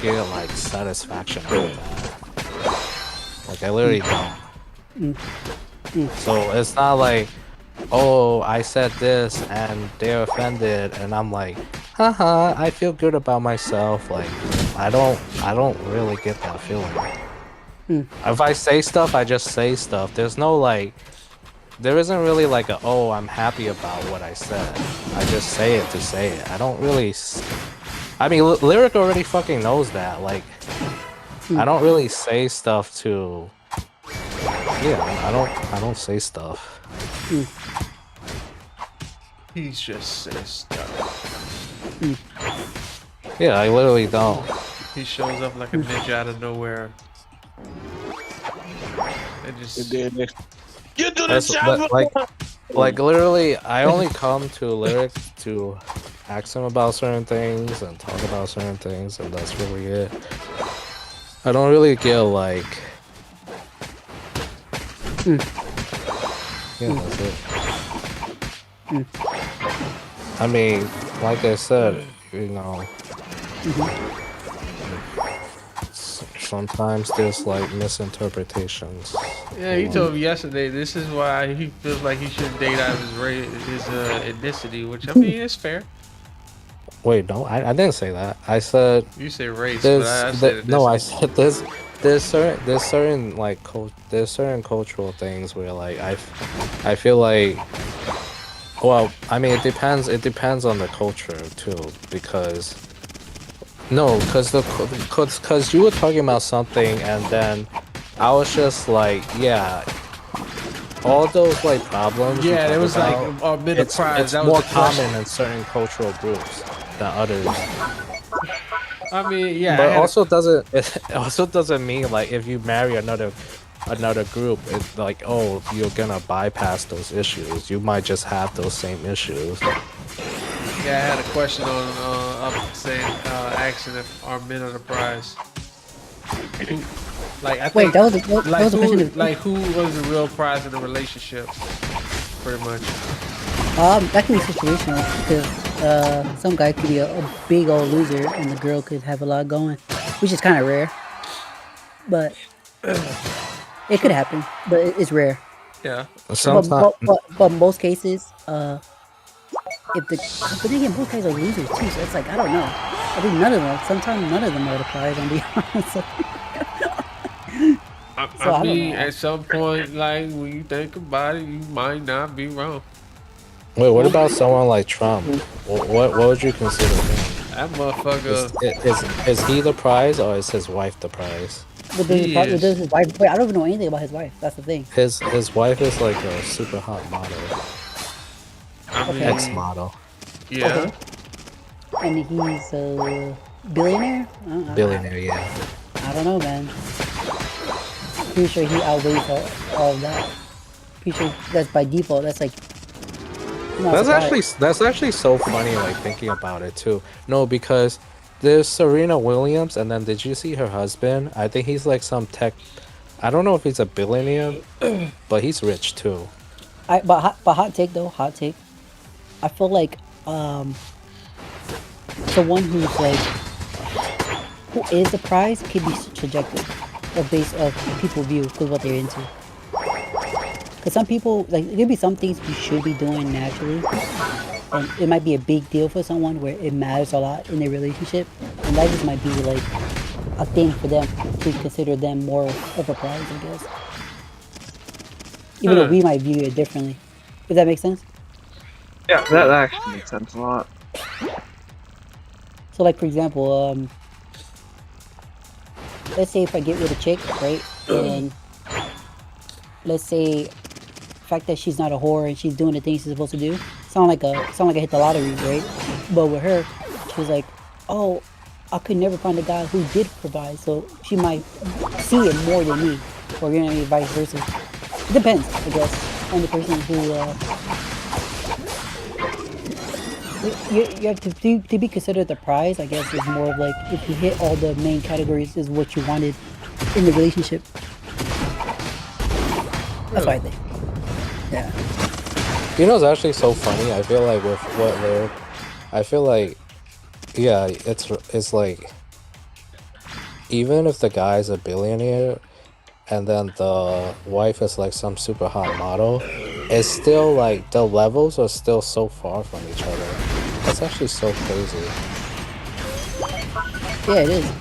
get like satisfaction out of that. Like I literally don't. So it's not like, oh, I said this and they're offended and I'm like, haha, I feel good about myself. Like I don't really get that feeling. If I say stuff, I just say stuff. There's no like, there isn't really like a, oh, I'm happy about what I said. I just say it to say it. I don't really, I mean, Lyric already fucking knows that. Like, I don't really say stuff to, yeah, I don't say stuff.
He just says stuff.
Yeah, I literally don't.
He shows up like a ninja out of nowhere. It just.
You do the
That's,
job.
like literally, I only come to Lyric to ask him about certain things and talk about certain things, and that's really it. I don't really get like, yeah, that's it. I mean, like I said, you know, sometimes there's like misinterpretations.
Yeah, he told me yesterday this is why he feels like he shouldn't date out of his ethnicity, which I mean is fair.
Wait, no, I didn't say that. I said
You say race, but I said
no, I
ethnicity.
said there's certain like there's certain cultural things where like I feel like, well, I mean it depends on the culture too, because no, because you were talking about something and then I was just like, yeah, all those like problems. you
Yeah,
talk
it was like
about,
middle prize.
it's
That was
more
the question.
common in certain cultural groups than others.
I mean, yeah, I
But
had a,
also doesn't it also doesn't mean like if you marry another group, it's like, oh, you're gonna bypass those issues. You might just have those same issues.
yeah, I had a question on up saying asking if our men are the prize. Who, like I
Wait,
think,
that was a question of
like who was the real prize in the relationship? Pretty much.
that can be situational because some guy could be a big old loser and the girl could have a lot going, which is kind of rare, but it could happen. But it's rare.
Yeah.
Sometimes
But most cases, if the but then again, both guys are losers too. So it's like I don't know. I think none of them. Sometimes none of them are the prize. I'm being honest. So
I
I don't
mean,
know.
at some point, like when you think about it, you might not be wrong.
wait, what about someone like Trump? What would you consider him?
That motherfucker,
Is he the prize or is his wife the prize?
But
he is.
does his wife? Wait, I don't even know anything about his wife. That's the thing.
His wife is like a super hot model,
I
Okay.
ex
mean,
model,
yeah.
And he's a billionaire.
billionaire. Yeah,
I don't know, man. Pretty sure he outweighs all of that. Pretty sure that's by default. That's like. I'm not surprised.
that's actually so funny. Like thinking about it too. No, because there's Serena Williams, and then did you see her husband? I think he's like some tech. I don't know if he's a billionaire, but he's rich too.
But hot take though. Hot take. I feel like someone who's like who is the prize can be subjective or based of people view because what they're into. Because some people like there be some things you should be doing naturally, and it might be a big deal for someone where it matters a lot in their relationship, and that just might be like a thing for them to consider them more of a prize, I guess. Even though we might view it differently. Does that make sense?
Yeah, that actually makes sense a lot.
So like for example, let's say if I get with a chick, right? And let's say the fact that she's not a whore and she's doing the things she's supposed to do, sound like I hit the lottery, right? But with her, she was like, oh, I could never find a guy who did provide, so she might see it more than me, or you know what I mean, vice versa. It depends, I guess, on the person who. You have to be considered the prize. I guess is more of like if you hit all the main categories is what you wanted in the relationship. That's what I think. Yeah.
You know, it's actually so funny. I feel like with what they're, I feel like, yeah, it's like, even if the guy's a billionaire, and then the wife is like some super hot model, it's still like the levels are still so far from each other. That's actually so crazy.
Yeah, it is.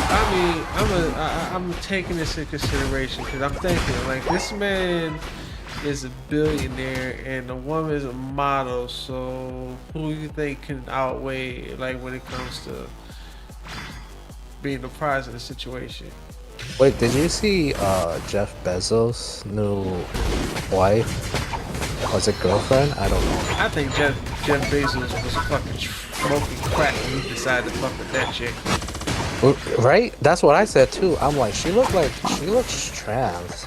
I mean, I'm taking this into consideration because I'm thinking like this man is a billionaire and the woman is a model. So who do you think can outweigh like when it comes to being the prize of the situation?
Wait, did you see Jeff Bezos' new wife? Was it girlfriend? I don't know.
I think Jeff Bezos was fucking smoking crack when he decided to fuck with that chick.
Right? That's what I said too. I'm like, she looks trans.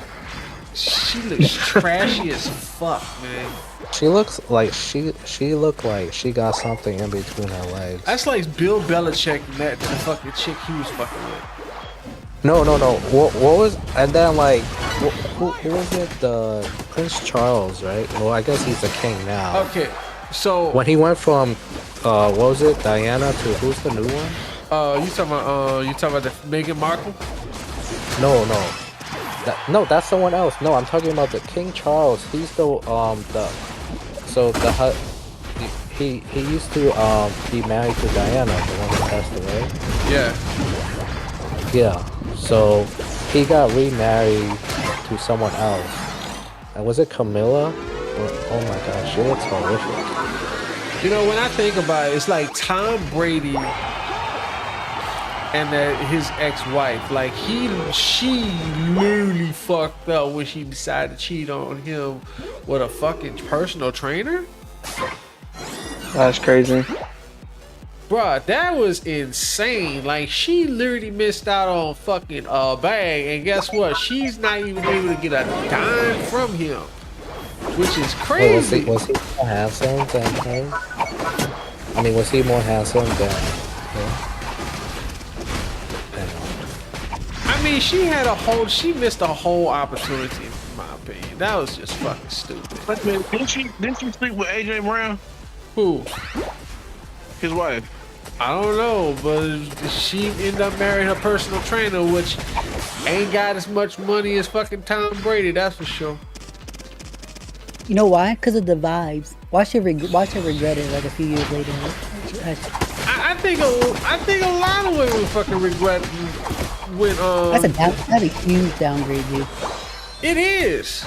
She looks trashy as fuck, man.
She looks like she looked like she got something in between her legs.
That's like Bill Belichick and that the fucking chick he was fucking with.
No. What was, and then like who was it? The Prince Charles, right? Well, I guess he's the king now.
Okay, so
when he went from what was it, Diana, to who's the new one?
you talking about the Meghan Markle?
No, that's someone else. No, I'm talking about the King Charles. He's the he used to be married to Diana, the one who passed away. Yeah. So he got remarried to someone else. And was it Camilla? Oh my god, she looks horrific.
You know, when I think about it, it's like Tom Brady and that his ex-wife, like she literally fucked up when she decided to cheat on him with a fucking personal trainer.
That's crazy.
Bruh, that was insane. Like, she literally missed out on fucking bag, and guess what? She's not even able to get a dime from him, which is crazy.
Was he more handsome than her? I mean, was he more handsome than her?
I mean, she missed a whole opportunity, in my opinion. That was just fucking stupid.
But man, didn't she sleep with AJ Brown?
Who?
His wife.
I don't know, but she ended up marrying her personal trainer, which ain't got as much money as fucking Tom Brady, that's for sure.
You know why? Because of the vibes. Watch her regret it like a few years later.
I think a lot of women fucking regret when
That's a huge downgrade, dude.
It is.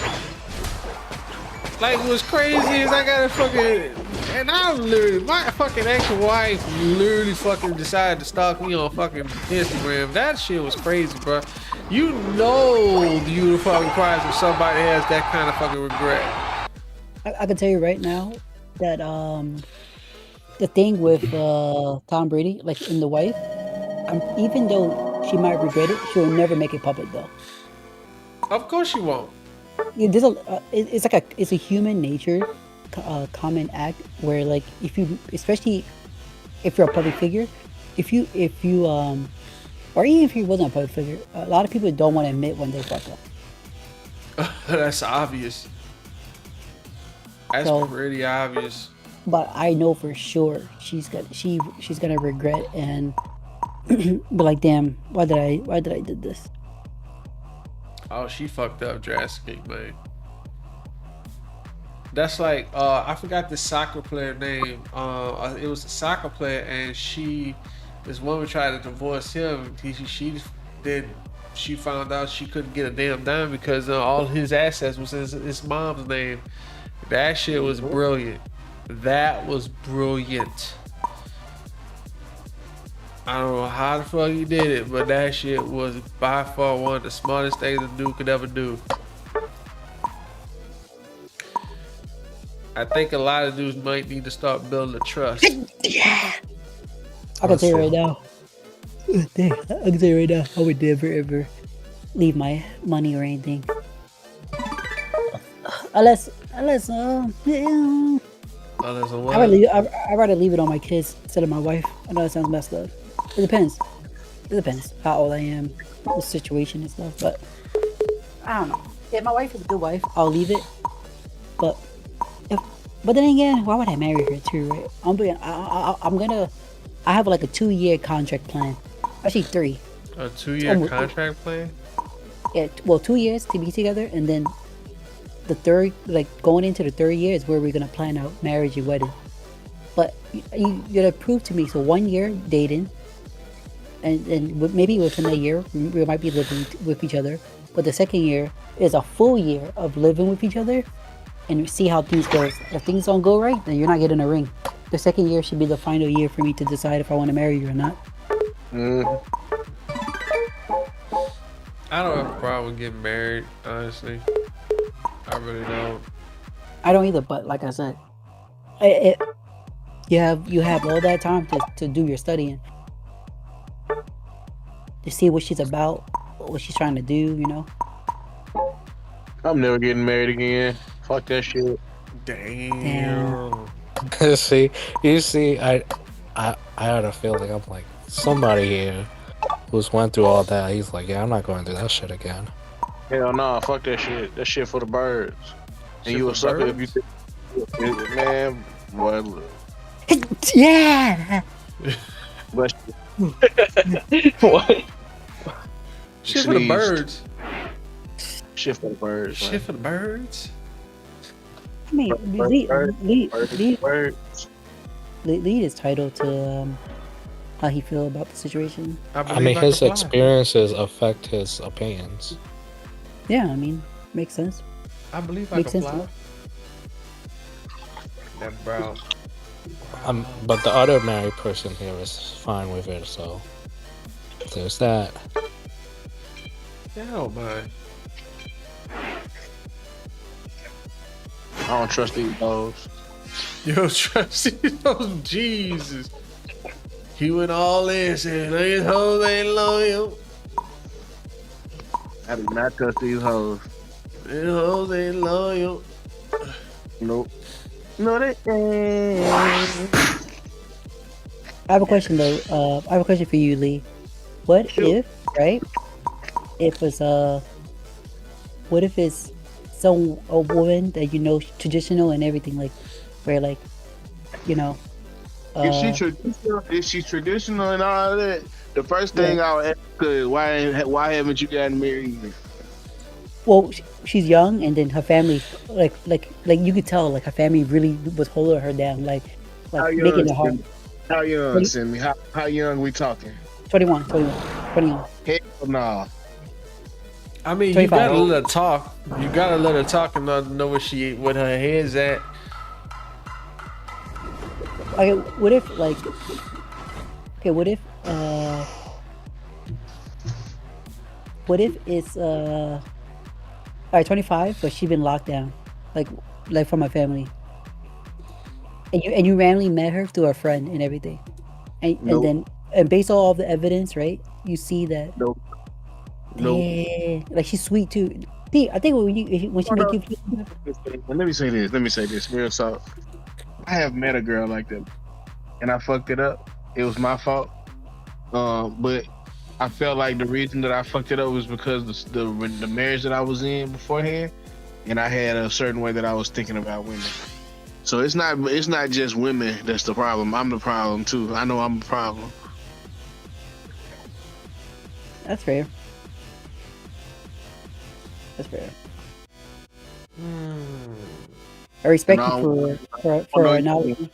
Like, what's crazy is I got a fucking, and my fucking ex-wife literally fucking decided to stalk me on fucking Instagram. That shit was crazy, bro. You know the fucking cries if somebody has that kind of fucking regret.
I can tell you right now that the thing with Tom Brady, like in the wife, even though she might regret it, she will never make it public though.
Of course she won't.
Yeah, it's a human nature, common act where like especially if you're a public figure, if you or even if you wasn't a public figure, a lot of people don't want to admit when they fuck up.
That's obvious. That's pretty obvious.
But I know for sure she's gonna regret and be like, damn, why did I did this?
Oh, she fucked up drastically, man. That's like I forgot the soccer player name. It was a soccer player, and this woman tried to divorce him. She found out she couldn't get a damn dime because all his assets was his mom's name. That shit was brilliant. That was brilliant. I don't know how the fuck he did it, but that shit was by far one of the smartest things a dude could ever do. I think a lot of dudes might need to start building a trust.
Yeah. I can tell you right now. I can tell you right now, I would never ever leave my money or anything. Unless yeah. I'd rather leave it on my kids instead of my wife. I know that sounds messed up. It depends. How old I am, the situation and stuff. But I don't know. If my wife is a good wife, I'll leave it. But then again, why would I marry her too, right? I have like a 2-year contract plan. Actually 3.
A 2-year contract plan?
Yeah, well, 2 years to be together, and then the third, like going into the 3rd year is where we're gonna plan out marriage and wedding. But you gotta prove to me. So 1 year dating, and maybe within a year we might be living with each other. But the 2nd year is a full year of living with each other, and see how things go. If things don't go right, then you're not getting a ring. The 2nd year should be the final year for me to decide if I want to marry you or not.
I don't have a problem with getting married, honestly. I really don't.
I don't either, but like I said, you have all that time to do your studying, to see what she's about, what she's trying to do, you know.
I'm never getting married again. Fuck that shit.
Damn.
You see, I had a feeling. I'm like, somebody here who's went through all that. He's like, yeah, I'm not going through that shit again.
Hell no, fuck that shit. That shit for the birds. And you a sucker if you think, man, boy, look.
Yeah.
But
What?
Shit for the birds.
Shit for the birds.
Shit for the birds.
I mean, Lead is titled to how he feel about the situation.
I mean, his experiences affect his opinions.
Yeah, I mean, makes sense.
I believe I
Makes
can
sense.
fly. That brow.
But the other married person here is fine with it, so. There's that.
Yeah, I don't mind.
I don't trust these hoes.
Yo, trust those Jesus. He went all in, saying, these hoes ain't loyal.
I do not trust these hoes.
These hoes ain't loyal.
Nope. No, they ain't.
I have a question though. I have a question for you, Lee. What if, right? If it's what if it's a woman that you know traditional and everything, like where like, you know,
Is she traditional? Is she traditional and all that? The first thing I'll ask is why haven't you gotten married?
Well, she's young, and then her family, like you could tell, like her family really was holding her down, like making it hard.
How young, Sammy? How young we talking?
21.
Hell nah.
I mean,
25.
you gotta let her talk. You gotta let her talk and know what her head's at.
Okay, what if like? Okay, what if it's all right, 25, but she been locked down, like from my family, and you randomly met her through a friend and everything, and based on all the evidence, right? You see that.
Nope.
Yeah, like she's sweet too. I think when she make you.
Let me say this real talk. I have met a girl like that, and I fucked it up. It was my fault. But I felt like the reason that I fucked it up was because the marriage that I was in beforehand, and I had a certain way that I was thinking about women. So it's not just women that's the problem. I'm the problem too. I know I'm the problem.
That's fair. That's fair. I respect you for acknowledging.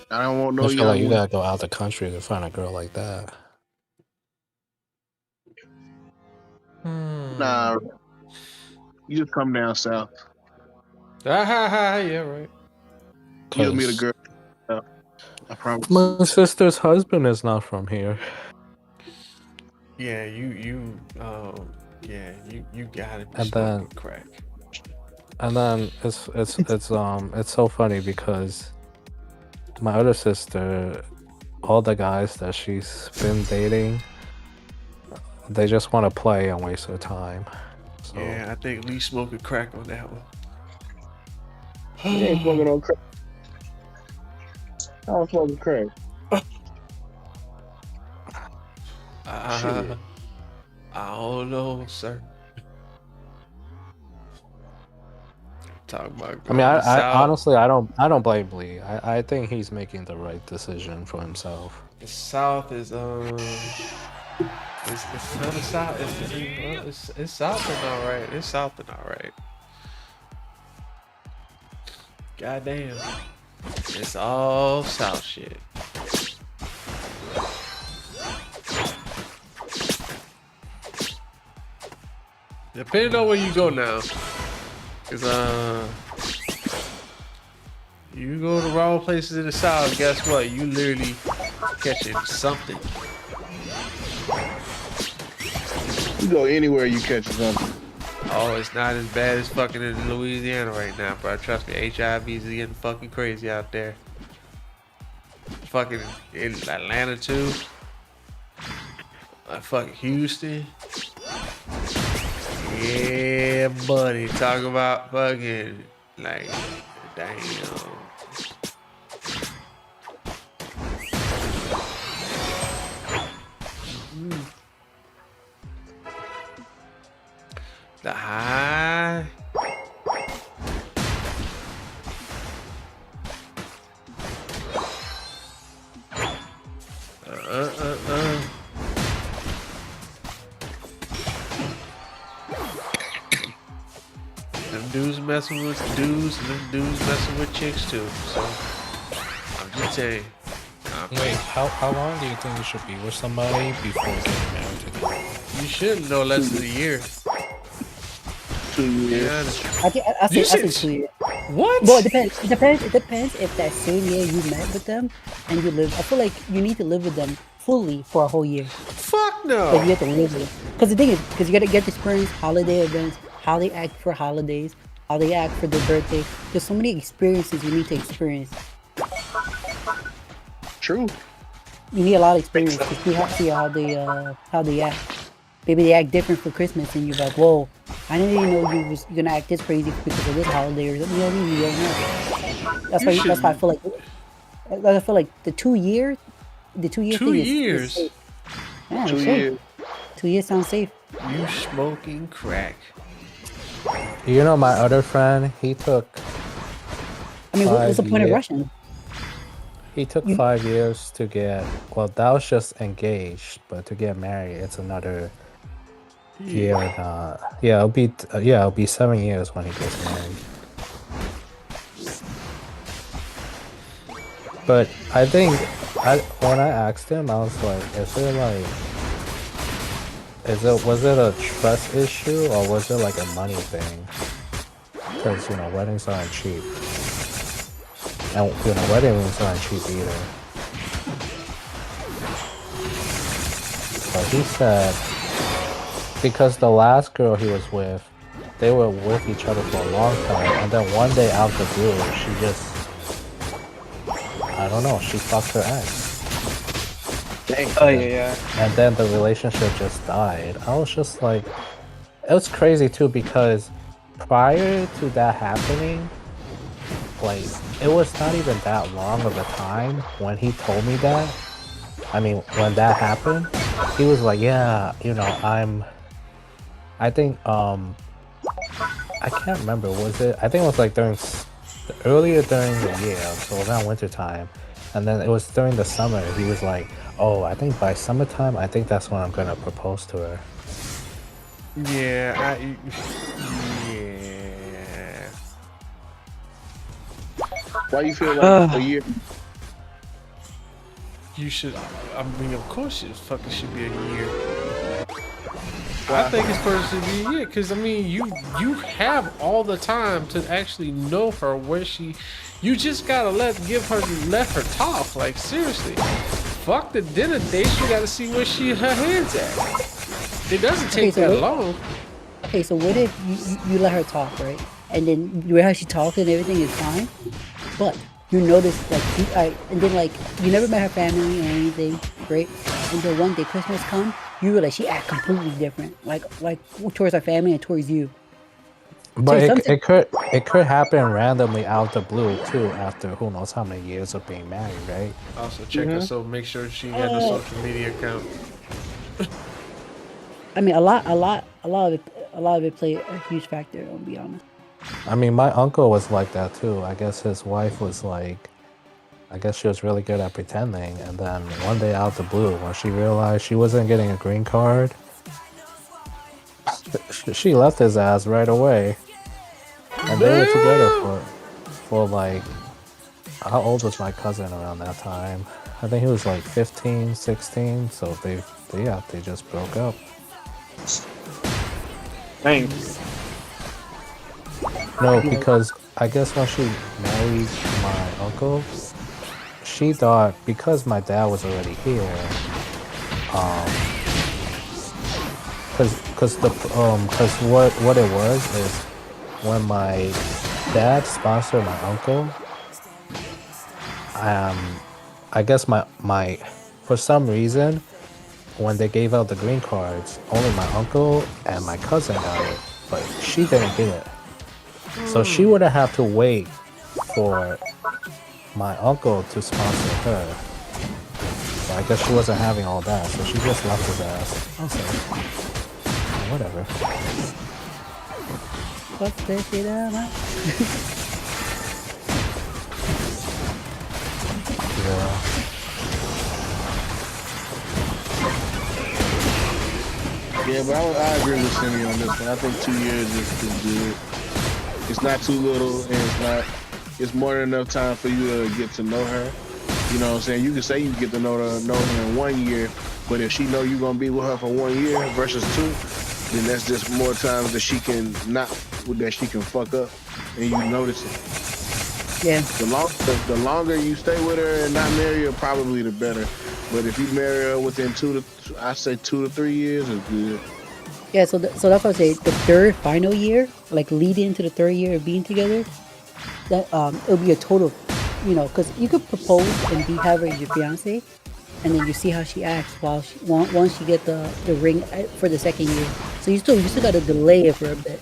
I don't want no.
I feel like you gotta go out the country to find a girl like that.
Nah, you just come down south.
Yeah, right.
You'll meet a girl. I promise.
My sister's husband is not from here.
Yeah, you gotta be
And
smoking crack.
And then it's so funny because my other sister, all the guys that she's been dating, they just want to play and waste their time. So.
Yeah, I think Lee smoking crack on that one.
You ain't smoking on crack. I don't smoking crack.
I don't know, sir. Talking about.
I mean, I honestly, I don't blame Lee. I think he's making the right decision for himself.
The South is it's kind of south. It's south and all right. It's south and all right. Goddamn, it's all south shit. Depending on where you go now, cause you go to wrong places in the South, guess what? You literally catching something.
You go anywhere, you catch something.
Oh, it's not as bad as fucking in Louisiana right now, bro. Trust me, HIV is getting fucking crazy out there. Fucking in Atlanta too. Fucking Houston. Yeah, buddy. Talk about fucking like, damn. The high. Them dudes messing with dudes, and them dudes messing with chicks too. So I'm just saying.
Wait, how long do you think you should be with somebody before getting married to them?
You shouldn't know less than a year.
2 years.
I think 2 years.
What?
Well, it depends. It depends if that same year you met with them and you live. I feel like you need to live with them fully for a whole year.
Fuck
But
no.
you get to live with it. Because the thing is, because you gotta get to experience holiday events, how they act for holidays, how they act for their birthday. There's so many experiences you need to experience.
True.
You need a lot of experience to see how they act. Maybe they act different for Christmas, and you're like, whoa, I didn't even know you was gonna act this crazy because of this holiday or something. You know what I mean? You don't know. That's why I feel like the 2 year thing is safe. Yeah,
2
it's
years.
safe. 2 years sounds safe.
You smoking crack.
You know, my other friend, he took.
I mean, what's the point of
year-
rushing?
He took 5 years to get. Well, that was just engaged, but to get married, it's another year. Yeah, it'll be 7 years when he gets married. But I think, when I asked him, I was like, was it a trust issue or was it like a money thing? Because, you know, weddings aren't cheap. And, you know, wedding rooms aren't cheap either. But he said, because the last girl he was with, they were with each other for a long time, and then one day out the blue, she just, I don't know, she fucked her ex.
Oh yeah.
And then the relationship just died. I was just like, it was crazy too, because prior to that happening, like, it was not even that long of a time when he told me that. I mean, when that happened, he was like, yeah, you know, I think, I can't remember, was it? I think it was like earlier during the year, so around winter time. And then it was during the summer, he was like, oh, I think by summertime, I think that's when I'm gonna propose to her.
Yeah,
Why you feel like a year?
You should. I mean, of course, it fucking should be a year. I think it's supposed to be a year, because I mean, you have all the time to actually know her where she. You just gotta let her talk. Like, seriously, fuck the dinner date. You gotta see where her head's at. It doesn't take that long.
Okay, so what if you let her talk, right? And then you hear how she talks and everything is fine, but you notice and then like you never met her family or anything, right? Until one day Christmas comes, you realize she act completely different, like towards her family and towards you.
But it could happen randomly out the blue too, after who knows how many years of being married, right?
Also check her, so make sure she had a social media account.
I mean, a lot of it play a huge factor. I'll be honest.
I mean, my uncle was like that too. I guess his wife was like, I guess she was really good at pretending, and then one day out the blue, when she realized she wasn't getting a green card, she left his ass right away. And they were together for like, how old was my cousin around that time? I think he was like 15, 16, so they just broke up.
Thanks.
No, because I guess when she married my uncle, she thought, because my dad was already here, because what it was is, when my dad sponsored my uncle, I guess my for some reason, when they gave out the green cards, only my uncle and my cousin got it, but she didn't get it. So she would have to wait for my uncle to sponsor her. So I guess she wasn't having all that, so she just left his ass. I was like, whatever.
Fuck that shit out, man.
Yeah.
Yeah, but I agree with Cindy on this one. I think 2 years is good. It's not too little, and it's more than enough time for you to get to know her. You know what I'm saying? You can say you get to know her in 1 year, but if she know you're gonna be with her for 1 year versus 2, then that's just more times that she can fuck up, and you notice it.
Yeah.
The longer you stay with her and not marry her, probably the better. But if you marry her within I say 2 to 3 years is good.
Yeah, so so that's what I say. The third final year, like leading into the third year of being together, that it'll be a total, because you could propose and have her as your fiance, and then you see how she acts once you get the ring for the second year. So you still got to delay it for a bit.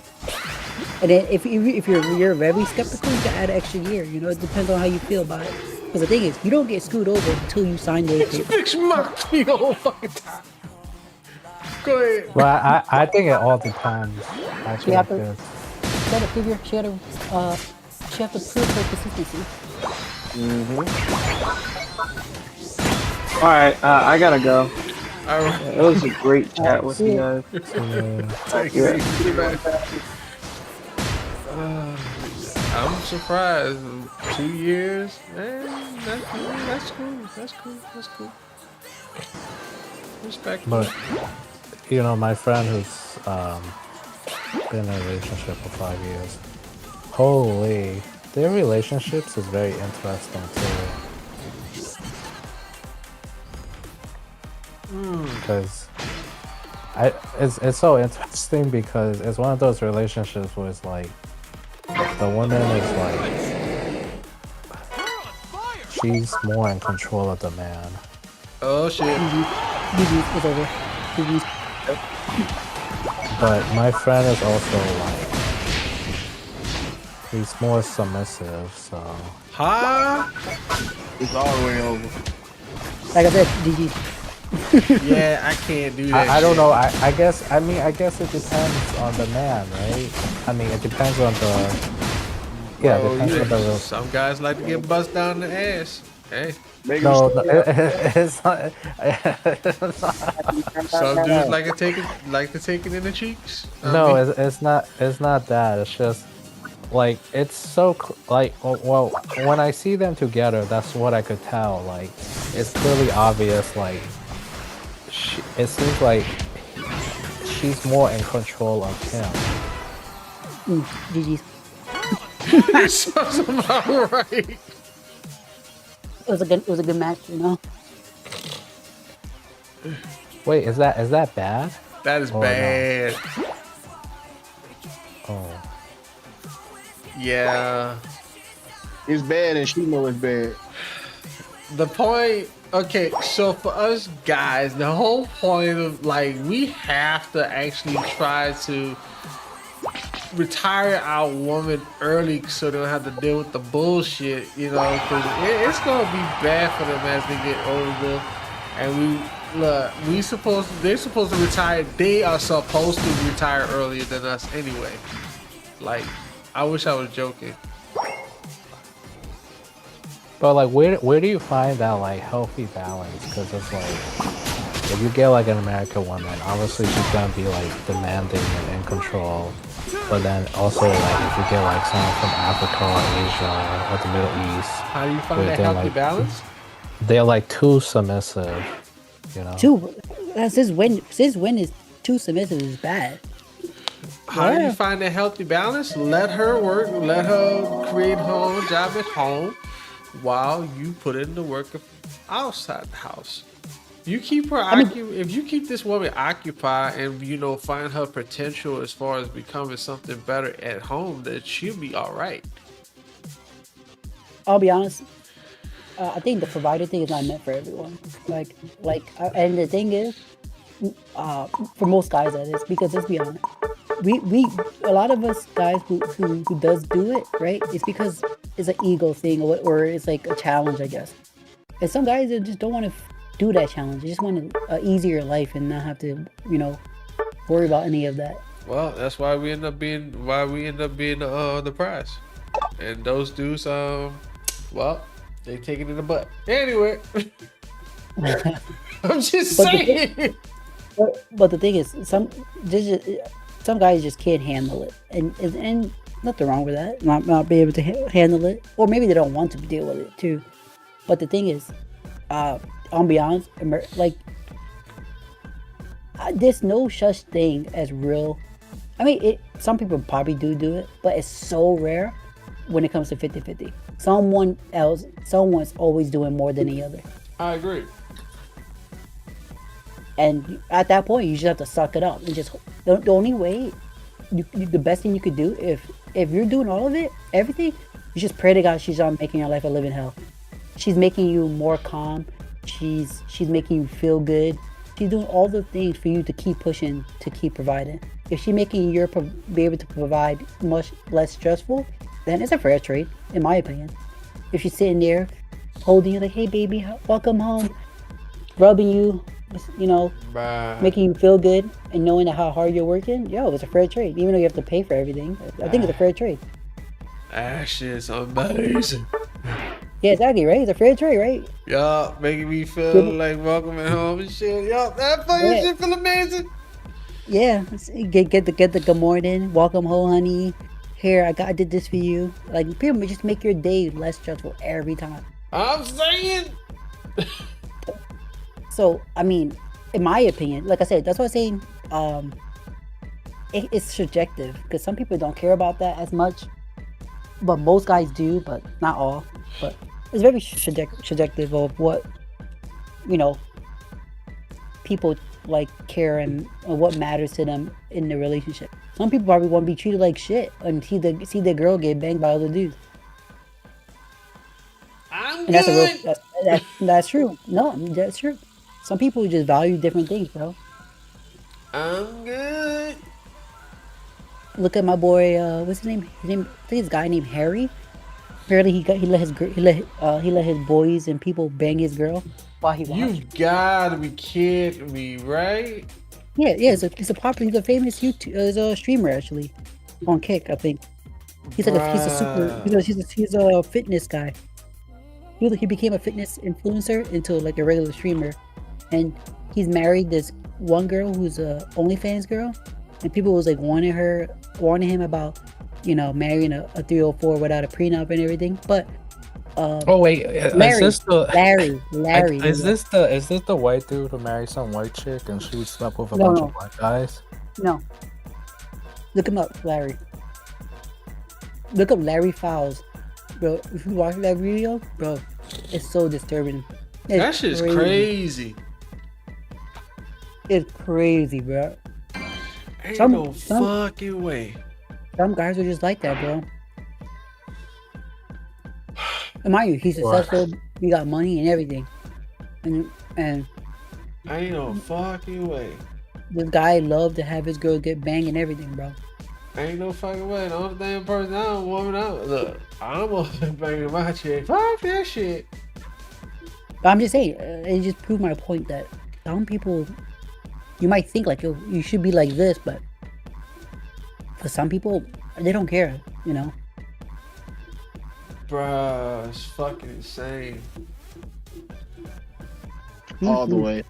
And then if you're very skeptical, you can add an extra year. It depends on how you feel about it. Because the thing is, you don't get screwed over until you sign those papers.
Fix my the whole fucking time. Go ahead.
Well, I think it all depends.
She have to,
Because
she had to prove her consistency.
All right, I gotta go.
All right.
It was a great chat with you guys.
Take it easy, man. I'm surprised. 2 years, man. That's cool. That's cool. That's cool. Respect.
But my friend who's been in a relationship for 5 years. Holy, their relationships is very interesting too. Because it's so interesting because it's one of those relationships where it's like the woman is like she's more in control of the man.
Oh shit.
It's over.
But my friend is also like he's more submissive, so
Huh?
It's all the way over.
Like I said, GG.
Yeah, I can't do that.
I don't
shit.
know. I guess it depends on the man, right? I mean, it depends on the it
Oh,
depends on the
Some guys like to get buzzed down the ass. Hey,
no, it's not.
some dudes like to take it in the cheeks.
No, it's not. It's not that. It's just like it's so well when I see them together, that's what I could tell. Like it's clearly obvious. Like it seems like she's more in control of him.
GG.
Sounds about right.
It was a good match,
Wait, is that bad?
That is
Or no?
bad.
Oh.
Yeah.
It's bad and she know it's bad.
The point, okay, so for us guys, the whole point of we have to actually try to retire our woman early so they don't have to deal with the bullshit, because it's gonna be bad for them as they get older. And they're supposed to retire. They are supposed to retire earlier than us anyway. I wish I was joking.
But where do you find that healthy balance? Because it's if you get an American woman, obviously she's gonna be demanding and in control. But then also if you get someone from Africa or Asia or the Middle East,
How do you find that healthy balance?
they're too submissive,
Since when is too submissive is bad?
How do you find that healthy balance? Let her work. Let her create her own job at home while you put in the work outside the house. You keep her if you keep this woman occupied and find her potential as far as becoming something better at home, then she'll be all right.
I'll be honest. I think the provider thing is not meant for everyone. And the thing is, for most guys that is, because let's be honest, we a lot of us guys who does do it, right? It's because it's an ego thing or it's a challenge, I guess. And some guys that just don't want to do that challenge. They just want an easier life and not have to, worry about any of that.
Well, that's why we end up being the prize. And those dudes, they take it in the butt. Anyway, I'm just saying.
But the thing is, some guys just can't handle it, and nothing wrong with that. Not be able to handle it, or maybe they don't want to deal with it too. But the thing is, I'll be honest, there's no such thing as real. I mean, some people probably do it, but it's so rare when it comes to 50-50. Someone's always doing more than the other.
I agree.
And at that point, you just have to suck it up and just the only way, the best thing you could do if you're doing all of it, everything, you just pray to God she's not making your life a living hell. She's making you more calm. She's making you feel good. She's doing all the things for you to keep pushing, to keep providing. If she's making you be able to provide much less stressful, then it's a fair trade, in my opinion. If she's sitting there holding you like, hey baby, welcome home, rubbing you, you know, making you feel good and knowing how hard you're working, yo, it's a fair trade. Even though you have to pay for everything, I think it's a fair trade.
That shit's amazing.
Yeah, exactly, right? It's a fair trade, right?
Yup, making me feel like welcoming home and shit. Yup, that fucking shit feel amazing.
Yeah, get the good morning, welcome home, honey. Here, I did this for you. Like, people just make your day less stressful every time.
I'm saying.
So, I mean, in my opinion, like I said, that's what I'm saying. It's subjective because some people don't care about that as much, but most guys do, but not all. But it's very subjective of what, you know, people like care and what matters to them in the relationship. Some people probably want to be treated like shit and see their girl get banged by other dudes.
I'm
and
good.
That's true. No, that's true. Some people just value different things, bro.
I'm good.
Look at my boy. What's his name? I think this guy named Harry. Apparently, he let his boys and people bang his girl while he watched.
You gotta be kidding me, right?
Yeah. He's a famous he's a streamer actually, on Kick, I think. He's a fitness guy. He became a fitness influencer into like a regular streamer, and he's married this one girl who's a OnlyFans girl, and people was like warning him about, you know, marrying a 304 without a prenup and everything. But
oh wait,
Larry,
is this the
Larry?
Is this the white dude who married some white chick and she would sleep with a bunch of black guys?
No. Look him up, Larry. Look up Larry Fowles, bro. If you watch that video, bro, it's so disturbing.
That shit's crazy.
It's crazy, bro.
Ain't no fucking way.
Some guys are just like that, bro. And mind you, he's successful. He got money and everything. And
ain't no fucking way.
This guy loved to have his girl get banged and everything, bro.
Ain't no fucking way. The only damn person I'm warming up. Look, I'm gonna banging my chick. Fuck that shit.
But I'm just saying, it just proved my point that some people, you might think like, yo, you should be like this, but for some people, they don't care, you know?
Bruh, it's fucking insane.
All the way.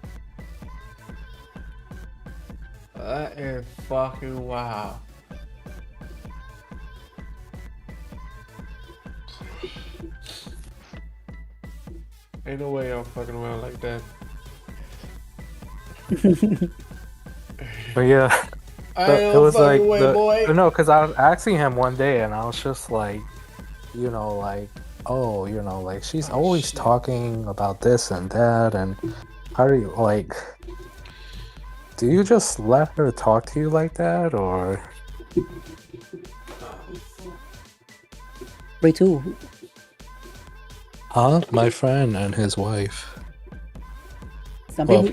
That is fucking wild. Ain't no way I'm fucking around like that.
But yeah, it was like no, because I was asking him one day, and I was just like, you know, like, oh, you know, like she's always talking about this and that, and how do you like? Do you just let her talk to you like that, or?
Wait, too.
Huh? My friend and his wife.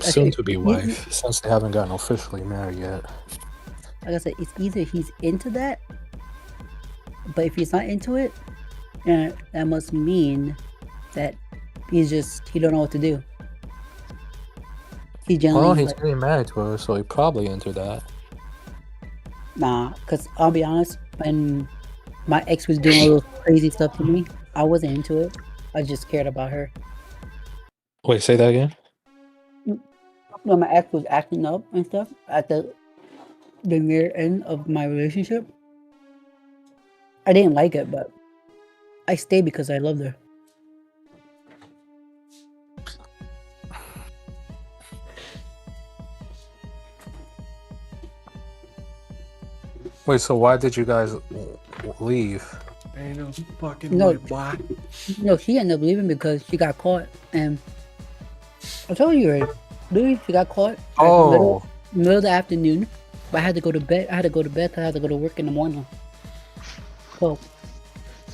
Soon to be wife, since they haven't gotten officially married yet.
Like I said, it's either he's into that, but if he's not into it, that must mean that he don't know what to do. He's
getting married to her, so he probably into that.
Nah, because I'll be honest, when my ex was doing all those crazy stuff to me, I wasn't into it. I just cared about her.
Wait, say that again?
When my ex was acting up and stuff at the near end of my relationship, I didn't like it, but I stayed because I loved her.
Wait, so why did you guys leave?
Ain't no fucking way, boy.
No, she ended up leaving because she got caught, and I told you already. Literally, she got caught.
Oh,
Middle of the afternoon. But I had to go to bed. I had to go to bed 'cause I had to go to work in the morning. So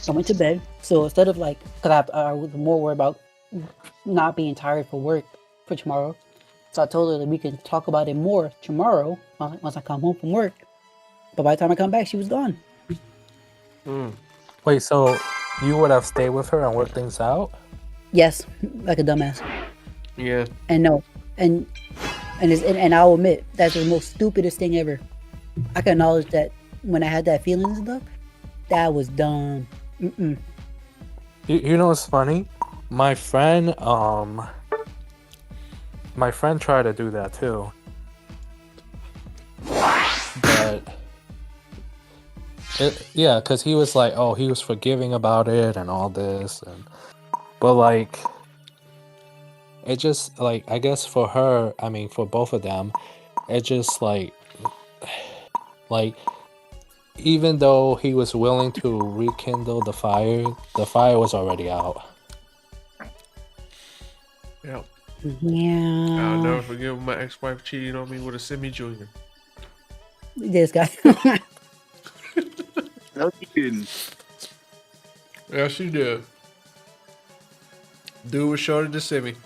I went to bed. So instead of like, cause I was more worried about not being tired for work for tomorrow. So I told her that we can talk about it more tomorrow once I come home from work. But by the time I come back, she was gone.
wait. So you would have stayed with her and worked things out?
Yes, like a dumbass.
Yeah.
And no, and I'll admit that's the most stupidest thing ever. I can acknowledge that when I had that feeling and stuff, that was dumb.
You know what's funny? My friend tried to do that too. But yeah, because he was like, oh, he was forgiving about it and all this, but like, it just like, I guess for her, I mean, for both of them, it just like even though he was willing to rekindle the fire was already out.
Yeah.
Yeah.
I'll never forget when my ex-wife cheated on me with a semi-junior.
This guy.
No, you didn't.
Yeah, she did. Dude was shorter than Simi.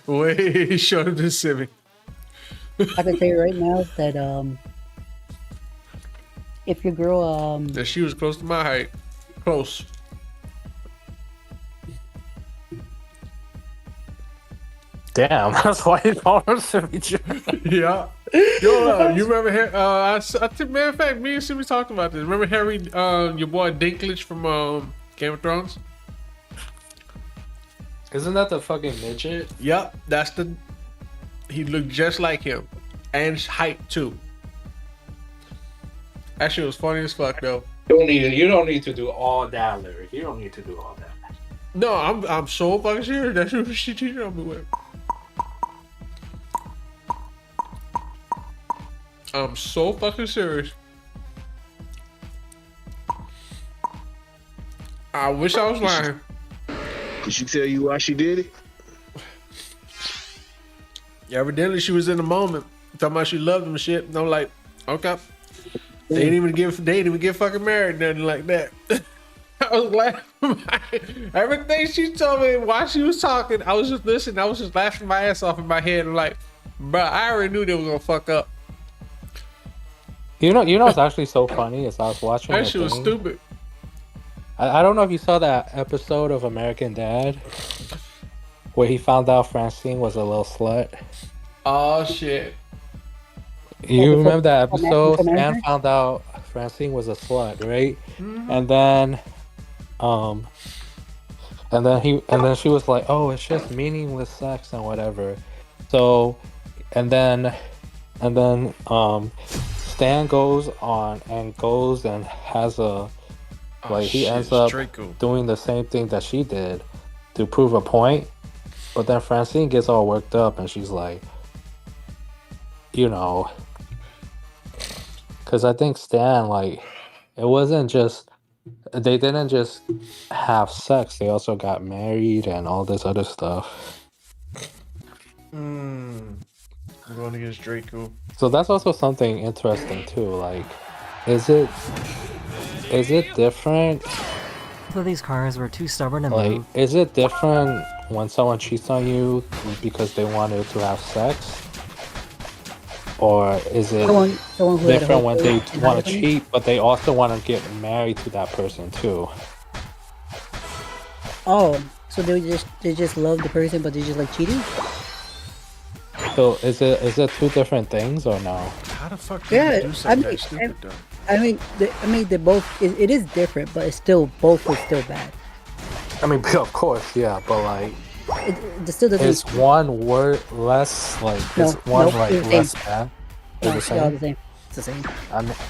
Way shorter than Simi.
I can tell you right now that if your girl
That she was close to my height. Close.
Damn, that's why he called her Simi Junior.
Yeah. Yo, you remember Harry? I think, matter of fact, me and Simi talked about this. Remember Harry, your boy Dinklage from Game of Thrones?
Isn't that the fucking midget?
Yep, that's the. He looked just like him, and his height too. That shit was funny as fuck though.
You don't need to do all that, Lyric. You don't need to do all that.
No, I'm so fucking serious. That's what she cheated on me with. I'm so fucking serious. I wish I was lying.
Did she tell you why she did it?
Yeah, evidently she was in the moment talking about she loved him and shit. And I'm like, okay. They didn't even get fucking married, nothing like that. I was laughing. Everything she told me while she was talking, I was just listening. I was just laughing my ass off in my head. I'm like, bro, I already knew they were gonna fuck up.
You know what's actually so funny is I was watching
That shit was stupid.
I don't know if you saw that episode of American Dad where he found out Francine was a little slut.
Oh shit.
You remember that episode? Stan found out Francine was a slut, right?
Mm-hmm.
And then she was like, "Oh, it's just meaningless sex and whatever." So, and then Stan goes and has a he ends up doing the same thing that she did to prove a point. But then Francine gets all worked up and she's like, because I think Stan, like, it wasn't just, they didn't just have sex, they also got married and all this other stuff.
I'm going against Draco.
So that's also something interesting too. Like, is it different?
So these cars were too stubborn to
Like,
move.
is it different when someone cheats on you because they wanted to have sex? Or is it different when they want to cheat, but they also want to get married to that person too?
Oh, so they just love the person, but they just like cheating?
So is it two different things or no?
How the fuck do you do something that stupid though?
I mean, they're both. It is different, but it's still both are still bad.
I mean, of course, yeah, but like,
it still doesn't.
Is one word less like? Is one like less bad?
No,
the
they're all the same. It's the same.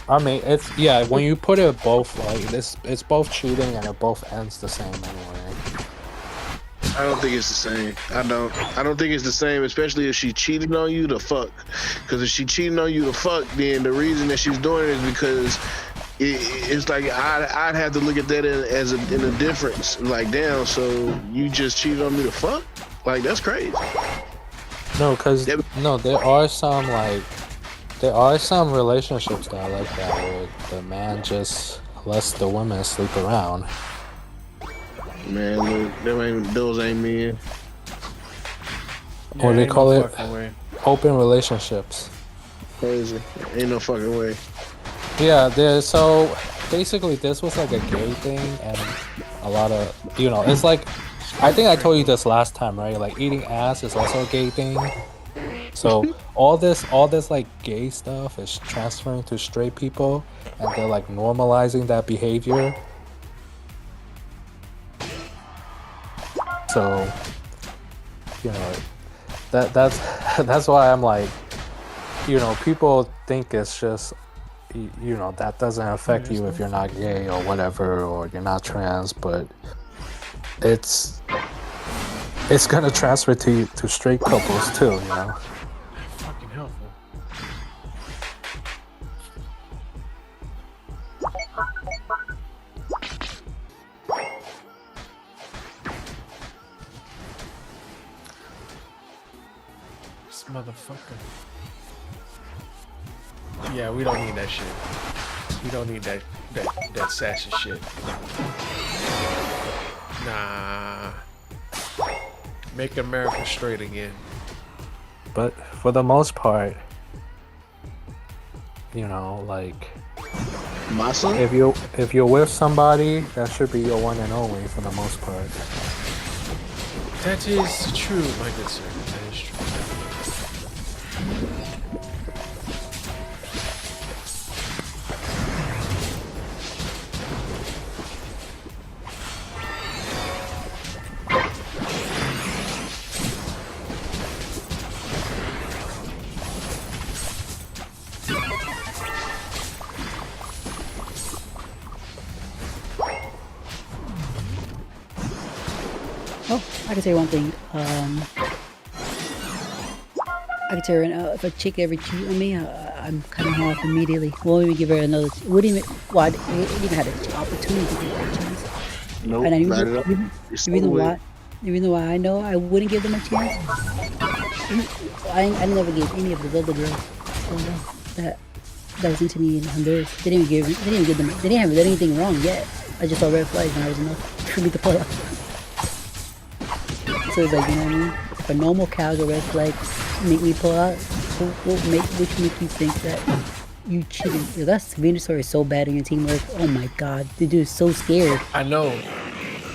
I mean, it's when you put it both like it's both cheating and it both ends the same anyway.
I don't think it's the same. I don't think it's the same, especially if she cheated on you to fuck. Because if she cheating on you to fuck, then the reason that she's doing it is because it's like I'd have to look at that in a difference. Like, damn, so you just cheated on me to fuck? Like that's crazy.
No, because there are some relationships that are like that where the man just lets the women sleep around.
Man, look, those ain't men.
Or they
ain't
call
no
it
fucking way.
open relationships.
Crazy. Ain't no fucking way.
Yeah, so basically this was like a gay thing, and a lot of, it's like, I think I told you this last time, right? Like eating ass is also a gay thing. So all this like gay stuff is transferring to straight people, and they're like normalizing that behavior. So, that's why I'm like, people think it's just, that doesn't affect you if you're not gay or whatever, or you're not trans, but it's gonna transfer to straight couples too,
Fucking helpful. This motherfucker. Yeah, we don't need that shit. We don't need that sassy shit. Nah. Make America straight again.
But for the most part, like, if you're with somebody, that should be your one and only for the most part.
That is true, my good sir. That is true.
Oh, I can say one thing. I can tell her if a chick ever cheat on me, I'm cutting her off immediately. Won't even give her another. Wouldn't even. Well, I didn't even had an opportunity to give her a chance.
Nope.
And
Light it up.
the reason why I know I wouldn't give them a chance. I never gave any of the other girls that was into me in Honduras. They didn't give them. They didn't have anything wrong yet. I just saw red flags and I was enough for me to pull out. So it's like, you know what I mean? If a normal cow's a red flag make me pull out, which make you think that you cheated? Yo, that's Venusaur is so bad in your teamwork. Oh my god, the dude is so scared.
I know.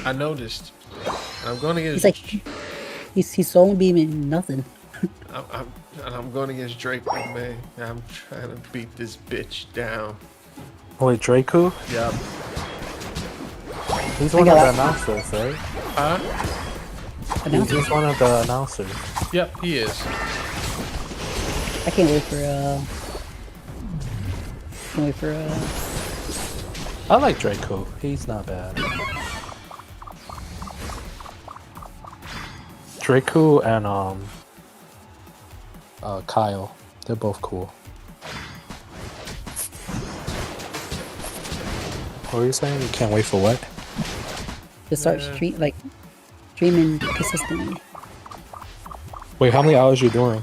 I noticed. And I'm going against.
He's like, he's solo beaming nothing.
I'm going against Drake, man. I'm trying to beat this bitch down.
Wait, Draku?
Yep.
He's one of the announcers, right?
Huh?
He's one of the announcers.
Yep, he is.
I can't wait for
I like Draco. He's not bad. Draco and Kyle. They're both cool. What were you saying? You can't wait for what?
to start streaming consistently.
Wait, how many hours you doing?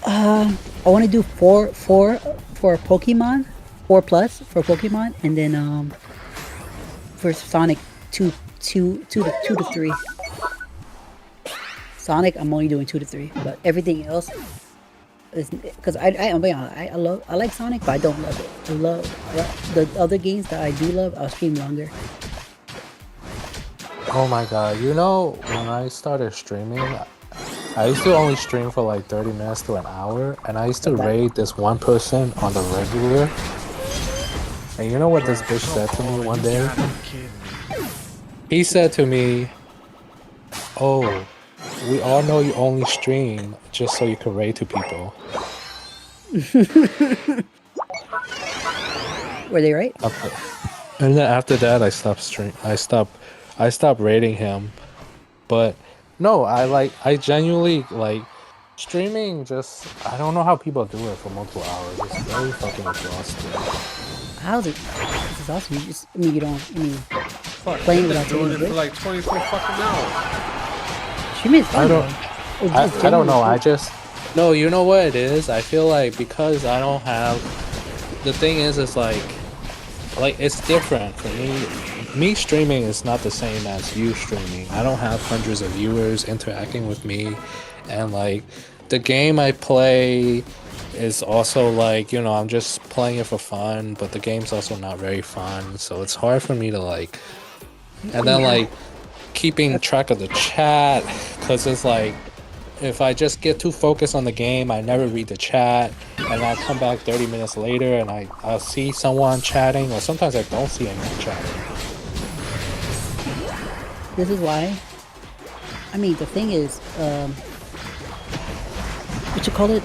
I want to do four for Pokemon, 4+ for Pokemon, and then for Sonic two to 3. Sonic, I'm only doing 2 to 3, but everything else is because I'll be honest, I like Sonic, but I don't love it. I love the other games that I do love. I'll stream longer.
Oh my god, you know, when I started streaming, I used to only stream for like 30 minutes to an hour, and I used to raid this one person on the regular. And you know what this bitch said to me one day? He said to me, "Oh, we all know you only stream just so you can raid to people."
Were they right?
And then after that, I stopped raiding him. But no, I genuinely like streaming. Just I don't know how people do it for multiple hours. It's very fucking exhausting.
How's it? This is awesome.
Fuck,
playing
I've been
without
doing
taking
it
a
for like 24 fucking hours.
Streaming is fun.
I don't.
Though. It's
I don't know.
genuinely
I just no. You know what it is? I feel like because I don't have. The thing is, it's like it's different for me. Me streaming is not the same as you streaming. I don't have hundreds of viewers interacting with me, and like the game I play is also like, you know, I'm just playing it for fun, but the game's also not very fun, so it's hard for me to like. And then like keeping track of the chat, because it's like if I just get too focused on the game, I never read the chat, and I come back 30 minutes later and I'll see someone chatting, or sometimes I don't see anyone chatting.
This is why. I mean, the thing is, what you call it?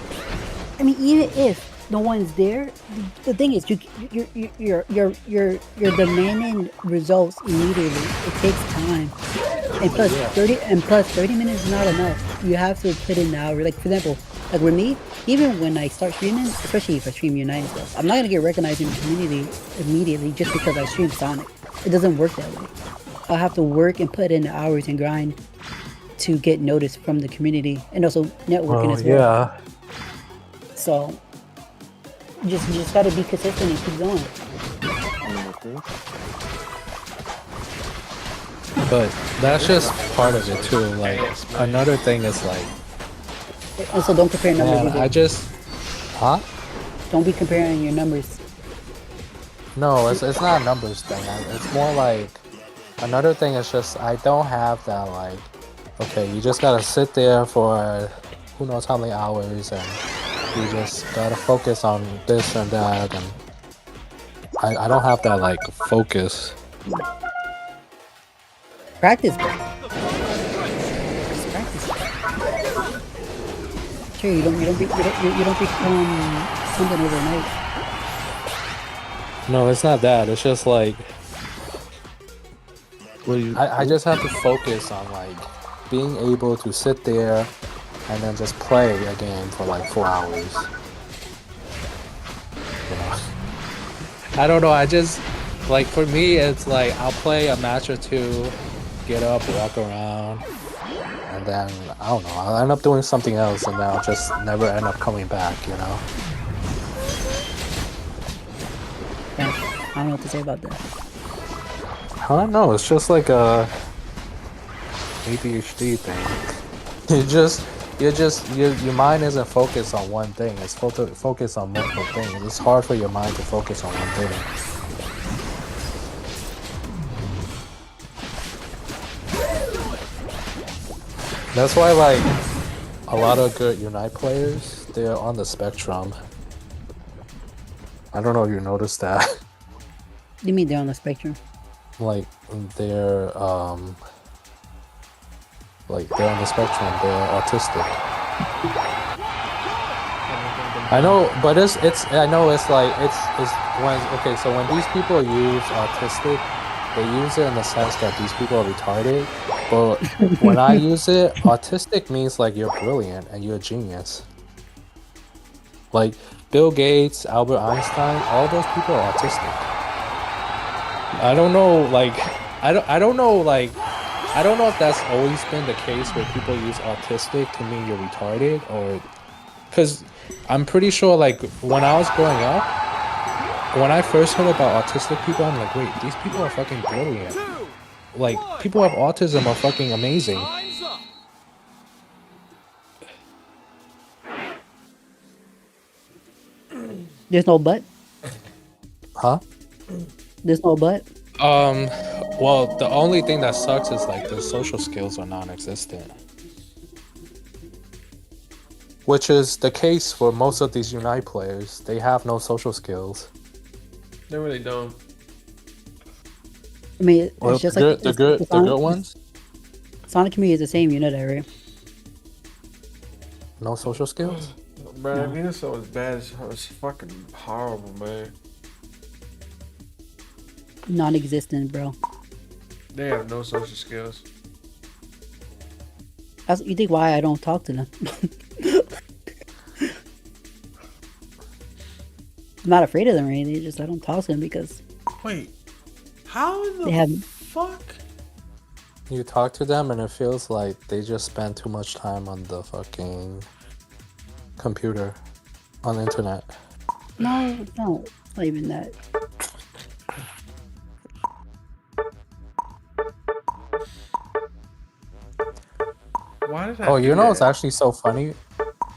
I mean, even if no one's there, the thing is, you're demanding results immediately. It takes time, and plus 30 minutes is not enough. You have to put in the hour. Like for example, like with me, even when I start streaming, especially if I stream United stuff, I'm not gonna get recognized in the community immediately just because I stream Sonic. It doesn't work that way. I'll have to work and put in the hours and grind to get noticed from the community, and also networking as well.
Yeah.
So you just gotta be consistent and keep going.
But that's just part of it too. Like another thing is like,
Also, don't compare numbers.
man,
either.
I just, huh?
Don't be comparing your numbers.
No, it's not a numbers thing. It's more like another thing is just I don't have that like, okay, you just gotta sit there for who knows how many hours, and you just gotta focus on this and that, and I don't have that like focus.
Practice, bro. Just practice. Sure, you don't become something overnight.
No, it's not that. It's just like
What do you?
I just have to focus on like being able to sit there and then just play a game for like 4 hours. You know? I don't know. I just like for me, it's like I'll play a match or two, get up, walk around, and then I don't know. I'll end up doing something else, and then I'll just never end up coming back. You know?
Yeah, I don't know what to say about that.
I don't know. It's just like a ADHD thing. Your mind isn't focused on one thing. It's focused on multiple things. It's hard for your mind to focus on one thing. That's why, like, a lot of good Unite players, they're on the spectrum. I don't know if you noticed that.
You mean they're on the spectrum?
Like, they're on the spectrum. They're autistic. I know, but it's I know it's like it's when okay. So when these people use autistic, they use it in the sense that these people are retarded. But when I use it, autistic means like you're brilliant and you're a genius. Like Bill Gates, Albert Einstein, all those people are autistic. I don't know, like, I don't know, like, I don't know if that's always been the case where people use autistic to mean you're retarded, or, because I'm pretty sure, like, when I was growing up, when I first heard about autistic people, I'm like, wait, these people are fucking brilliant. Like, people who have autism are fucking amazing.
There's no but?
Huh?
There's no but?
Well, the only thing that sucks is like the social skills are non-existent. Which is the case for most of these Unite players. They have no social skills.
They really don't.
I mean, it's
Well,
just
the
like
good ones?
Sonic community is the same unit area.
No social skills?
Bro, I mean, it's so bad. It's fucking horrible, man.
Non-existent, bro.
They have no social skills.
You think why I don't talk to them? I'm not afraid of them or anything. Just I don't talk to them because
Wait, how the
they have
fuck?
you talk to them and it feels like they just spend too much time on the fucking computer, on the internet.
No, it's not even that.
Why did I
Oh,
do
you know
that?
it's actually so funny?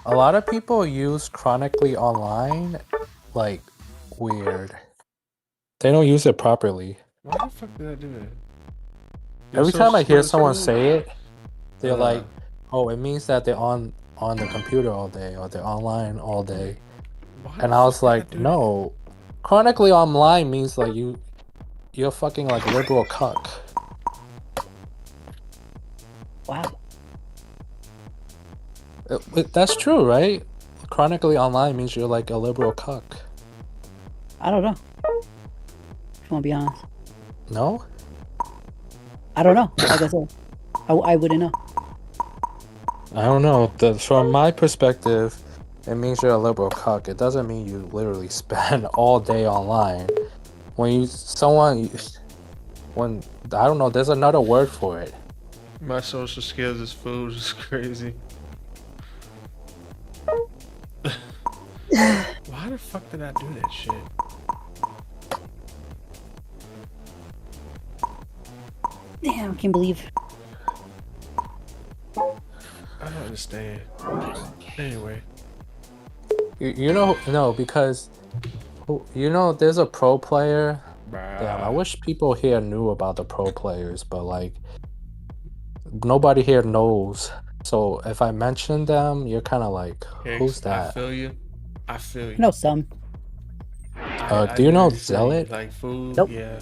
A lot of people use chronically online like weird. They don't use it properly.
Why the fuck did I do that?
Every time I hear someone say it, they're like, "Oh, it means that they're on the computer all day or they're online all day." And I was like, "No, chronically online means like you're fucking like liberal cuck."
Wow.
That's true, right? Chronically online means you're like a liberal cuck.
I don't know. If you want to be honest.
No?
I don't know. Like I said, I wouldn't know.
I don't know. From my perspective, it means you're a liberal cuck. It doesn't mean you literally spend all day online. When I don't know, there's another word for it.
My social skills is food is crazy. Why the fuck did I do that shit?
Damn, I can't believe.
I don't understand. Anyway.
You know, no, because you know, there's a pro player. Damn, I wish people here knew about the pro players, but like nobody here knows. So if I mention them, you're kind of like, who's that?
I feel you. I feel you.
No, some.
Do you know Zealot?
Like food?
Nope.
Yeah.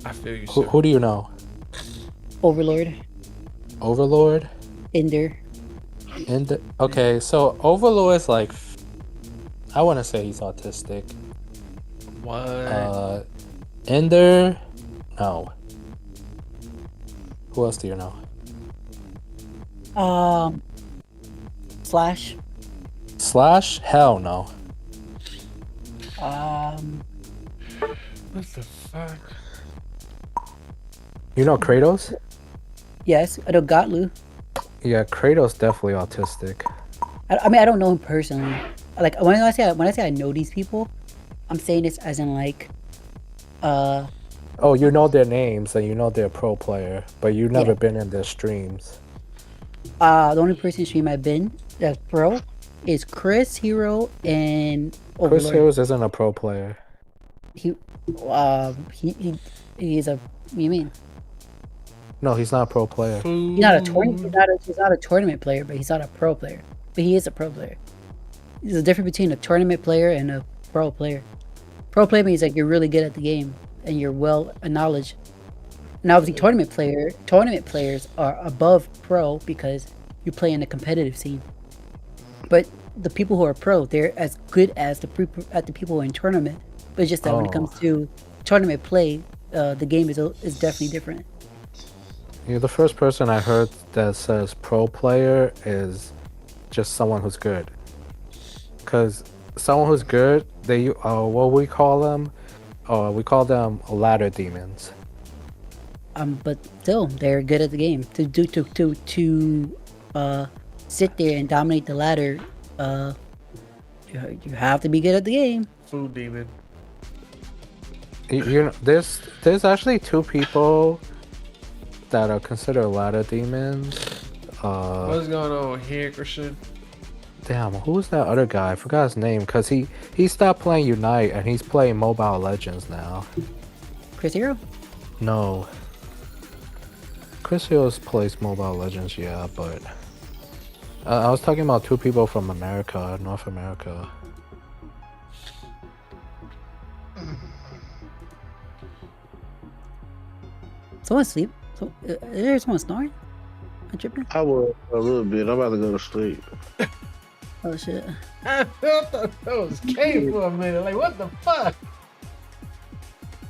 I feel you.
Who do you know?
Overlord.
Overlord?
Ender.
Okay, so Overlord is like, I want to say he's autistic.
What?
Ender? No. Who else do you know?
Slash.
Slash? Hell no.
What the fuck?
You know Kratos?
Yes, I know Gotlu.
Yeah, Kratos definitely autistic.
I mean, I don't know him personally. Like when I say I know these people, I'm saying this as in like,
Oh, you know their names and you know they're a pro player, but you've never been in their streams.
The only person stream I've been that's pro is Chris Hero and Overlord.
Chris Heroes isn't a pro player.
He's a. What do you mean?
No, he's not a pro player.
He's not a tournament. He's not a tournament player, but he's not a pro player. But he is a pro player. There's a difference between a tournament player and a pro player. Pro player means like you're really good at the game and you're well knowledge. Now, obviously, tournament players are above pro because you play in a competitive scene. But the people who are pro, they're as good as the people who are in tournament. But it's just that when it comes to tournament play, the game is definitely different.
You're the first person I heard that says pro player is just someone who's good. Because someone who's good, they what we call them? We call them ladder demons.
But still, they're good at the game. To sit there and dominate the ladder, you have to be good at the game.
Food demon.
You know, there's actually two people that are considered ladder demons.
What's going on here, Christian?
Damn, who's that other guy? I forgot his name because he stopped playing Unite and he's playing Mobile Legends now.
Chris Hero?
No. Chris Heroes plays Mobile Legends, yeah, but I was talking about two people from America, North America.
Someone asleep? Is there someone snoring? I'm tripping?
I was a little bit. I'm about to go to sleep.
Oh shit.
I thought that was K for a minute. Like, what the fuck?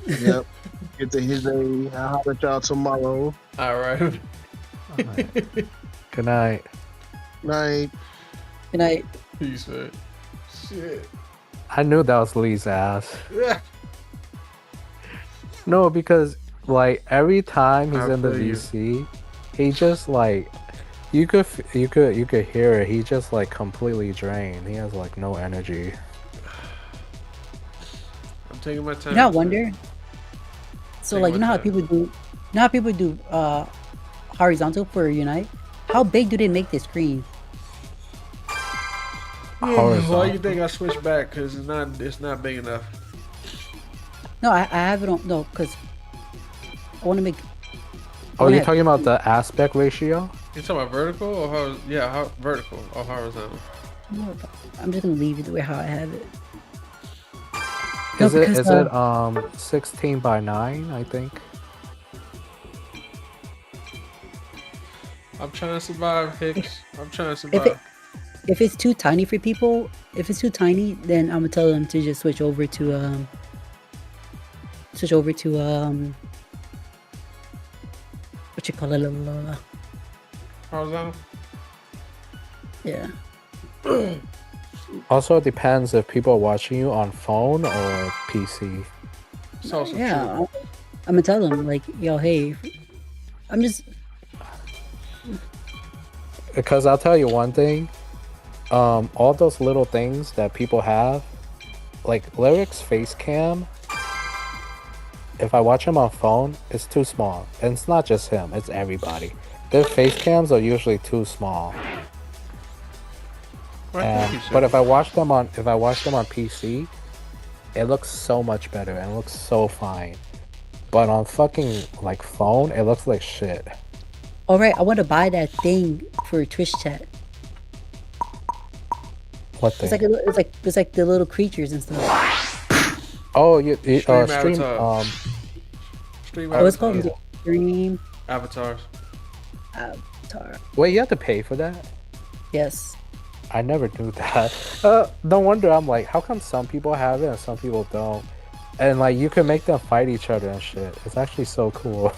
Yep. Get to his day. I'll holler at y'all tomorrow.
All right.
Good night.
Night.
Good night.
Peace, man. Shit.
I knew that was Lee's ass. No, because like every time he's in the VC, he just like you could hear it. He just like completely drained. He has like no energy.
I'm taking my time.
You know, I wonder. So
Take
like,
my
you know how
time.
people do, you know how people do horizontal for Unite? How big do they make the screen?
Why you think I switched back? Cause it's not big enough.
No, I have it on, no, because I want to make.
Oh, you're talking about the aspect ratio?
You talking about vertical or vertical or horizontal?
I'm just gonna leave it the way how I have it.
Is it 16 by 9, I think?
I'm trying to survive, Hicks. I'm trying to survive.
If it's too tiny for people, then I'm gonna tell them to just switch over to what you call it?
Horizontal?
Yeah.
Also, it depends if people are watching you on phone or PC.
It's also
Yeah,
true.
I'm gonna tell them like, yo, hey, I'm just.
Because I'll tell you one thing, all those little things that people have, like Lyric's face cam, if I watch him on phone, it's too small. And it's not just him, it's everybody. Their face cams are usually too small. But if I watch them on PC, it looks so much better and it looks so fine. But on fucking like phone, it looks like shit.
All right, I want to buy that thing for Twitch chat.
What thing?
It's like the little creatures and stuff.
Oh, stream
avatar. Stream
Oh, it's called
avatar.
Stream
Avatars.
Avatar.
Wait, you have to pay for that?
Yes.
I never knew that. No wonder I'm like, how come some people have it and some people don't? And like, you can make them fight each other and shit. It's actually so cool.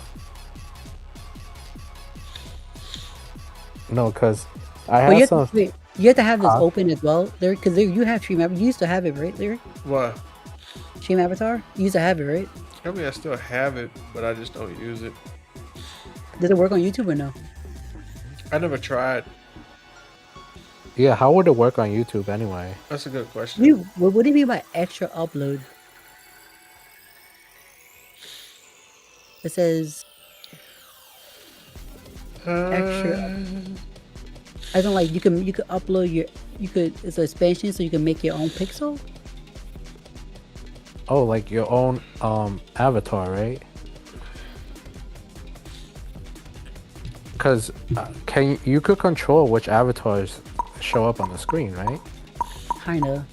No, because I have some.
You have to have this open as well, Lyric, because you have Stream Avatar. You used to have it, right, Lyric?
What?
Stream Avatar? You used to have it, right?
I mean, I still have it, but I just don't use it.
Does it work on YouTube or no?
I never tried.
Yeah, how would it work on YouTube anyway?
That's a good question.
What do you mean by extra upload? It says extra. I don't like you can upload it's an expansion so you can make your own pixel.
Oh, like your own avatar, right? Because you could control which avatars show up on the screen, right?
Kinda.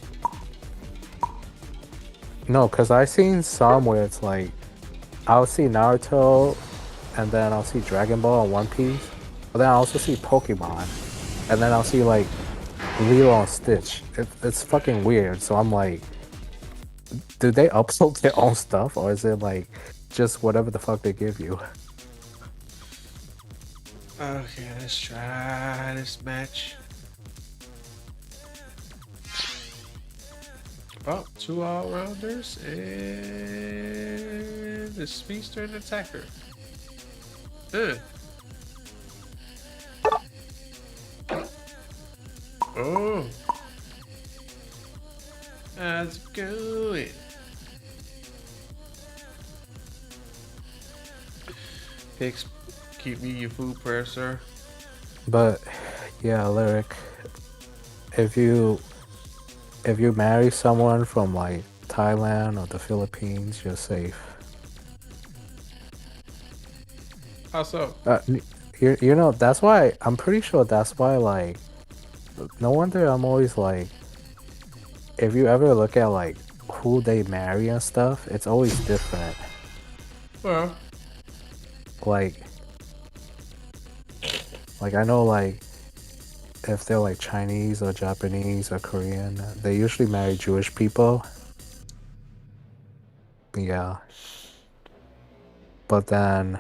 No, because I've seen some where it's like I'll see Naruto and then I'll see Dragon Ball and One Piece, but then I also see Pokemon, and then I'll see like Lilo and Stitch. It's fucking weird. So I'm like, do they upload their own stuff or is it like just whatever the fuck they give you?
Okay, let's try this match. Oh, 2 all-rounders and the speedster and attacker. Oh. How's it going? Hicks, keep me your food prayer, sir.
But yeah, Lyric, if you marry someone from like Thailand or the Philippines, you're safe.
How so?
You know, that's why I'm pretty sure that's why, like, no wonder I'm always like, if you ever look at like who they marry and stuff, it's always different.
Well,
like I know, like, if they're like Chinese or Japanese or Korean, they usually marry Jewish people. Yeah. But then,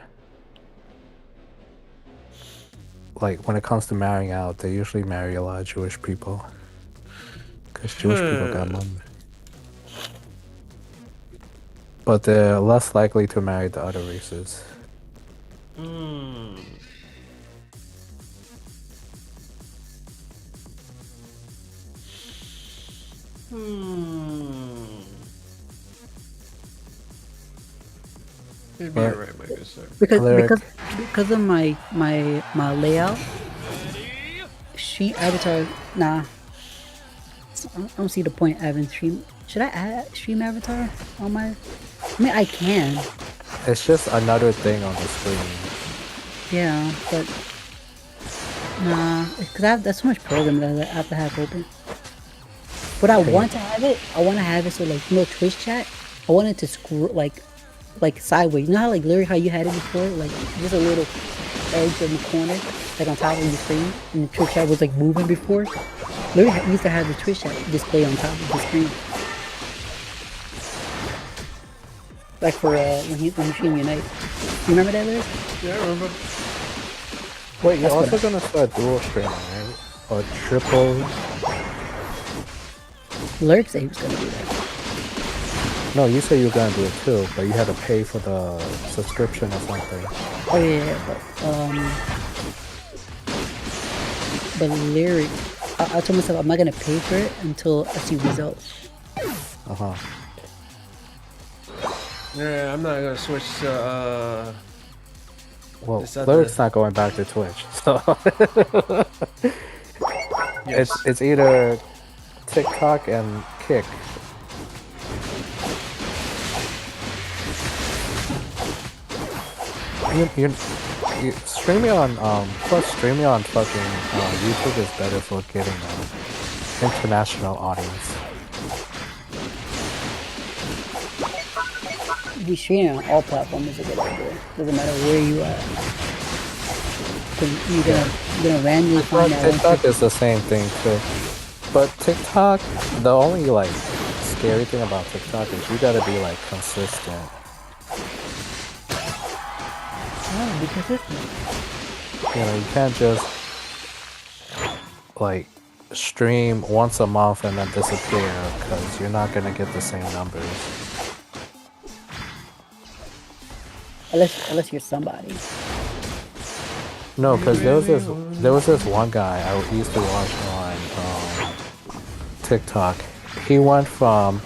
like, when it comes to marrying out, they usually marry a lot of Jewish people. Because Jewish people got money. But they're less likely to marry the other races.
Maybe you're right, my good sir.
Because of my layout, stream avatar. Nah, I don't see the point having stream. Should I add stream avatar on my? I mean, I can.
It's just another thing on the screen.
Yeah, but nah, because that's so much program that I have to have open. But I want to have it. I want to have it so like Twitch chat. I want it to scroll like sideways. You know how like Lyric, how you had it before, like just a little edge in the corner, like on top of your screen, and the Twitch chat was like moving before. Lyric used to have the Twitch chat display on top of the screen, like for when he streamed Unite. You remember that, Lyric?
Yeah, I remember.
Wait, you're also gonna start dual streaming, right? Or triple?
Lyric said he was gonna do that.
No, you said you were gonna do it too, but you had to pay for the subscription or something.
Oh yeah, but Lyric, I told myself I'm not gonna pay for it until I see results.
Yeah, I'm not gonna switch to
Well, Lyric's not going back to Twitch, so it's either TikTok and Kick. You streaming on plus streaming on fucking YouTube is better for getting international audience.
Be streaming on all platforms is a good idea. Doesn't matter where you are. You're gonna randomly find out.
TikTok is the same thing too, but TikTok, the only like scary thing about TikTok is you gotta be like consistent.
Be consistent.
You know, you can't just like stream once a month and then disappear because you're not gonna get the same numbers.
Unless you're somebody.
No, because there was this one guy I used to watch on TikTok. He went from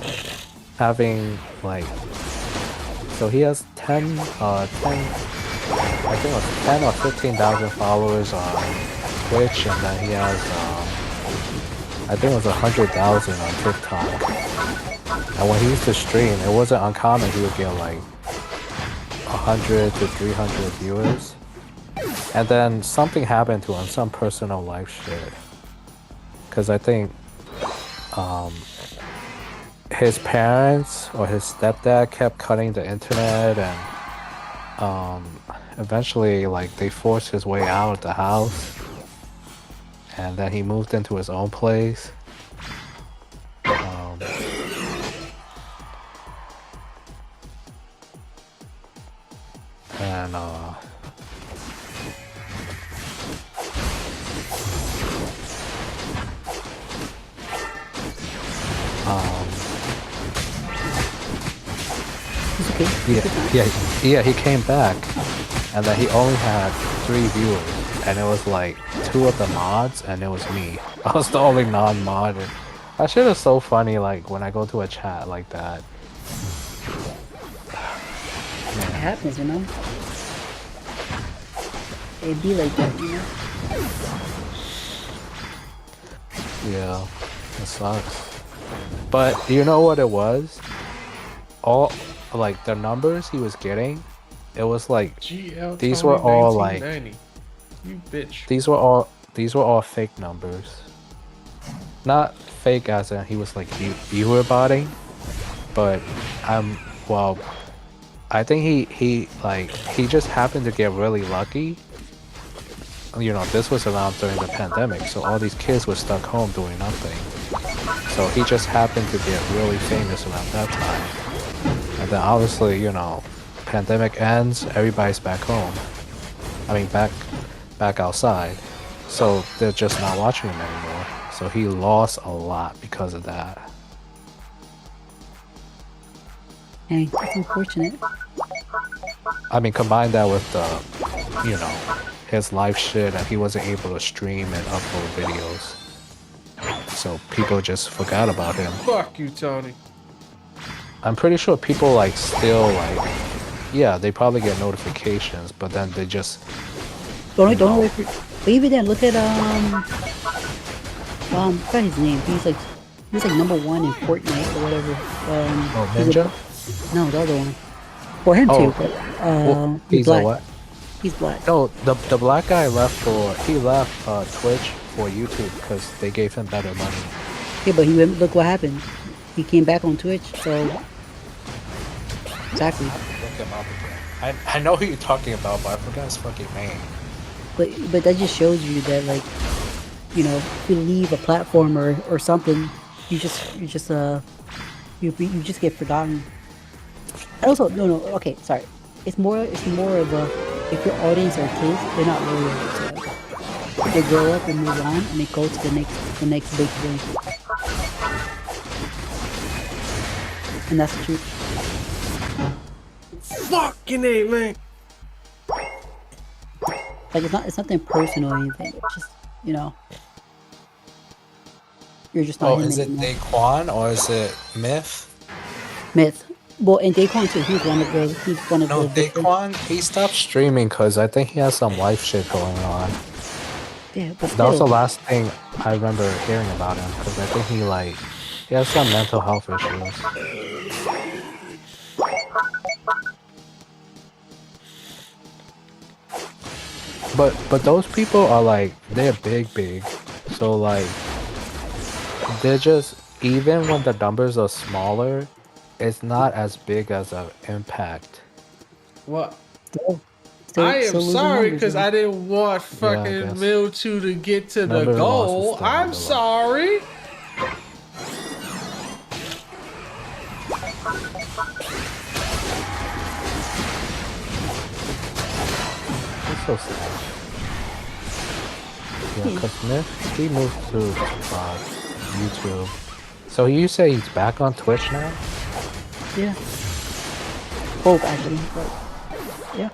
having like, so he has 10 I think it was 10 or 15,000 followers on Twitch, and then he has I think it was 100,000 on TikTok. And when he used to stream, it wasn't uncommon he would get like 100 to 300 viewers. And then something happened to him, some personal life shit. Because I think his parents or his stepdad kept cutting the internet, and eventually like they forced his way out of the house. And then he moved into his own place. And yeah, he came back, and then he only had 3 viewers, and it was like 2 of the mods, and it was me. I was the only non-mod. That shit is so funny, like when I go to a chat like that.
It happens, you know? It'd be like that, you know?
Yeah, it sucks. But you know what it was? All like the numbers he was getting, it was like these were all like
you bitch.
These were all fake numbers. Not fake as in he was like viewer botting, but well, I think he just happened to get really lucky. You know, this was around during the pandemic, so all these kids were stuck home doing nothing. So he just happened to get really famous around that time. And then obviously, you know, pandemic ends, everybody's back home. I mean, back outside. So they're just not watching him anymore. So he lost a lot because of that.
Hey, that's unfortunate.
I mean, combine that with the, you know, his life shit, and he wasn't able to stream and upload videos. so people just forgot about him.
Fuck you, Tony.
I'm pretty sure people like still like, yeah, they probably get notifications, but then they just
Don't wait for. But even then, look at I forgot his name. He's like number 1 in Fortnite or whatever.
Oh, Ninja?
No, the other one. For him too. But,
well,
he's
a
black.
what?
He's black.
No, the black guy left Twitch for YouTube because they gave him better money.
Yeah, but he went, look what happened. He came back on Twitch, so exactly.
Look him up again. I know who you're talking about, but I forgot his fucking name.
But that just shows you that, like, you know, if you leave a platform or something, you just get forgotten. And also, no, okay, sorry. It's more of a, if your audience are kids, they're not loyal to it. They grow up and move on, and they go to the next big thing. And that's the truth.
Fucking A, man.
Like, it's nothing personal or anything. It's just, you know, you're just not.
Oh, is it Daquan or is it Myth?
Myth. Well, and Daquan too. He's one of the.
No, Daquan. He stopped streaming because I think he has some life shit going on.
Yeah, but
that was the last thing I remember hearing about him because I think he has some mental health issues. But those people are like, they're big, so like they're just, even when the numbers are smaller, it's not as big as an impact.
What? I am sorry because I didn't want fucking Mewtwo to get to the goal. I'm sorry.
It's so sad. Yeah, because Myth, he moved to YouTube. So you say he's back on Twitch now?
Yeah. Both actually, but yeah.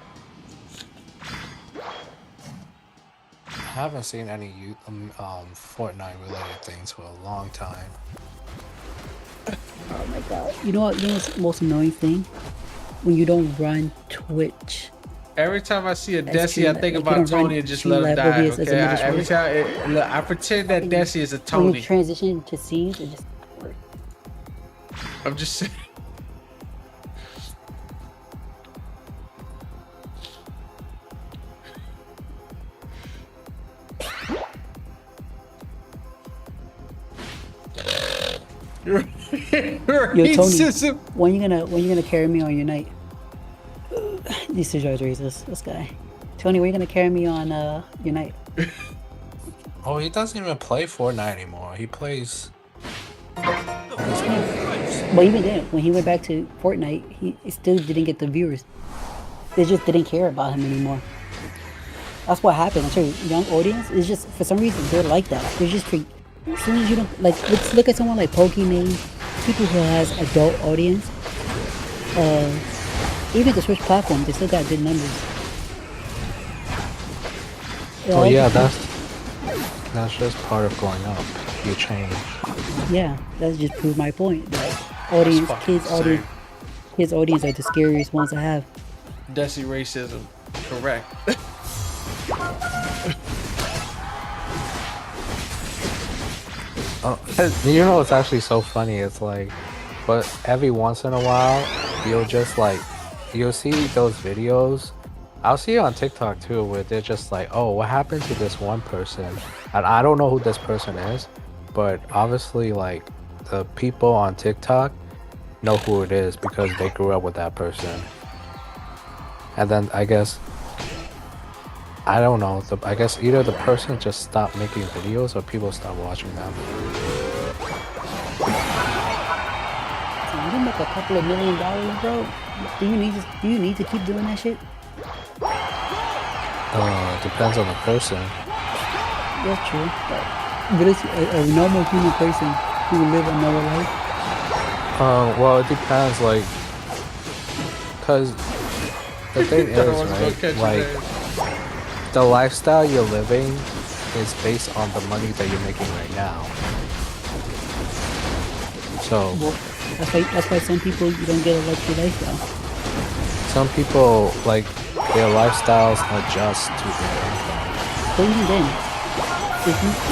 I haven't seen any Fortnite related things for a long time.
Oh my god. You know what's the most annoying thing? When you don't run Twitch.
Every time I see a Desi, I think about Tony and just let him die. Okay? Every time, look, I pretend that Desi is a Tony.
When you transition to scenes, it just works.
I'm just saying.
Yo, Tony, when you gonna carry me on your night? These two guys racist. This guy, Tony, when you gonna carry me on your night?
Oh, he doesn't even play Fortnite anymore. He plays.
But even then, when he went back to Fortnite, he still didn't get the viewers. They just didn't care about him anymore. That's what happened. I'm sure young audience is just, for some reason, they're like that. They're just, as soon as you don't, like, let's look at someone like Pokemon, people who has adult audience. Even the Switch platform, they still got good numbers.
Oh yeah, that's just part of growing up. You change.
Yeah, that just proves my point. That kids audience are the scariest ones to have.
Desi racism, correct.
You know, it's actually so funny. It's like, but every once in a while, you'll see those videos. I'll see it on TikTok too, where they're just like, oh, what happened to this one person? And I don't know who this person is, but obviously, like, the people on TikTok know who it is because they grew up with that person. And then I guess, I don't know, I guess either the person just stopped making videos or people stopped watching them.
You make a couple of $1 million, bro. Do you need to keep doing that shit?
Depends on the person.
That's true. But it's a normal human person who will live a normal life.
Well, it depends, like, cause the thing is, right, like, the lifestyle you're living is based on the money that you're making right now. So
Well, that's why some people you don't get a luxury lifestyle.
some people like their lifestyles adjust to their income.
But even then,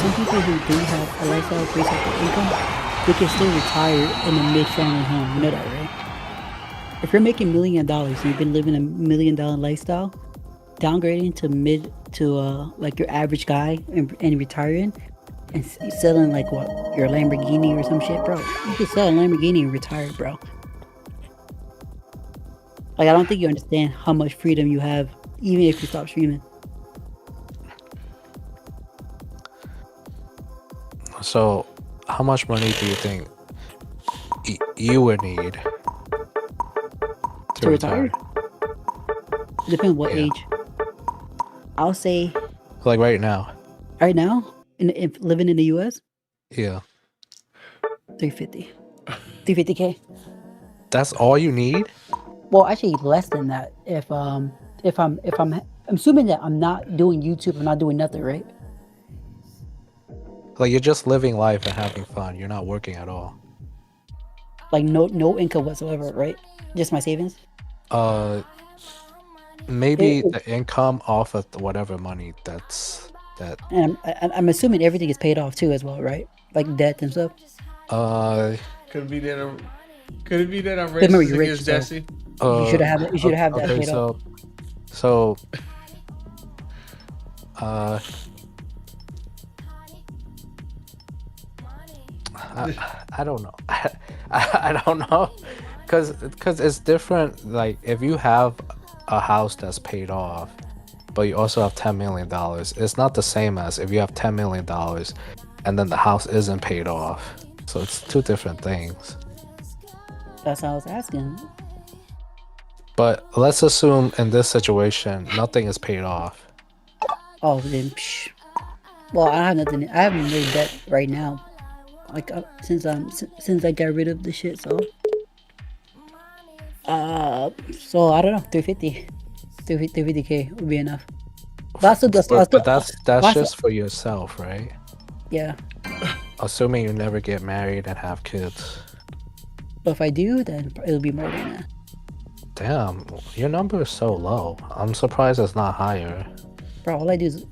some people who do have a lifestyle based off their income, they can still retire in a mid-family home. You know that, right? If you're making $1 million and you've been living a $1 million lifestyle, downgrading to like your average guy and retiring and selling like what, your Lamborghini or some shit, bro. You could sell a Lamborghini and retire, bro. Like, I don't think you understand how much freedom you have, even if you stop streaming.
So, how much money do you think you would need
To retire? Depends what
Yeah.
age. I'll say
Like right now?
right now, if living in the US,
Yeah.
350. 350K.
That's all you need?
Well, actually less than that. If I'm assuming that I'm not doing YouTube, I'm not doing nothing, right?
Like you're just living life and having fun. You're not working at all.
Like no income whatsoever, right? Just my savings.
Maybe the income off of whatever money that.
And I'm assuming everything is paid off too as well, right? Like debt and stuff.
Could it be that I'm
Remember,
racist
you're rich,
against
so
Jesse?
you should have that. You should have that
okay,
paid off.
So I don't know. I don't know, cause it's different. Like if you have a house that's paid off, but you also have $10 million, it's not the same as if you have $10 million and then the house isn't paid off. So it's two different things.
That's how I was asking.
But let's assume in this situation nothing is paid off.
Oh, then. Well, I have nothing. I haven't made debt right now. Like since I got rid of the shit. So I don't know. 350K would be enough. But
that's just for yourself, right?
Yeah.
Assuming you never get married and have kids.
But if I do, then it'll be more than that.
Damn, your number is so low. I'm surprised it's not higher.
Bro, all I do is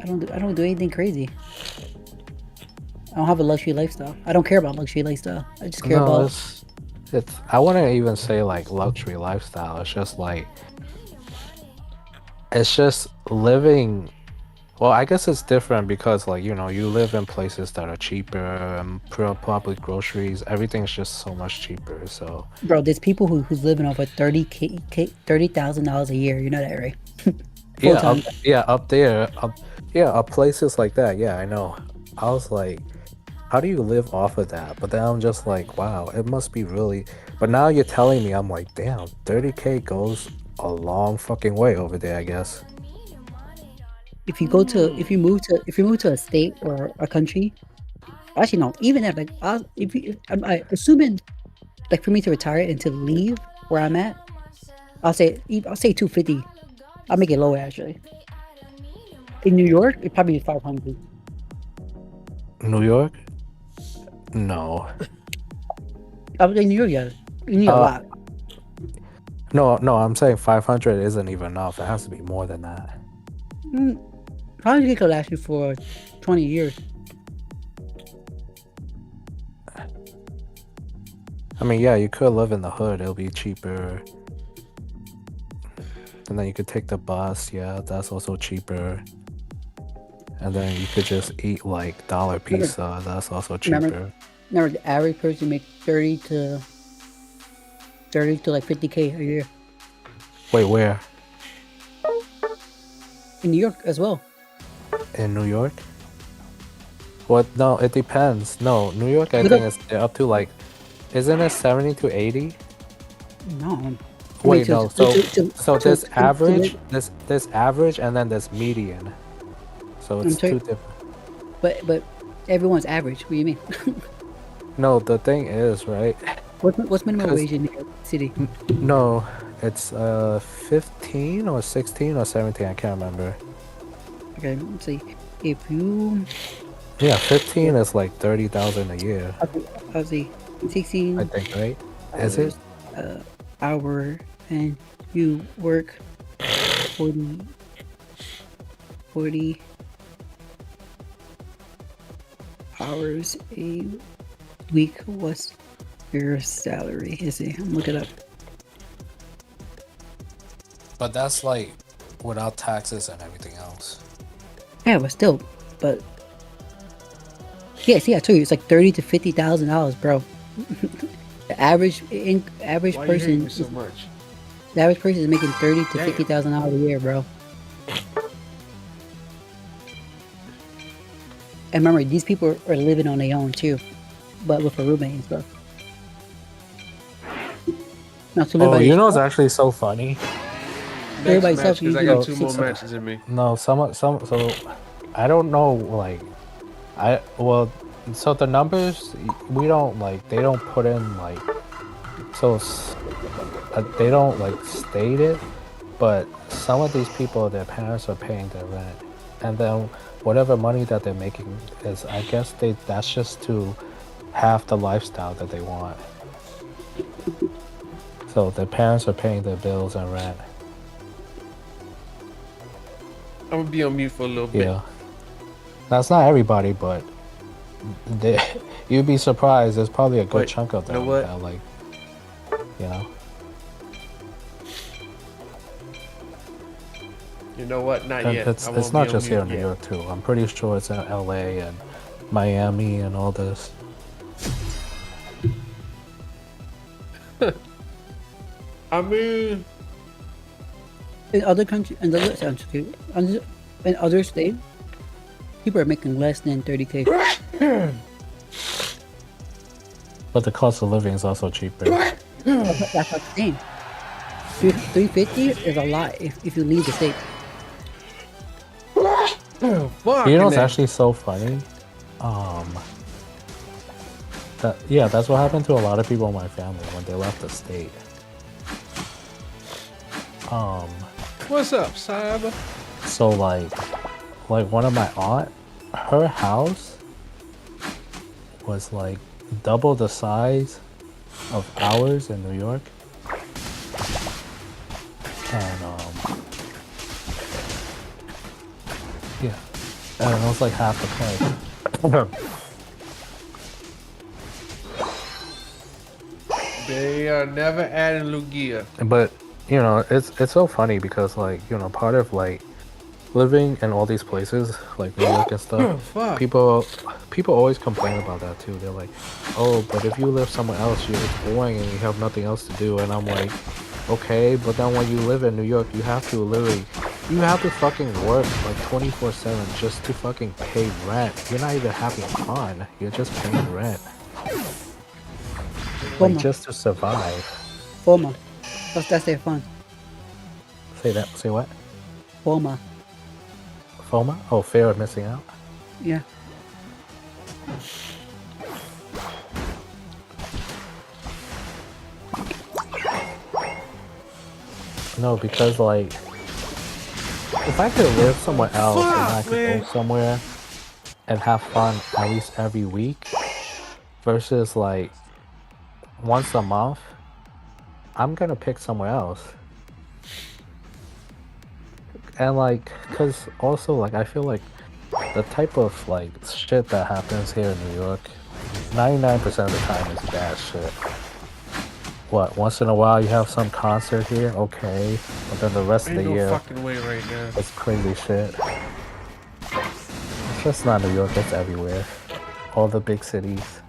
I don't do anything crazy. I don't have a luxury lifestyle. I don't care about luxury lifestyle. I just care about.
It's. I wouldn't even say like luxury lifestyle. It's just like. It's just living. Well, I guess it's different because like you live in places that are cheaper and probably groceries. Everything's just so much cheaper. So.
Bro, there's people who's living off of $30,000 a year. You know that, right?
Up there. Up places like that. Yeah, I know. I was like, how do you live off of that? But then I'm just like, wow, it must be really. But now you're telling me, I'm like, damn, 30K goes a long fucking way over there, I guess.
If you move to a state or a country, actually no, even if like I'm assuming like for me to retire and to leave where I'm at, I'll say 250. I'll make it lower actually. In New York, it'd probably be 500.
New York? No.
I was in New York, yeah. You need a lot.
No, I'm saying 500 isn't even enough. It has to be more than that.
500 could last you for 20 years.
I mean, yeah, you could live in the hood. It'll be cheaper. And then you could take the bus. Yeah, that's also cheaper. And then you could just eat like dollar pizza. That's also cheaper.
Remember the average person makes 30 to like 50K a year.
Wait, where?
In New York as well.
In New York? What? No, it depends. No, New York, I think it's up to like, isn't it 70 to 80?
No.
Wait, no. So there's average, there's average, and then there's median. So it's two different.
But everyone's average. What do you mean?
No, the thing is, right?
What's minimum wage in New York City?
No, it's 15 or 16 or 17. I can't remember.
Okay, let's see. If you
15 is like 30,000 a year.
I'll see. 16
I think, right? Is it?
hour, and you work 40 hours a week. What's your salary? Is it? I'm looking it up.
But that's like without taxes and everything else.
Yeah, but yeah, see, I told you it's like $30,000 to $50,000, bro. The average
Why you hating me so much?
The average person is making $30,000 to
Damn.
$50,000 a year, bro. And remember, these people are living on their own too, but with a roommate and stuff. Now to live
Oh,
by
you know
yourself,
it's actually so funny.
Next
by
match,
yourself,
because I
you
got
do
2 more
6
matches in me.
No, so I don't know, like, so the numbers, we don't, like, they don't put in, like, they don't, like, state it, but some of these people, their parents are paying their rent, and then whatever money that they're making is, I guess that's just to have the lifestyle that they want. So their parents are paying their bills and rent.
I'm gonna be on mute for a little bit.
Yeah. That's not everybody, but you'd be surprised. There's probably a good chunk of them
You know what?
that, like, you know.
You know what? Not
And
yet.
it's not just here in New York too. I'm pretty sure it's in LA and Miami and all this.
I mean,
in other countries, in other states, people are making less than 30K.
But the cost of living is also cheaper.
That's what I'm saying. 350 is a lot if you leave the state.
fuck.
You know what's actually so funny? That's what happened to a lot of people in my family when they left the state.
What's up, Cyber?
So like one of my aunt, her house was like double the size of ours in New York. And and it was like half the price.
They are never adding Lugia.
But you know, it's so funny because, like, you know, part of like living in all these places like New York and stuff,
Fuck.
people always complain about that too. They're like, oh, but if you live somewhere else, it's boring and you have nothing else to do. And I'm like, okay, but then when you live in New York, you have to fucking work like 24/7 just to fucking pay rent. You're not even having fun. You're just paying rent. Like, just to survive.
FOMA. That's their fun.
Say that. Say what?
FOMA.
FOMA? Oh, fear of missing out?
Yeah.
No, because, like, if I could live somewhere else and I could go somewhere and have fun at least every week versus, like, once a month, I'm gonna pick somewhere else. And, like, because also, like, I feel like the type of, like, shit that happens here in New York, 99% of the time is bad shit. What, once in a while you have some concert here? Okay. But then the rest of the year,
fucking way right now.
it's crazy shit. It's just not New York, it's everywhere. All the big cities.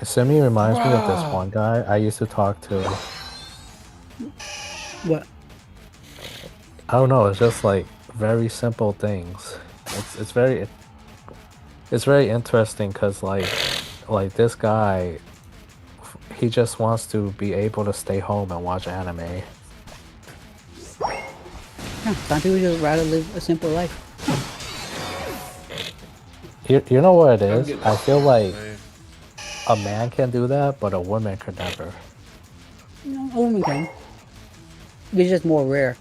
Simi reminds me of this one guy I used to talk to.
What?
I don't know, it's just like very simple things. It's very interesting because like this guy, he just wants to be able to stay home and watch anime.
Yeah, some people just rather live a simple life.
You know what it is? I feel like a man can do that, but a woman could never.
You know, a woman can. They're just more rare.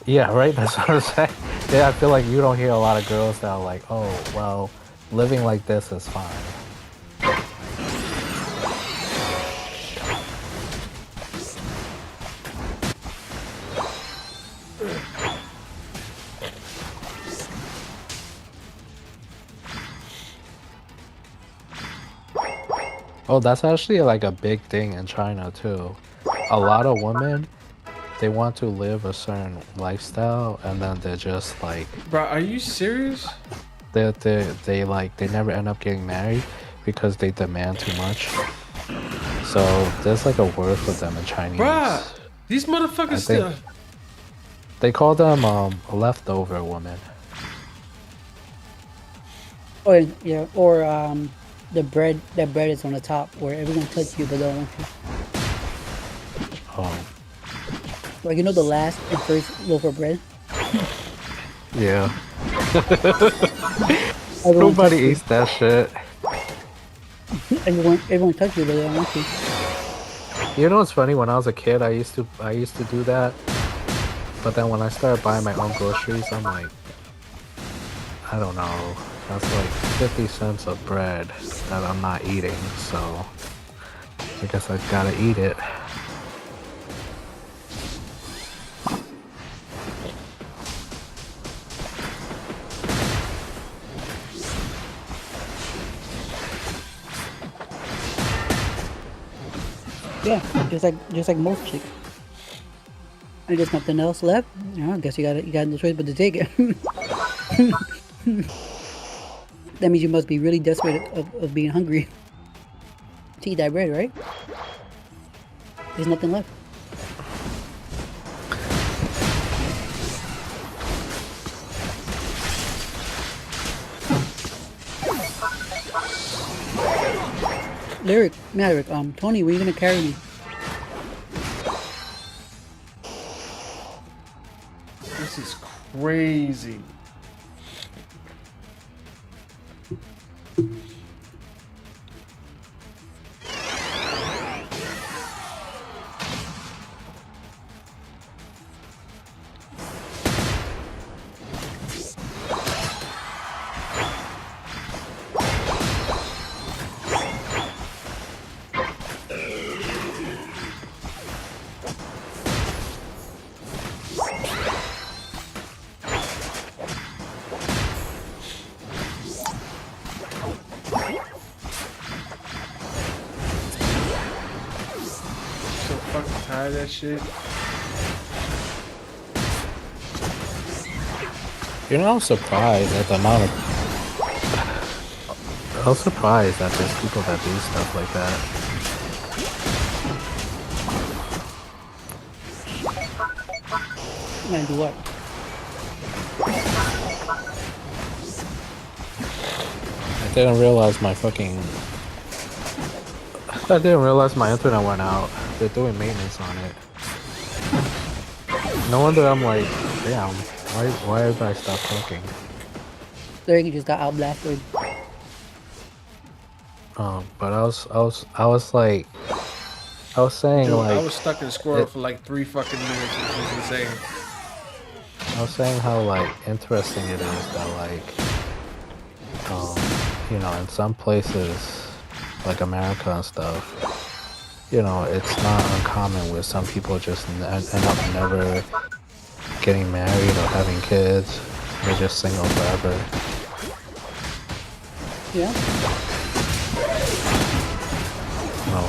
Yeah, right. That's what I'm saying. Yeah, I feel like you don't hear a lot of girls that are like, "Oh, well, living like this is fine." Oh, that's actually like a big thing in China too. A lot of women, they want to live a certain lifestyle, and then they're just like,
Bro, are you serious?
they never end up getting married because they demand too much. So there's like a word for them in Chinese.
Bruh, these motherfuckers still.
They call them leftover women.
Or yeah, or the bread. That bread is on the top where everyone touch you but don't want you.
Oh.
Like you know the last and first loaf of bread.
Yeah. Nobody eats that shit.
Everyone touch you but they don't want you.
You know what's funny? When I was a kid, I used to do that. But then when I started buying my own groceries, I'm like, I don't know. That's like 50 cents of bread that I'm not eating, so I guess I gotta eat it.
Yeah, just like most chicks. And there's nothing else left. I guess you got no choice but to take it. That means you must be really desperate of being hungry to eat that bread, right? There's nothing left. Maverick, Tony, where you gonna carry me?
This is crazy. Tired of that shit.
You know, I'm surprised at the amount of... I'm surprised that there's people that do stuff like that.
Man, do what?
I didn't realize my fucking... I didn't realize my internet went out. They're doing maintenance on it. No wonder I'm like, damn, why did I stop talking?
Lyric just got outblasted.
But I was like, I was saying,
Dude,
like,
I was stuck in a squirrel for like 3 fucking minutes, which is insane.
I was saying how like interesting it is that like, you know, in some places like America and stuff, you know, it's not uncommon where some people just end up never getting married or having kids. They're just single forever.
Yeah.
No.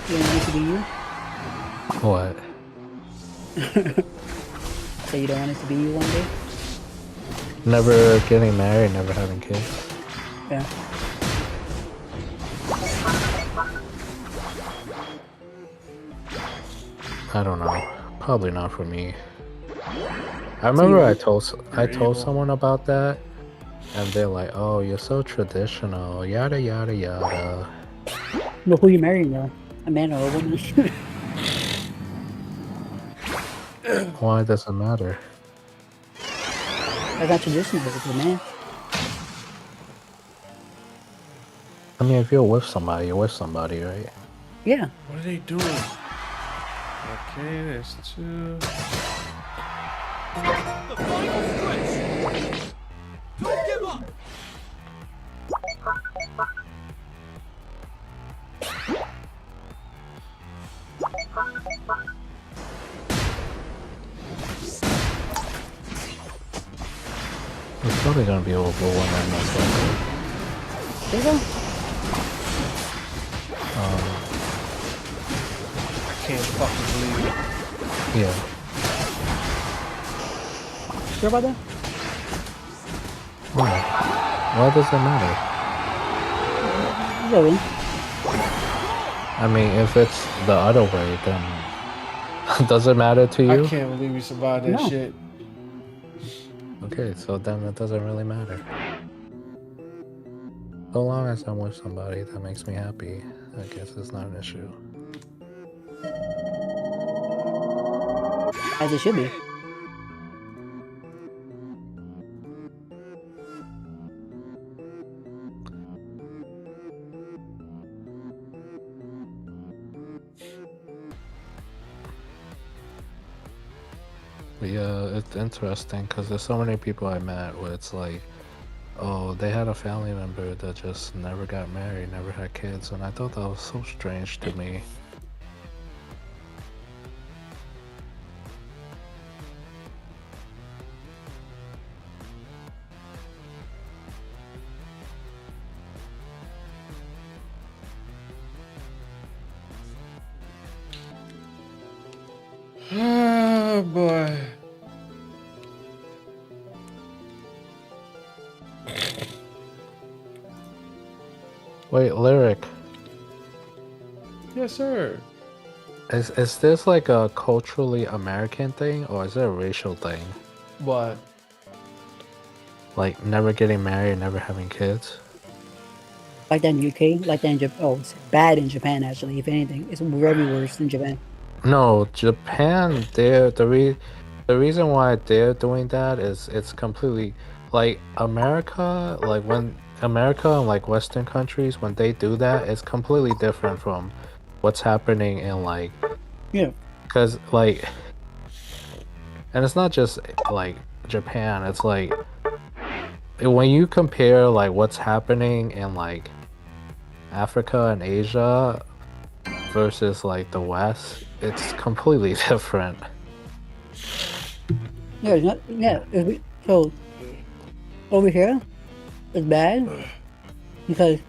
You don't want it to be you?
What?
So you don't want it to be you one day?
Never getting married, never having kids.
Yeah.
I don't know. Probably not for me. I remember I told someone about that, and they're like, "Oh, you're so traditional, yada yada yada."
Well, who you marrying though? A man or a woman?
Why does it matter?
That's not traditional, it's a man.
I mean, if you're with somebody, you're with somebody, right?
Yeah.
What are they doing? Okay, there's two.
The final stretch. Don't give up.
It's probably gonna be over one and most likely.
Think so?
I can't fucking believe it.
Yeah.
Sure about that?
Why does it matter?
Yeah, man.
I mean, if it's the other way, then does it matter to you?
I can't believe you survived that shit.
Okay, so then it doesn't really matter. So long as I'm with somebody that makes me happy, I guess it's not an issue.
As it should be.
But yeah, it's interesting because there's so many people I met where it's like, oh, they had a family member that just never got married, never had kids, and I thought that was so strange to me.
Oh boy.
Wait, Lyric,
Yes, sir.
is this like a culturally American thing or is it a racial thing?
What?
Like never getting married, never having kids?
Like that in UK, like that in Japan. Oh, it's bad in Japan actually. If anything, it's very worse in Japan.
No, Japan, the reason why they're doing that is it's completely like America, like when America and like Western countries, when they do that, it's completely different from what's happening in like,
Yeah.
because like, and it's not just like Japan, it's like when you compare like what's happening in like Africa and Asia versus like the West, it's completely different.
Yeah, it's not, yeah. So over here, it's bad because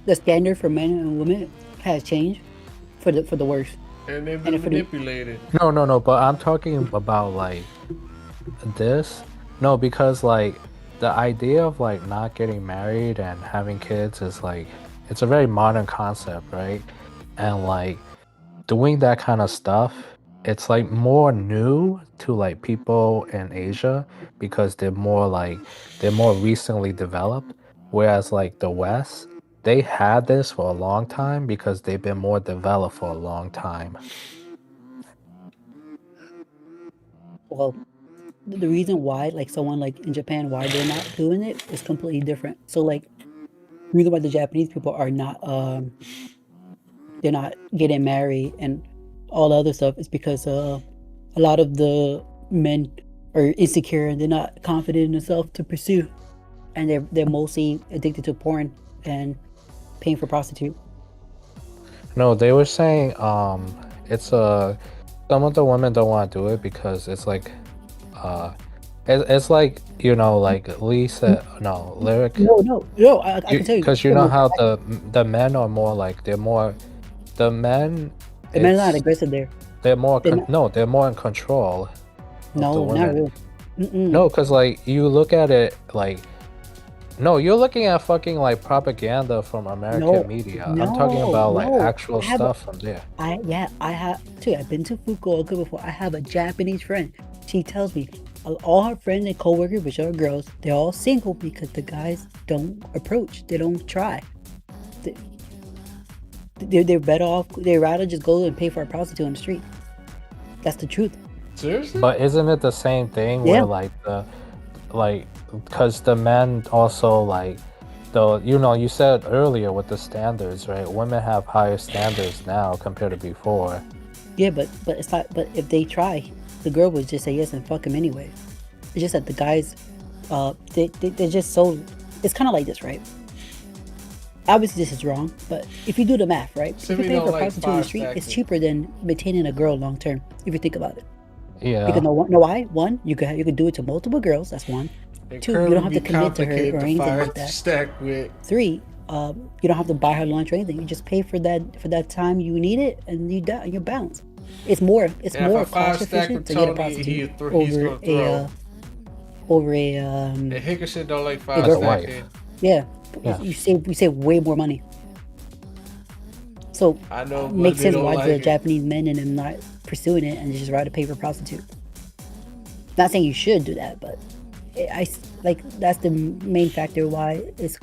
the standard for men and women has changed for the worse.
And they've been manipulated.
No, but I'm talking about like this. No, because like the idea of like not getting married and having kids is like it's a very modern concept, right? And like doing that kind of stuff, it's like more new to like people in Asia because they're more recently developed, whereas like the West, they had this for a long time because they've been more developed for a long time.
Well, the reason why, like someone like in Japan, why they're not doing it is completely different. So like, the reason why the Japanese people are not they're not getting married and all the other stuff is because a lot of the men are insecure and they're not confident in themselves to pursue, and they're mostly addicted to porn and paying for prostitute.
No, they were saying it's some of the women don't want to do it because it's like it's like, you know, like Lee said, no, Lyric.
No, I can tell you.
Because you know how the men are more like the men.
The men are not aggressive there.
They're more they're more in control.
No, not really.
No, because like you look at it like. No, you're looking at fucking like propaganda from American media. I'm talking about like actual stuff from there.
I have too. I've been to Fukuoka before. I have a Japanese friend. She tells me all her friends and coworkers, which are girls, they're all single because the guys don't approach. They don't try. They're better off. They'd rather just go and pay for a prostitute on the street. That's the truth.
Seriously?
But isn't it the same thing where like because the men also like though, you said earlier with the standards, right? Women have higher standards now compared to before.
Yeah, but it's not. But if they try, the girl would just say yes and fuck him anyway. It's just that the guys, they're just so. It's kind of like this, right? Obviously, this is wrong, but if you do the math, right? If you pay for a prostitute in the street, it's cheaper than maintaining a girl long term. If you think about it.
Yeah.
Because know why? One, you could do it to multiple girls. That's one. Two, you don't have to commit to her or anything like that.
Stack with.
Three, you don't have to buy her lunch or anything. You just pay for that time you need it, and you're balanced. It's more cost efficient to get a prostitute over a
The Hickerson don't like
a
5 stacking.
Yeah. You save way more money. So
I know
makes sense why
like
the Japanese men and them not pursuing it and just rather pay for a prostitute. Not saying you should do that, but I like that's the main factor why it's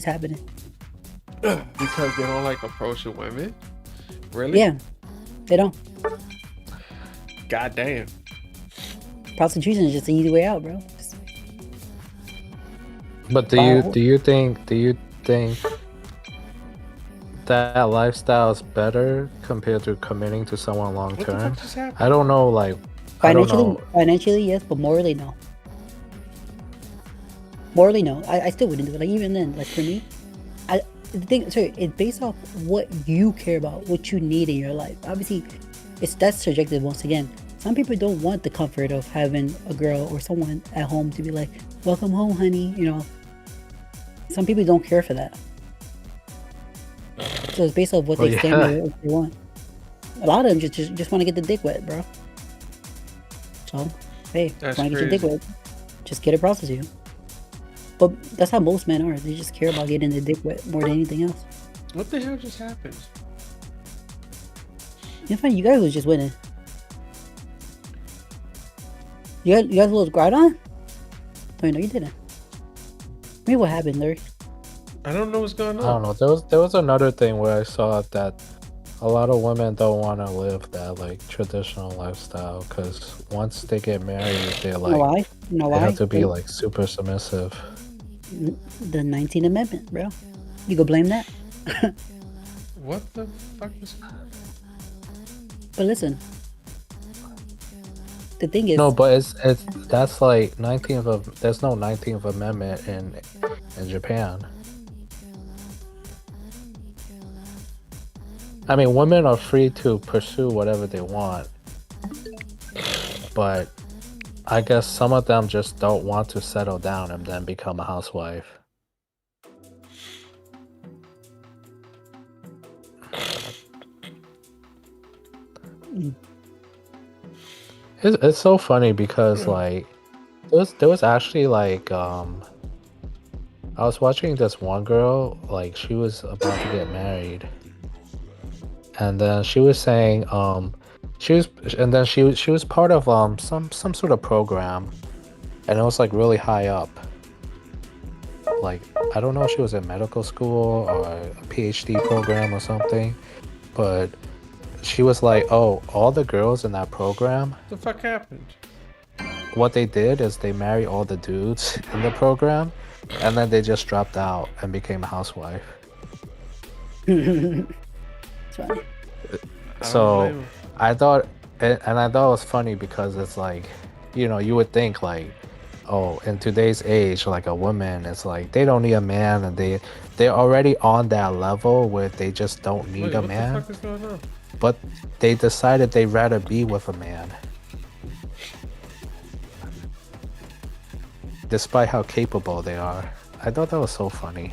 happening.
Because they don't like approaching women. Really?
Yeah, they don't.
God damn.
Prostitution is just the easy way out, bro.
But do you think that lifestyle is better compared to committing to someone long term? I don't know, like
financially yes, but morally no. Morally no. I still wouldn't do it. Like even then, like for me, it's based off what you care about, what you need in your life. Obviously, that's subjective once again. Some people don't want the comfort of having a girl or someone at home to be like, "Welcome home, honey." You know. Some people don't care for that. So it's based off what they stand or what they want. A lot of them just want to get the dick wet, bro. So, hey, want to get your dick wet, just get a prostitute. But that's how most men are. They just care about getting the dick wet more than anything else.
What the hell just happened?
You're fine. You guys was just winning. You guys a little grind on? Oh, no, you didn't. Maybe what happened, Larry?
I don't know what's going on.
I don't know. There was another thing where I saw that a lot of women don't want to live that like traditional lifestyle because once they get married, they're like, they have to be like super submissive.
The 19th Amendment, bro. You go blame that?
What the fuck is?
But listen, the thing is,
no, but that's like 19th of. There's no 19th Amendment in Japan. I mean, women are free to pursue whatever they want, but I guess some of them just don't want to settle down and then become a housewife. It's so funny because like there was actually like I was watching this one girl, like she was about to get married, and then she was saying she was part of some sort of program, and it was like really high up. Like I don't know if she was in medical school or a PhD program or something, but she was like, oh, all the girls in that program,
What the fuck happened?
what they did is they married all the dudes in the program, and then they just dropped out and became a housewife.
Sorry.
So I thought it was funny because it's like, you know, you would think like, oh, in today's age, like a woman is like they don't need a man, and they're already on that level where they just don't need a man.
What the fuck is going on?
But they decided they'd rather be with a man, despite how capable they are. I thought that was so funny.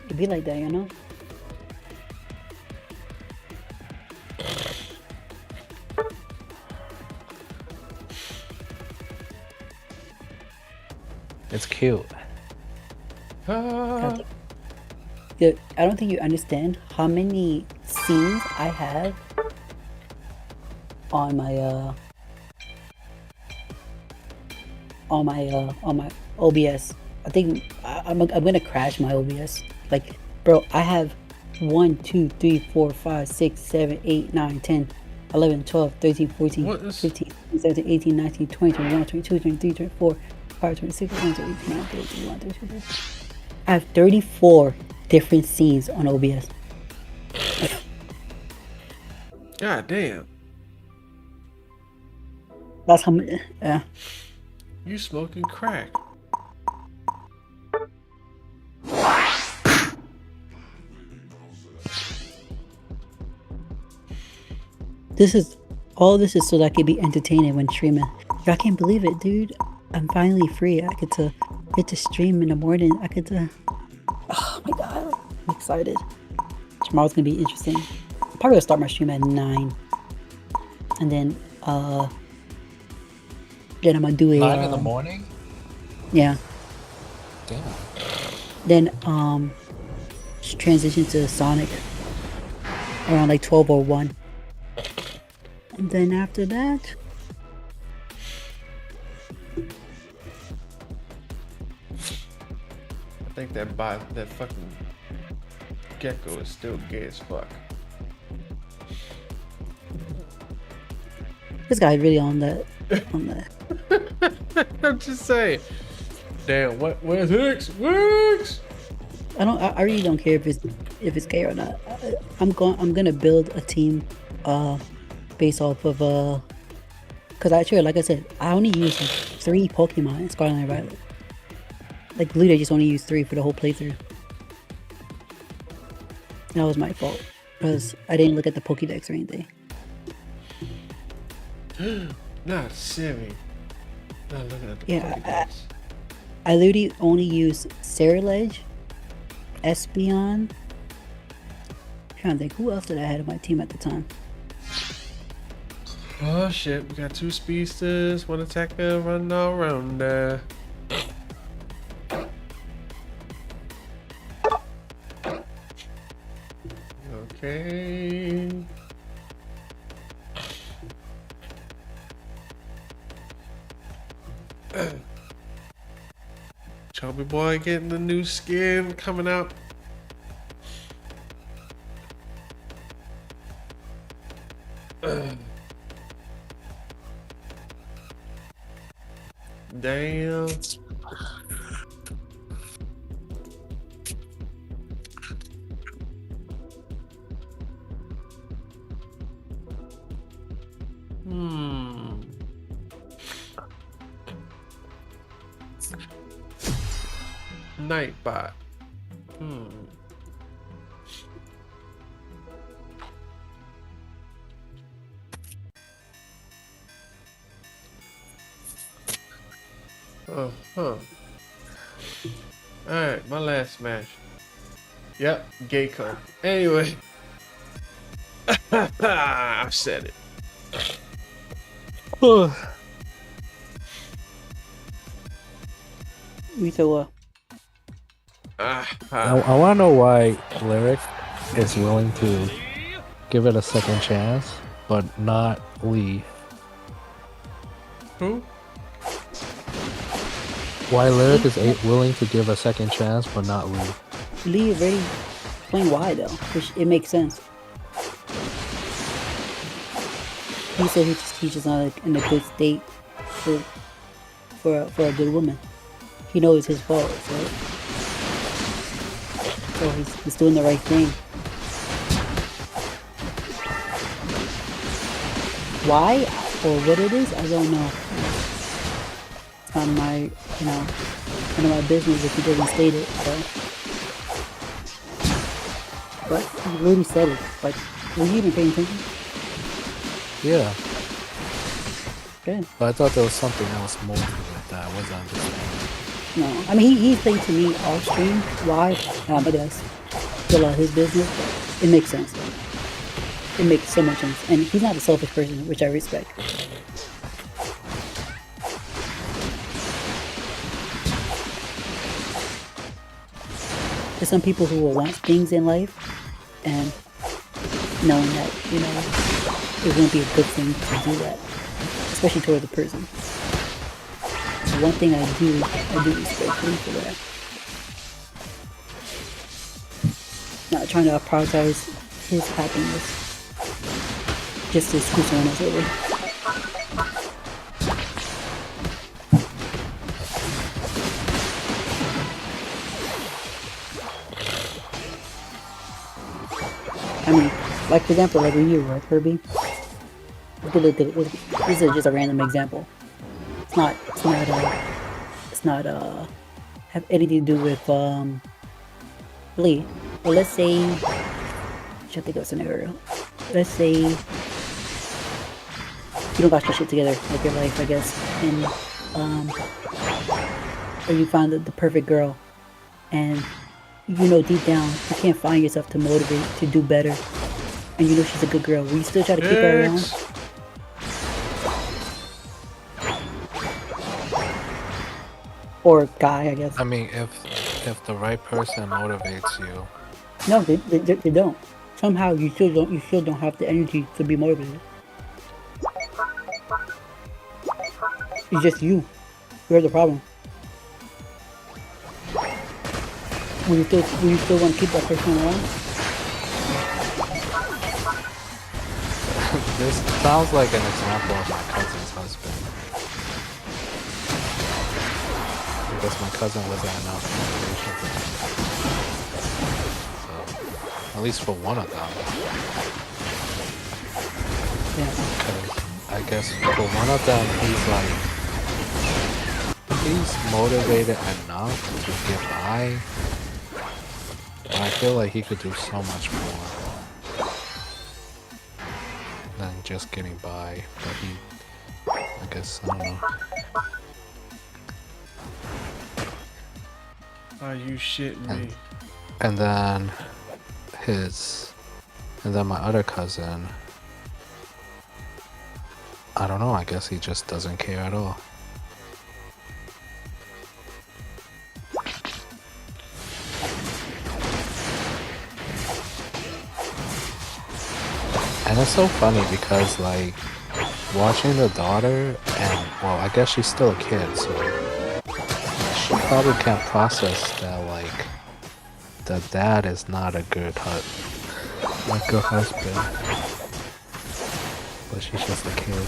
It'd be like that, you know?
It's cute.
Yeah, I don't think you understand how many scenes I have on my OBS. I think I'm gonna crash my OBS. Like, bro, I have 1, 2, 3, 4, 5, 6, 7, 8, 9, 10, 11, 12, 13, 14, 15, 16, 17, 18, 19, 20, 21, 22, 23, 24, 26, 132, 133. I have 34 different scenes on OBS.
God damn.
That's how many. Yeah.
You smoking crack.
This is all. This is so that I could be entertaining when streaming. I can't believe it, dude. I'm finally free. I get to stream in the morning. I get to. Oh my god, I'm excited. Tomorrow's gonna be interesting. I'm probably gonna start my stream at 9, and then I'm gonna do a
9 in the morning.
Yeah.
Damn.
Then transition to Sonic around like 12 or 1. And then after that,
I think that fucking gecko is still gay as fuck.
this guy's really on that.
I'm just saying. Damn, where's Hicks? Hicks!
I really don't care if it's gay or not. I'm gonna build a team based off of because like I said, I only use like 3 Pokemon in Scarlet and Violet. Like literally, I just only used 3 for the whole playthrough. That was my fault because I didn't look at the Pokédex or anything.
Not silly. Not looking at the
Yeah,
Pokédex.
I literally only use Ceruledge, Espeon. I'm trying to think who else did I have in my team at the time.
Oh shit, we got 2 speedsters, 1 attacker running all around there. Okay. Chubby boy getting the new skin coming out. Damn. Nightbot. Alright, my last match. Yep, Geico. Anyway. I've said it.
We said what?
I want to know why Lyric is willing to give it a second chance, but not Lee.
Who?
Why Lyric is willing to give a second chance, but not Lee.
Lee already explained why though, which it makes sense. He said he's just not like, in a good state for a good woman. He knows it's his fault, so he's doing the right thing. Why or what it is, I don't know. It's not my, none of my business if he doesn't state it. So. But he really said it. Like, were you even paying attention?
Yeah.
Good.
But I thought there was something else more to it that I wasn't understanding.
No, I mean he played to me off stream live. But that's still his business. But it makes sense. It makes so much sense, and he's not a selfish person, which I respect. There's some people who will want things in life, and knowing that it won't be a good thing to do that, especially toward the person. So one thing I do respect him for that. Not trying to prioritize his happiness just to screw someone else over. I mean, like for example, like with you, right, Kirby? This is just a random example. It's not have anything to do with Lee. Well, let's say, I should think of a scenario. Let's say you don't got your shit together, like your life, I guess, and or you found the perfect girl, and you know deep down you can't find yourself to motivate to do better, and you know she's a good girl. Will you still try to keep her around? Or guy, I guess.
I mean, if the right person motivates you.
No, they don't. Somehow you still don't have the energy to be motivated. It's just you. You're the problem. Will you still want to keep that person around?
This sounds like an example of my cousin's husband. Because my cousin wasn't enough motivation for him. So, at least for one of them.
Yeah.
Because I guess for one of them, he's motivated enough to get by. But I feel like he could do so much more than just getting by. But I guess, I don't know.
Are you shitting me?
And then my other cousin, I don't know, I guess he just doesn't care at all. And it's so funny because, like, watching the daughter, and, well, I guess she's still a kid, so she probably can't process that, like, the dad is not a good husband. But she's just a kid.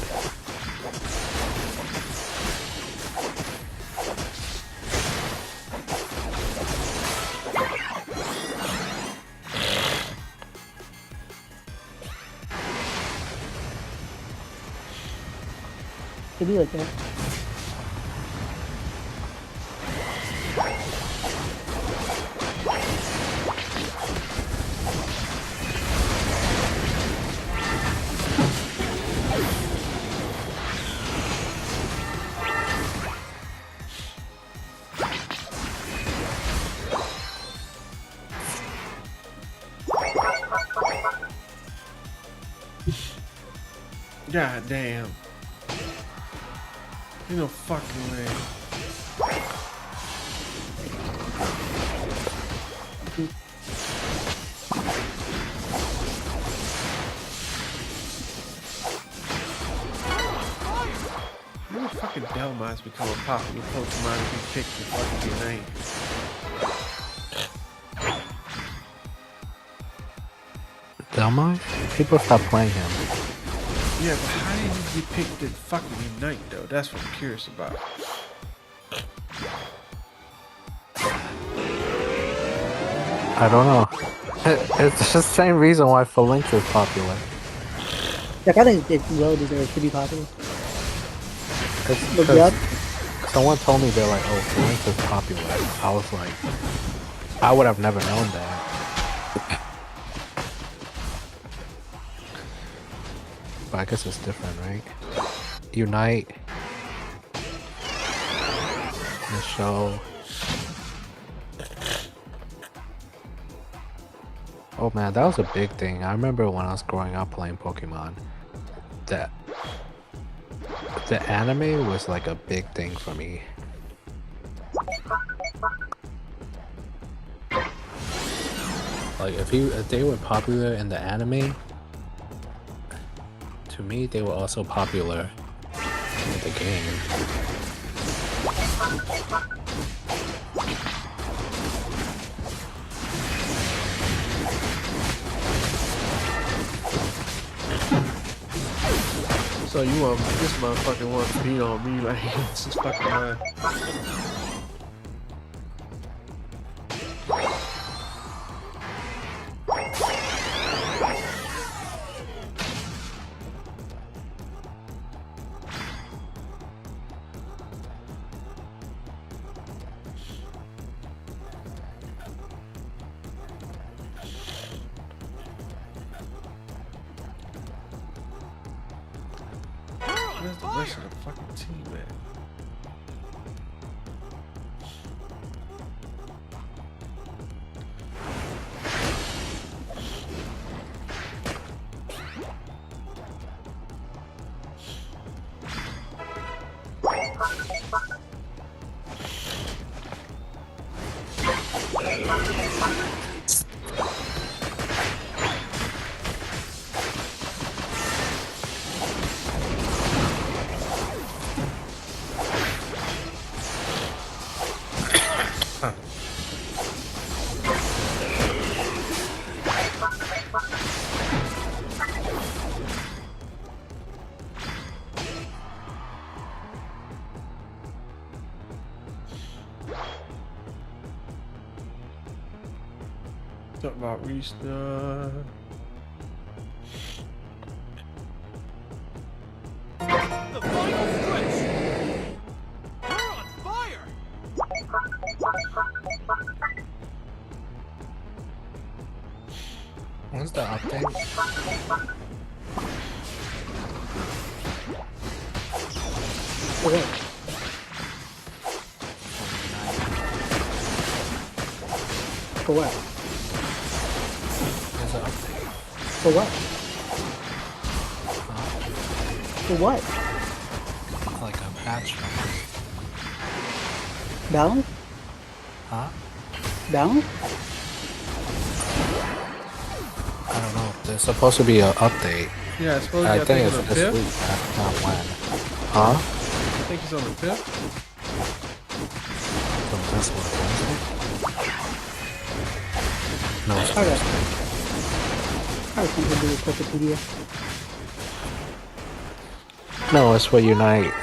It'd be like that.
God damn. Ain't no fucking way. When the fucking Delmon's become a popular Pokemon to be picked to fucking unite?
Delmont? People stop playing him.
Yeah, but how did you get picked to fucking unite though? That's what I'm curious about.
I don't know. It's just the same reason why Phalanx is popular.
Like, I think it's well deserved to be popular.
Because someone told me they're like, oh, Phalanx is popular. I was like, I would have never known that. But I guess it's different, right? Unite. The show. Oh man, that was a big thing. I remember when I was growing up playing Pokemon, that the anime was like a big thing for me. Like if they were popular in the anime, to me they were also popular in the game.
So you want this motherfucker wants to beat on me like it's just fucking mine. Where's the rest of the fucking team, man? Talk about restart.
The final stretch. We're on fire.
When's the update?
Okay. For what?
There's an update.
For what? For what?
Like a patch.
Balance?
Huh?
Balance?
I don't know. There's supposed to be an update.
Yeah, it's supposed to be,
I think
on
it's
the
this
5th.
week. Not when. Huh?
I think it's on the 5th.
From this one, Wednesday? No, it's
Okay.
Thursday.
I was thinking to do with Wikipedia.
No, it's for Unite.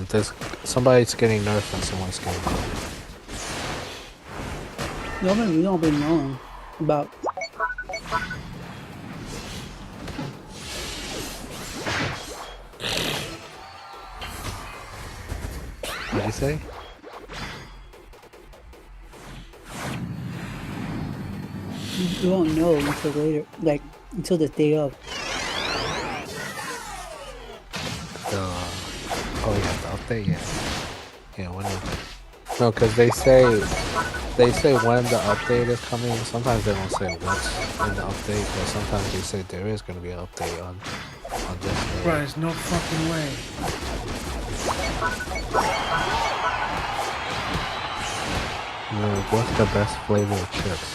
There's somebody's getting nerfed and someone's getting nerfed.
We don't been knowing about.
What'd you say?
You won't know until later, like until the day of.
Oh yeah, the update, yeah. Yeah, when no, because they say when the update is coming. Sometimes they don't say what's in the update, but sometimes they say there is going to be an update on this day.
Right, there's no fucking way.
What's the best flavor of chips?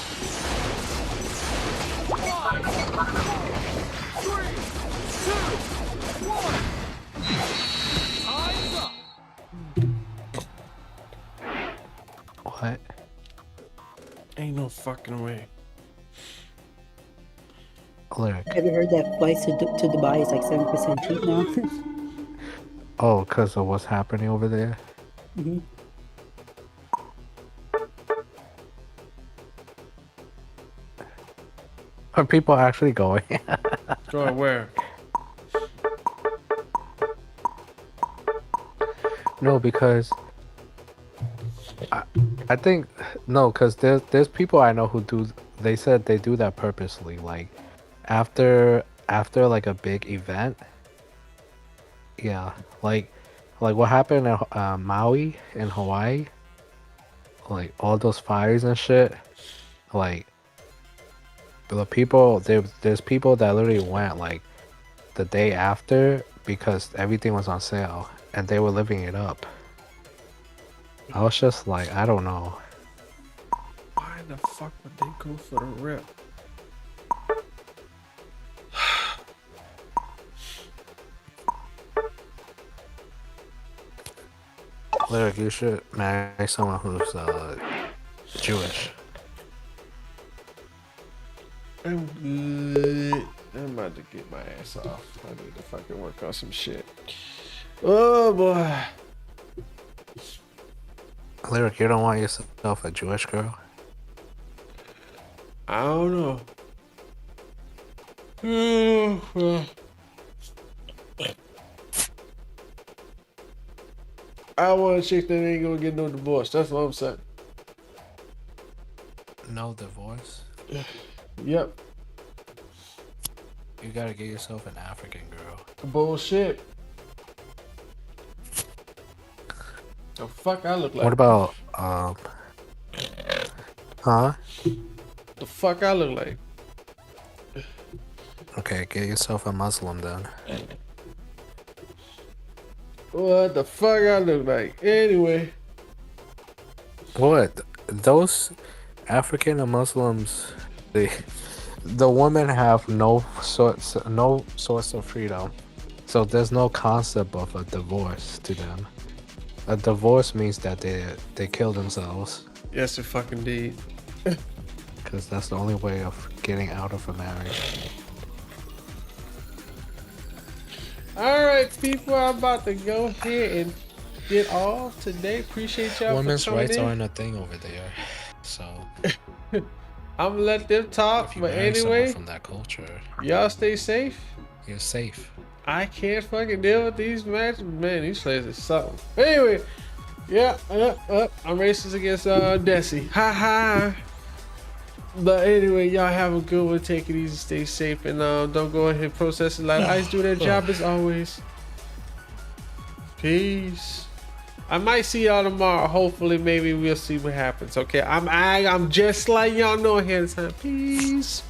What?
Ain't no fucking way.
Lyric.
Have you heard that flights to Dubai is like 7% cheap now?
Oh, because of what's happening over there?
Mm-hmm.
Are people actually going?
Going where?
No, because I think no, because there's people I know who do. They said they do that purposely, like after like a big event. Yeah, like what happened in Maui in Hawaii, like all those fires and shit. Like the people there's people that literally went like the day after because everything was on sale and they were living it up. I was just like, I don't know.
Why the fuck would they go for the rip?
Lyric, you should marry someone who's Jewish.
I'm good. I'm about to get my ass off. I need to fucking work on some shit. Oh boy.
Lyric, you don't want yourself a Jewish girl?
I don't know. I want a chick that ain't gonna get no divorce. That's what I'm saying.
No divorce?
Yep.
You gotta get yourself an African girl.
Bullshit. The fuck I look like?
What about huh?
The fuck I look like?
Okay, get yourself a Muslim then.
What the fuck I look like? Anyway.
What? Those African and Muslims, the women have no source of freedom. So there's no concept of a divorce to them. A divorce means that they kill themselves.
Yes, it fucking did.
Because that's the only way of getting out of a marriage.
Alright, people, I'm about to go ahead and get off today. Appreciate y'all
Women's
for coming
rights
in.
aren't a thing over there. So
I'm gonna let them talk,
if you
but
marry someone
anyway,
from that culture,
y'all stay safe.
you're safe.
I can't fucking deal with these matches. Man, these players are something. Anyway, yeah, I'm racist against Desi. Ha ha. But anyway, y'all have a good one. Take it easy, stay safe, and don't go ahead and process it like ICE do their job as always. Peace. I might see y'all tomorrow. Hopefully, maybe we'll see what happens. Okay, I'm just like y'all know ahead of time. Peace.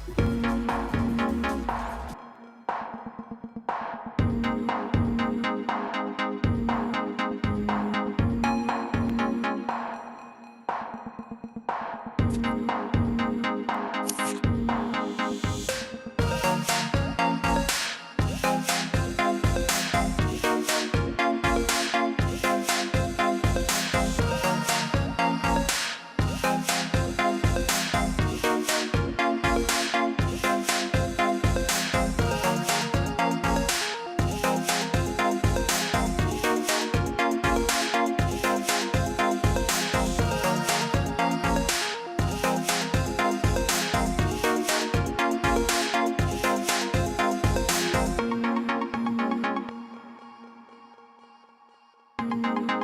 Thank you.